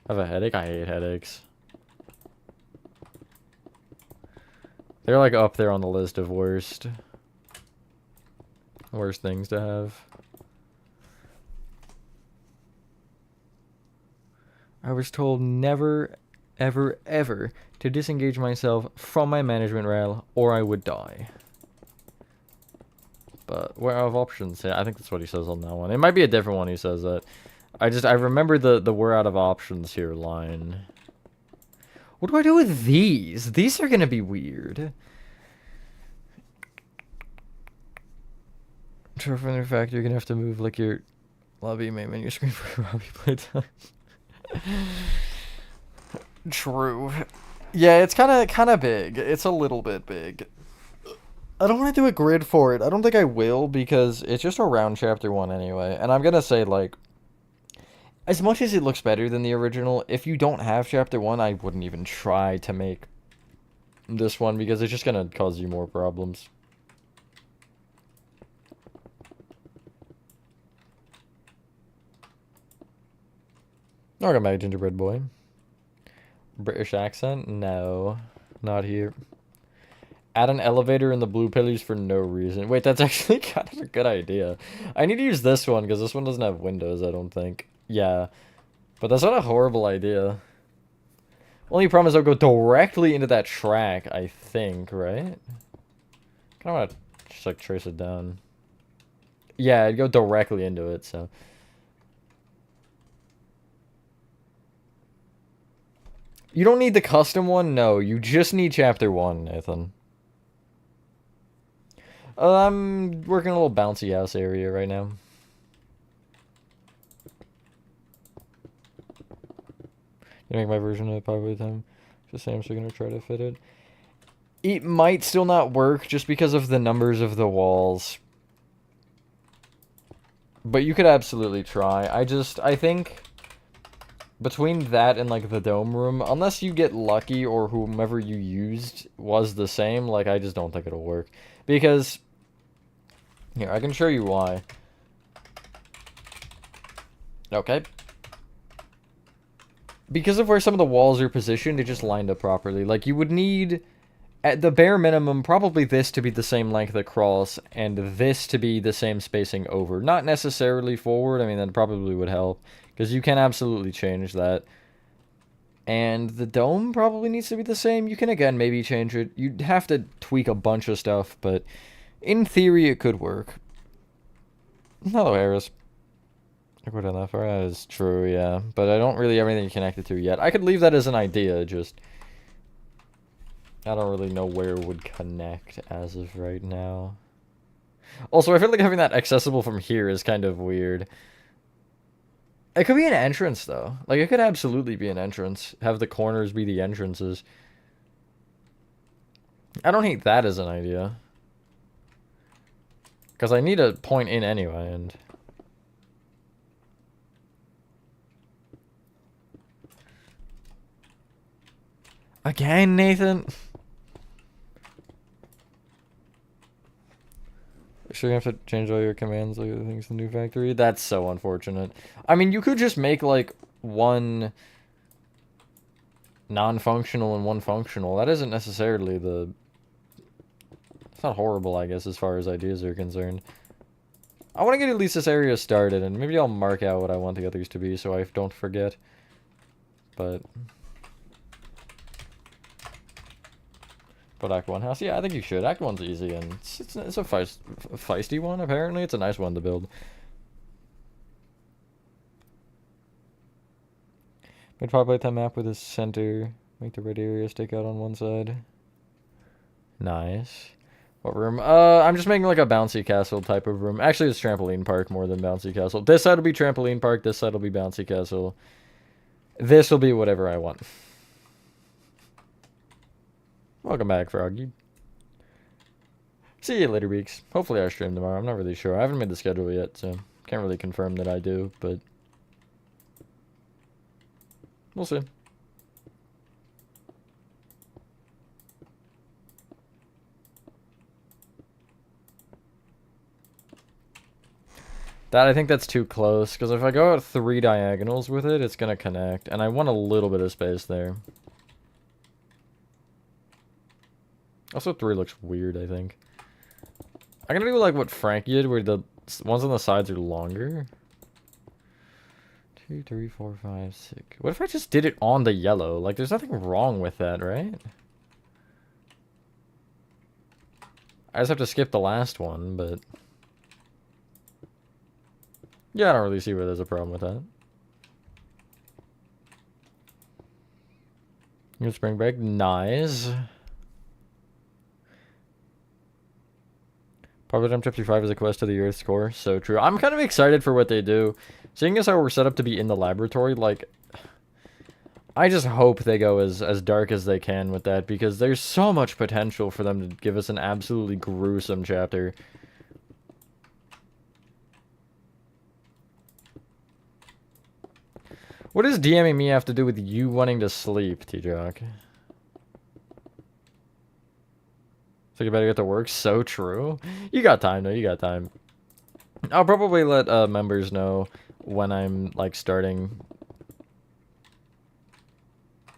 I have a headache? I hate headaches. They're like up there on the list of worst things to have. I was told never, ever, ever to disengage myself from my management rail or I would die. But we're out of options. Yeah, I think that's what he says on that one. It might be a different one he says that. I remember the we're out of options here line. What do I do with these? These are gonna be weird. So from the fact you're gonna have to move like your lobby main menu screen for lobby playtime. True. Yeah, it's kind of big. It's a little bit big. I don't want to do a grid for it. I don't think I will because it's just around chapter 1 anyway. And I'm gonna say, like, as much as it looks better than the original, if you don't have chapter 1, I wouldn't even try to make this one because it's just gonna cause you more problems. Welcome back, Gingerbread Boy. British accent? No, not here. Add an elevator in the blue pillars for no reason. Wait, that's actually kind of a good idea. I need to use this one because this one doesn't have windows, I don't think. Yeah, but that's not a horrible idea. Only problem is I'll go directly into that track, I think, right? Kind of want to just like trace it down. Yeah, I'd go directly into it, so. You don't need the custom one? No, you just need chapter 1, Nathan. I'm working a little bouncy house area right now. You make my version of probably time. Just saying I'm still gonna try to fit it. It might still not work just because of the numbers of the walls. But you could absolutely try. I think between that and, like, the dome room, unless you get lucky or whomever you used was the same, like, I just don't think it'll work. Because, here, I can show you why. Okay. Because of where some of the walls are positioned, it just lined up properly. Like, you would need, at the bare minimum, probably this to be the same length across, and this to be the same spacing over. Not necessarily forward, I mean, that probably would help. Because you can absolutely change that. And the dome probably needs to be the same. You can, again, maybe change it. You'd have to tweak a bunch of stuff, but in theory, it could work. Hello, Harris. I put in that far. That is true, yeah. But I don't really have anything connected to yet. I could leave that as an idea, just... I don't really know where it would connect as of right now. Also, I feel like having that accessible from here is kind of weird. It could be an entrance, though. Like, it could absolutely be an entrance. Have the corners be the entrances. I don't hate that as an idea. Because I need a point in anyway, and... Again, Nathan? Sure you have to change all your commands like the things in the new factory? That's so unfortunate. I mean, you could just make, like, one non-functional and one functional. That isn't necessarily the... It's not horrible, I guess, as far as ideas are concerned. I want to get at least this area started, and maybe I'll mark out what I want the others to be so I don't forget. But... But Act 1 house? Yeah, I think you should. Act 1's easy, and it's a feisty one, apparently. It's a nice one to build. Made Playtime map with a center. Make the red area stick out on one side. Nice. What room? I'm just making like a bouncy castle type of room. Actually, it's trampoline park more than bouncy castle. This side will be trampoline park. This side will be bouncy castle. This will be whatever I want. Welcome back, Froggy. See you later, weeks. Hopefully I stream tomorrow. I'm not really sure. I haven't made the schedule yet, so can't really confirm that I do, but we'll see. I think that's too close, because if I go out 3 diagonals with it, it's going to connect, and I want a little bit of space there. Also, 3 looks weird, I think. I'm gonna do like what Frank did, where the ones on the sides are longer. 2, 3, 4, 5, 6. What if I just did it on the yellow? Like, there's nothing wrong with that, right? I just have to skip the last one, but... Yeah, I don't really see where there's a problem with that. New spring break, nice. Probably Jump 55 is a quest to the Earth's core. So true. I'm kind of excited for what they do. Seeing as how we're set up to be in the laboratory, like... I just hope they go as dark as they can with that, because there's so much potential for them to give us an absolutely gruesome chapter. What does DMing me have to do with you wanting to sleep, T-Jock? So you better get to work. So true. You got time, though. You got time. I'll probably let members know when I'm, like, starting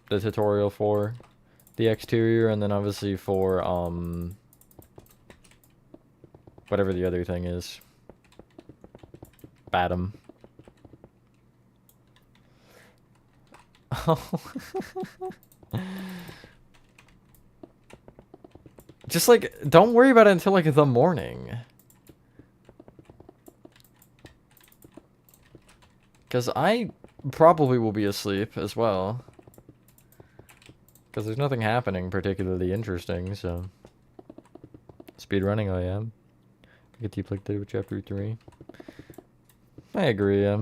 the tutorial for the exterior, and then obviously for, whatever the other thing is. BATTEN. Just, like, don't worry about it until, like, the morning. Because I probably will be asleep as well. Because there's nothing happening particularly interesting, so... Speedrunning, I am. Get deep like with chapter 3. I agree, yeah.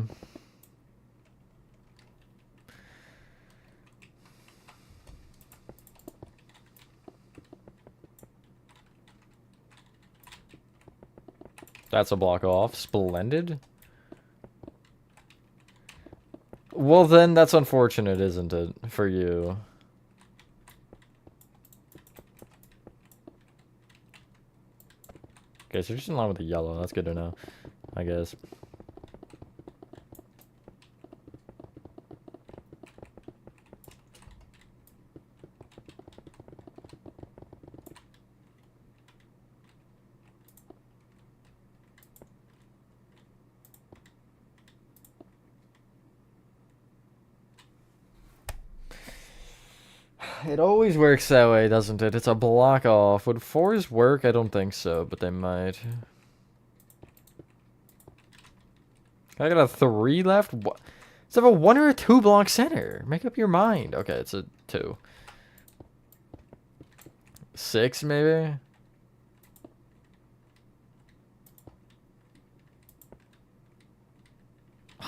That's a block off. Splendid. Well, then that's unfortunate, isn't it, for you? Okay, so you're just in line with the yellow. That's good to know, I guess. It always works that way, doesn't it? It's a block off. Would 4s work? I don't think so, but they might. I got a 3 left? What? Is it a 1 or a 2 block center? Make up your mind. Okay, it's a 2. 6, maybe?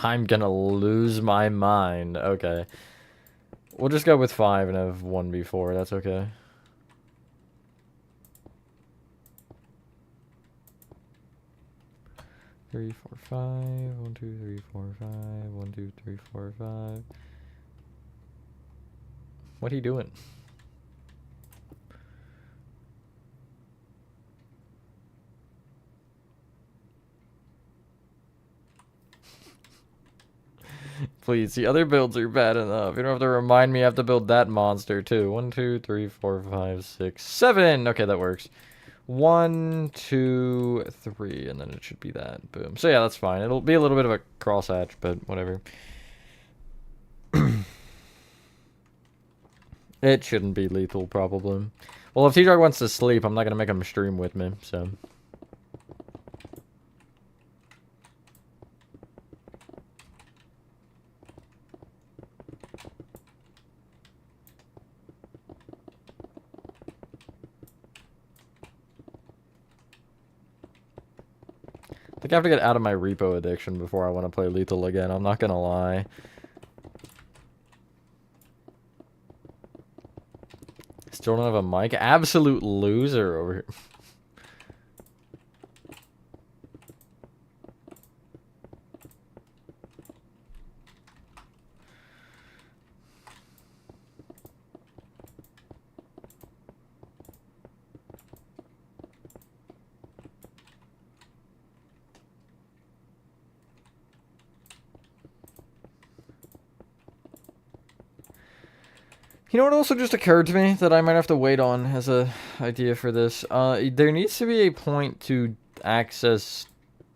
I'm gonna lose my mind. Okay. We'll just go with 5 and have 1 before. That's okay. Three, four, 5. 1, 2, 3, 4, 5. 1, 2, 3, 4, 5. What are you doing? Please, the other builds are bad enough. You don't have to remind me I have to build that monster too. 1, 2, 3, 4, 5, 6, 7. Okay, that works. 1, 2, 3, and then it should be that. Boom. So yeah, that's fine. It'll be a little bit of a crosshatch, but whatever. It shouldn't be lethal, probably. Well, if T-Dog wants to sleep, I'm not gonna make him stream with me, so. I think I have to get out of my repo addiction before I want to play lethal again. I'm not gonna lie. Still don't have a mic. Absolute loser over here. You know what also just occurred to me that I might have to wait on as a idea for this? There needs to be a point to access...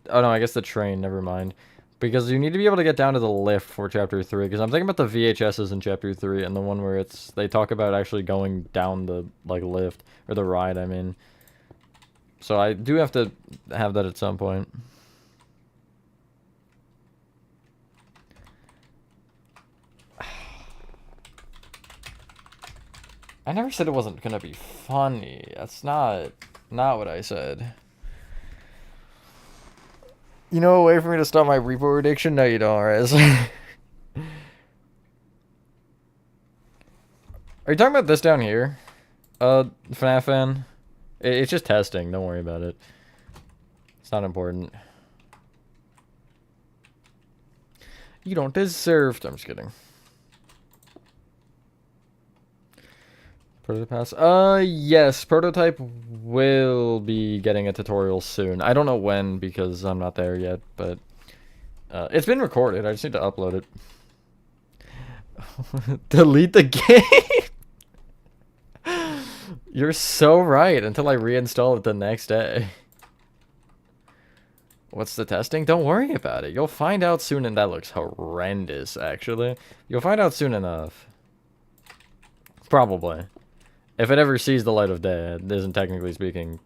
Oh no, I guess the train, never mind. Because you need to be able to get down to the lift for Chapter 3. Because I'm thinking about the VHSs in Chapter 3 and the one where they talk about actually going down the, like, lift. Or the ride, I mean. So I do have to have that at some point. I never said it wasn't gonna be funny. That's not what I said. You know a way for me to stop my repo addiction? No, you don't, Rez. Are you talking about this down here? FNAF fan? It's just testing. Don't worry about it. It's not important. You don't deserve to. I'm just kidding. Prototype? Yes, Prototype will be getting a tutorial soon. I don't know when because I'm not there yet, but it's been recorded. I just need to upload it. Delete the game? You're so right, until I reinstall it the next day. What's the testing? Don't worry about it. You'll find out soon, and that looks horrendous, actually. You'll find out soon enough. Probably. If it ever sees the light of day, it isn't technically speaking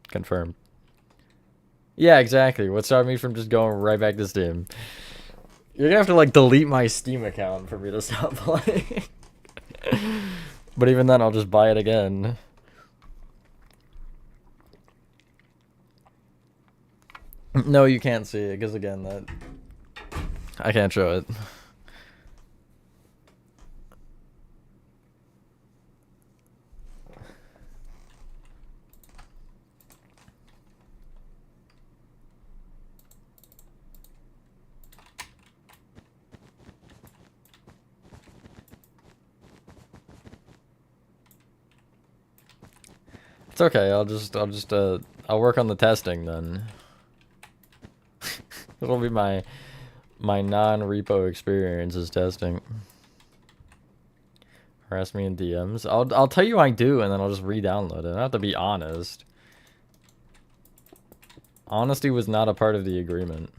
confirmed. Yeah, exactly. What stopped me from just going right back to Steam? You're gonna have to, like, delete my Steam account for me to stop playing. But even then, I'll just buy it again. No, you can't see it, because again, I can't show it. It's okay. I'll work on the testing then. It'll be my non-repo experience is testing. Harass me in DMs. I'll tell you I do, and then I'll just re-download it. I have to be honest. Honesty was not a part of the agreement.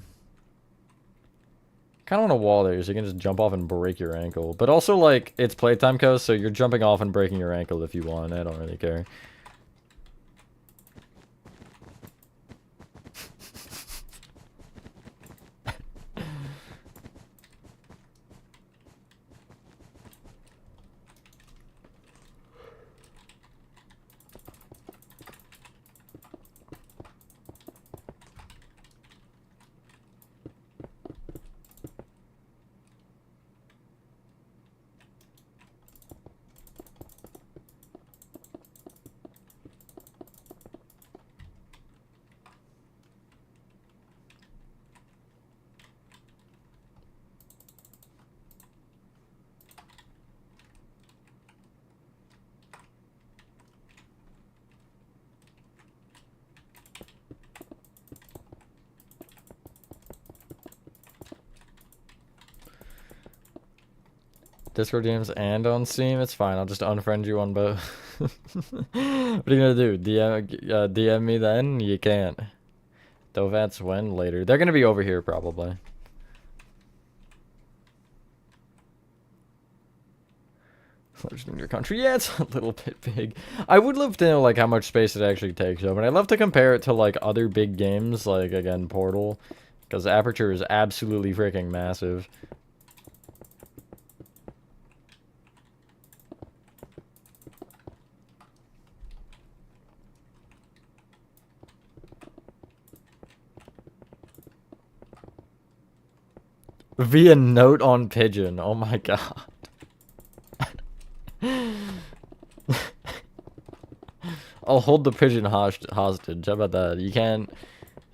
Kind of want a wall there so you can just jump off and break your ankle. But also, like, it's playtime coast, so you're jumping off and breaking your ankle if you want. I don't really care. Discord DMs and on Steam, it's fine. I'll just unfriend you on both. What are you gonna do? DM me then? You can't. Dovats when? Later. They're gonna be over here probably. Legend in your country. Yeah, it's a little bit big. I would love to know like how much space it actually takes though, but I'd love to compare it to like other big games, like again Portal, because the aperture is absolutely freaking massive. Via note on Pigeon. Oh my god. I'll hold the pigeon hostage. How about that? You can't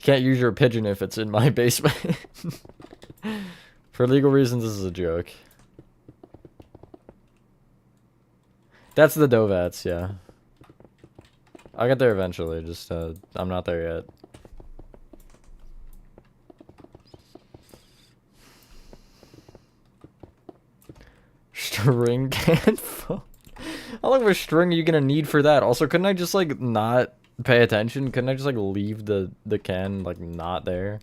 use your pigeon if it's in my basement. For legal reasons, this is a joke. That's the Dovats, yeah. I'll get there eventually, just, I'm not there yet. String can phone. How long of a string are you gonna need for that? Also, couldn't I just, like, not pay attention? Couldn't I just, like, leave the can, like, not there?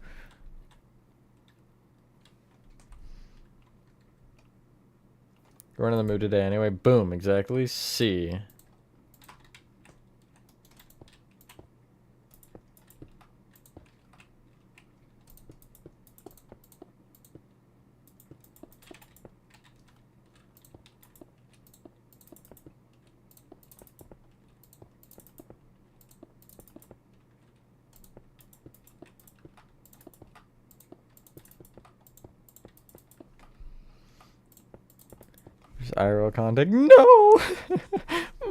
We're in the mood today anyway. Boom, exactly. C. IRL contact. No!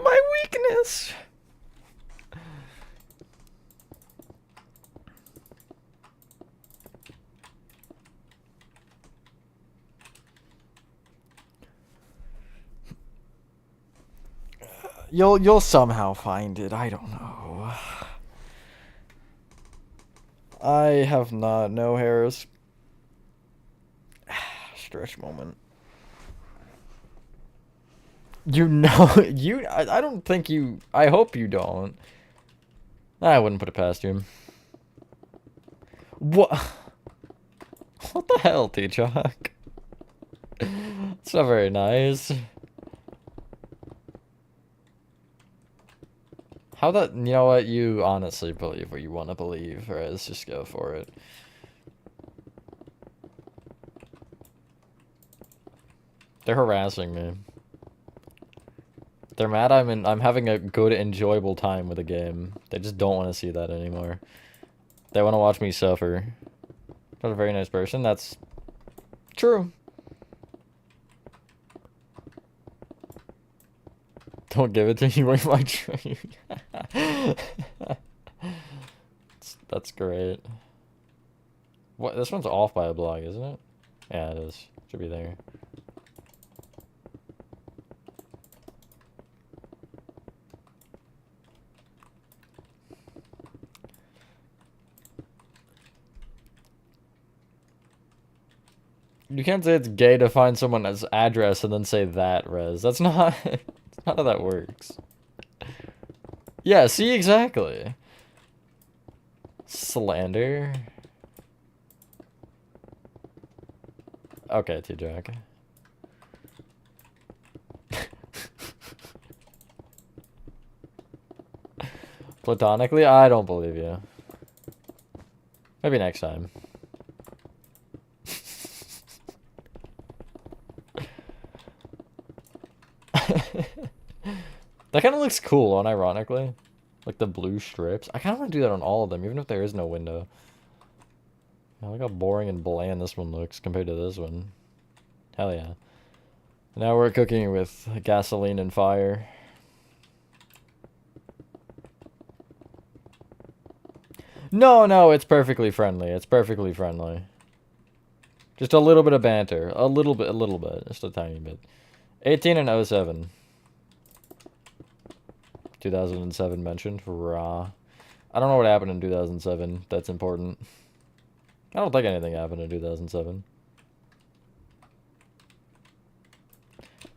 My weakness! You'll somehow find it. I don't know. I have not. No hairs. Stretch moment. You know, I don't think you, I hope you don't. I wouldn't put it past you. What? What the hell, T-Chalk? It's not very nice. How that, you know what, you honestly believe what you want to believe, right? Let's just go for it. They're harassing me. They're mad I'm having a good, enjoyable time with a game. They just don't want to see that anymore. They want to watch me suffer. Not a very nice person. That's true. Don't give it to me with my trade. That's great. What? This one's off by a block, isn't it? Yeah, it is. Should be there. You can't say it's gay to find someone's address and then say that, Rez. That's not... That's not how that works. Yeah, see, exactly. Slander. Okay, T-Jack. Platonically? I don't believe you. Maybe next time. That kind of looks cool, unironically. Like the blue strips. I kind of want to do that on all of them, even if there is no window. Yeah, look how boring and bland this one looks compared to this one. Hell yeah. Now we're cooking with gasoline and fire. No, no, it's perfectly friendly. It's perfectly friendly. Just a little bit of banter. A little bit. Just a tiny bit. 18 and 07. 2007 mentioned. Rah. I don't know what happened in 2007. That's important. I don't think anything happened in 2007.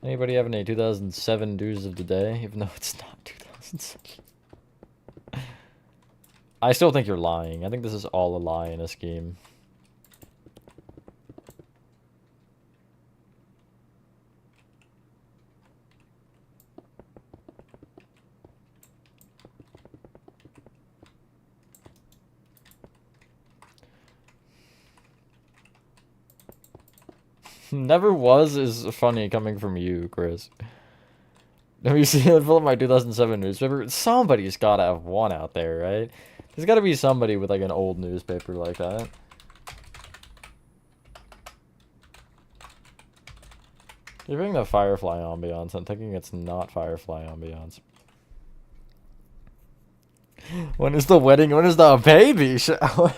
Anybody have any 2007 news of the day? Even though it's not 2007. I still think you're lying. I think this is all a lie and a scheme. Never was is funny coming from you, Chris. Have you seen the film my 2007 newspaper? Somebody's gotta have one out there, right? There's gotta be somebody with like an old newspaper like that. You're bringing the Firefly ambiance. I'm thinking it's not Firefly ambiance. When is the wedding? When is the baby shower?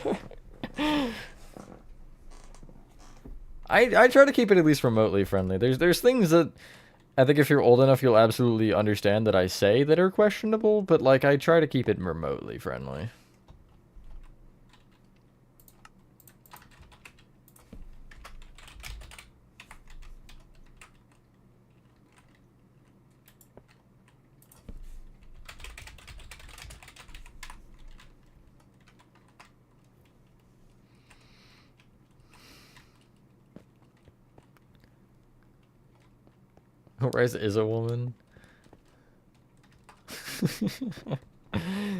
I try to keep it at least remotely friendly. There's things that I think if you're old enough you'll absolutely understand that I say that are questionable, but like I try to keep it remotely friendly. Rice is a woman.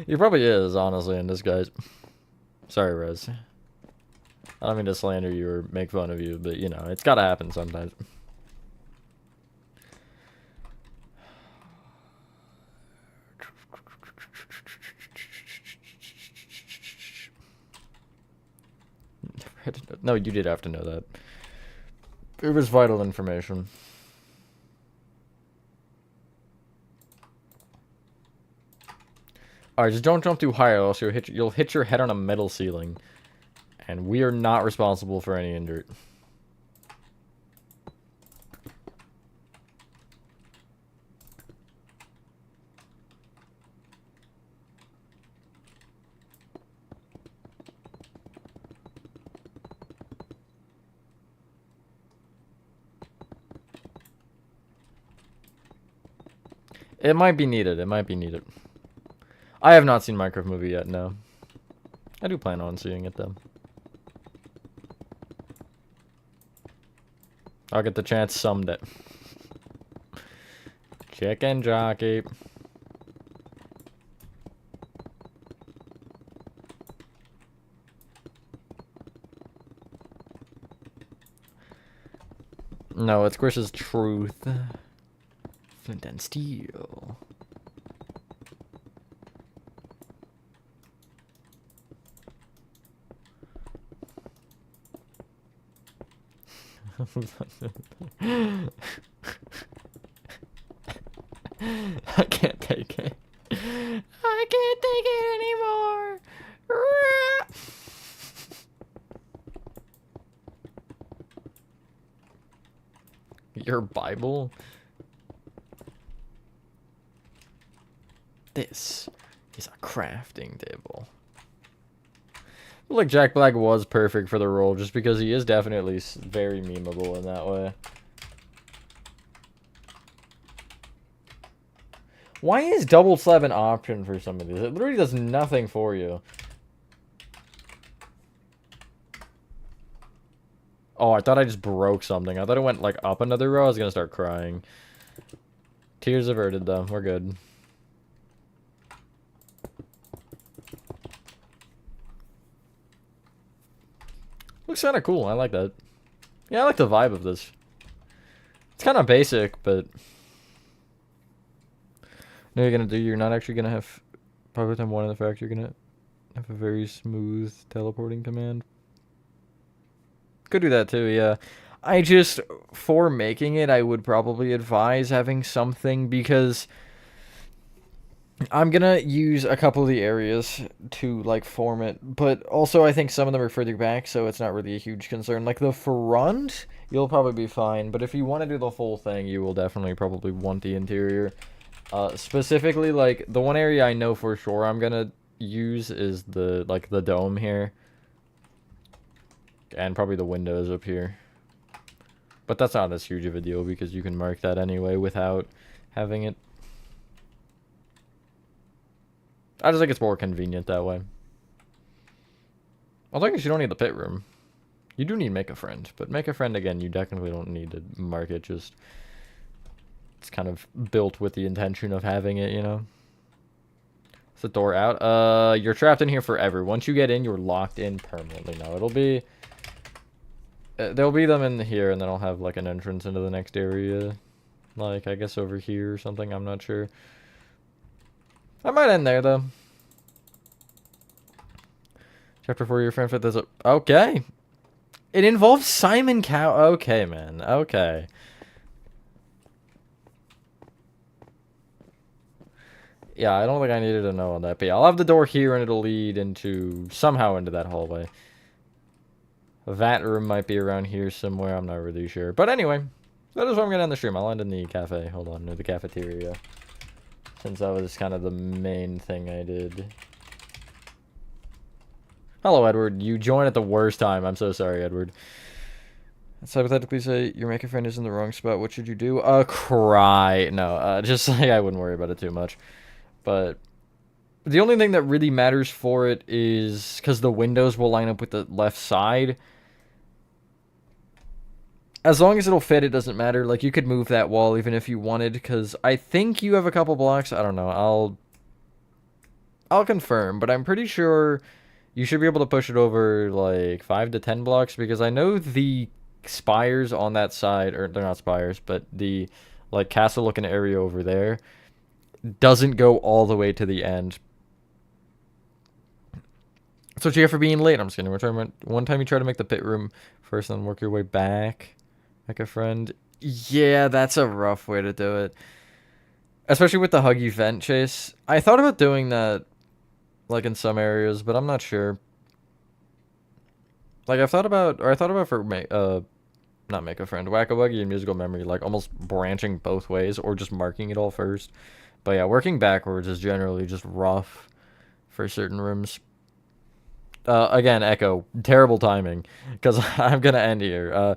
He probably is, honestly, in disguise. Sorry, Rez. I don't mean to slander you or make fun of you, but, you know, it's gotta happen sometimes. No, you did have to know that. It was vital information. Alright, just don't jump too high, or else you'll hit your head on a metal ceiling. And we are not responsible for any injury. It might be needed. It might be needed. I have not seen Minecraft movie yet, no. I do plan on seeing it, though. I'll get the chance someday. Chicken jockey. No, it's Chris's truth. Flint and steel. I can't take it. I can't take it anymore. Your Bible? This is a crafting table. Like Jack Black was perfect for the role just because he is definitely very memeable in that way. Why is double slab an option for some of these? It literally does nothing for you. Oh, I thought I just broke something. I thought it went like up another row. I was gonna start crying. Tears averted though. We're good. Looks kind of cool. I like that. Yeah, I like the vibe of this. It's kind of basic, but... No, you're gonna do. You're not actually gonna have... Probably time 1 in the fact you're gonna have a very smooth teleporting command. Could do that too, yeah. I just... For making it, I would probably advise having something because... I'm gonna use a couple of the areas to, like, form it, but also I think some of them are further back, so it's not really a huge concern. Like, the front, you'll probably be fine, but if you want to do the full thing, you will definitely probably want the interior. Specifically, like, the one area I know for sure I'm gonna use is the, like, the dome here. And probably the windows up here. But that's not as huge of a deal, because you can mark that anyway without having it. I just think it's more convenient that way. Although I guess you don't need the pit room. You do need make a friend, but make a friend again, you definitely don't need to mark it. Just it's kind of built with the intention of having it, you know. Is the door out? You're trapped in here forever. Once you get in, you're locked in permanently. No, it'll be there'll be them in here, and then I'll have like an entrance into the next area, like I guess over here or something. I'm not sure. I might end there, though. Chapter 4, your friend fit this up. Okay. It involves Simon Cow. Okay, man. Okay. Yeah, I don't think I needed to know on that. But yeah, I'll have the door here, and it'll lead into... somehow into that hallway. That room might be around here somewhere. I'm not really sure. But anyway, that is where I'm going to end the stream. I'll end in the cafe. Hold on. No, the cafeteria. Since that was kind of the main thing I did. Hello, Edward. You joined at the worst time. I'm so sorry, Edward. Let's hypothetically say your make a friend is in the wrong spot. What should you do? Cry. No, just like I wouldn't worry about it too much. But the only thing that really matters for it is because the windows will line up with the left side. As long as it'll fit, it doesn't matter. Like, you could move that wall even if you wanted, because I think you have a couple blocks. I don't know. I'll confirm, but I'm pretty sure you should be able to push it over, like, 5 to 10 blocks, because I know the spires on that side, or they're not spires, but the, like, castle-looking area over there doesn't go all the way to the end. That's what you have for being late. I'm just kidding. One time you try to make the pit room first, and then work your way back. Like a friend. Yeah, that's a rough way to do it. Especially with the Huggy vent chase. I thought about doing that, like, in some areas, but I'm not sure. Like, I thought about for, not make a friend, Whack-a-Wuggy and Musical Memory, like, almost branching both ways, or just marking it all first. But yeah, working backwards is generally just rough for certain rooms. Again, Echo, terrible timing, because I'm gonna end here.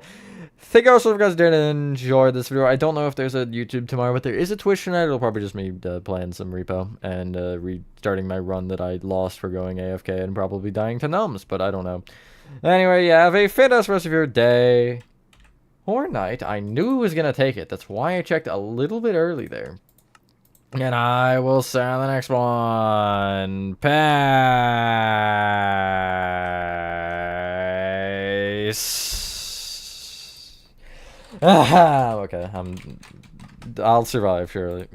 Thank you all so much if you guys did enjoy this video. I don't know if there's a YouTube tomorrow, but there is a Twitch tonight. It'll probably just me playing some repo and restarting my run that I lost for going AFK and probably dying to gnomes, but I don't know. Anyway, yeah, have a fantastic rest of your day or night. I knew it was going to take it. That's why I checked a little bit early there. And I will see you on the next one. Peace. Okay, I'll survive, surely.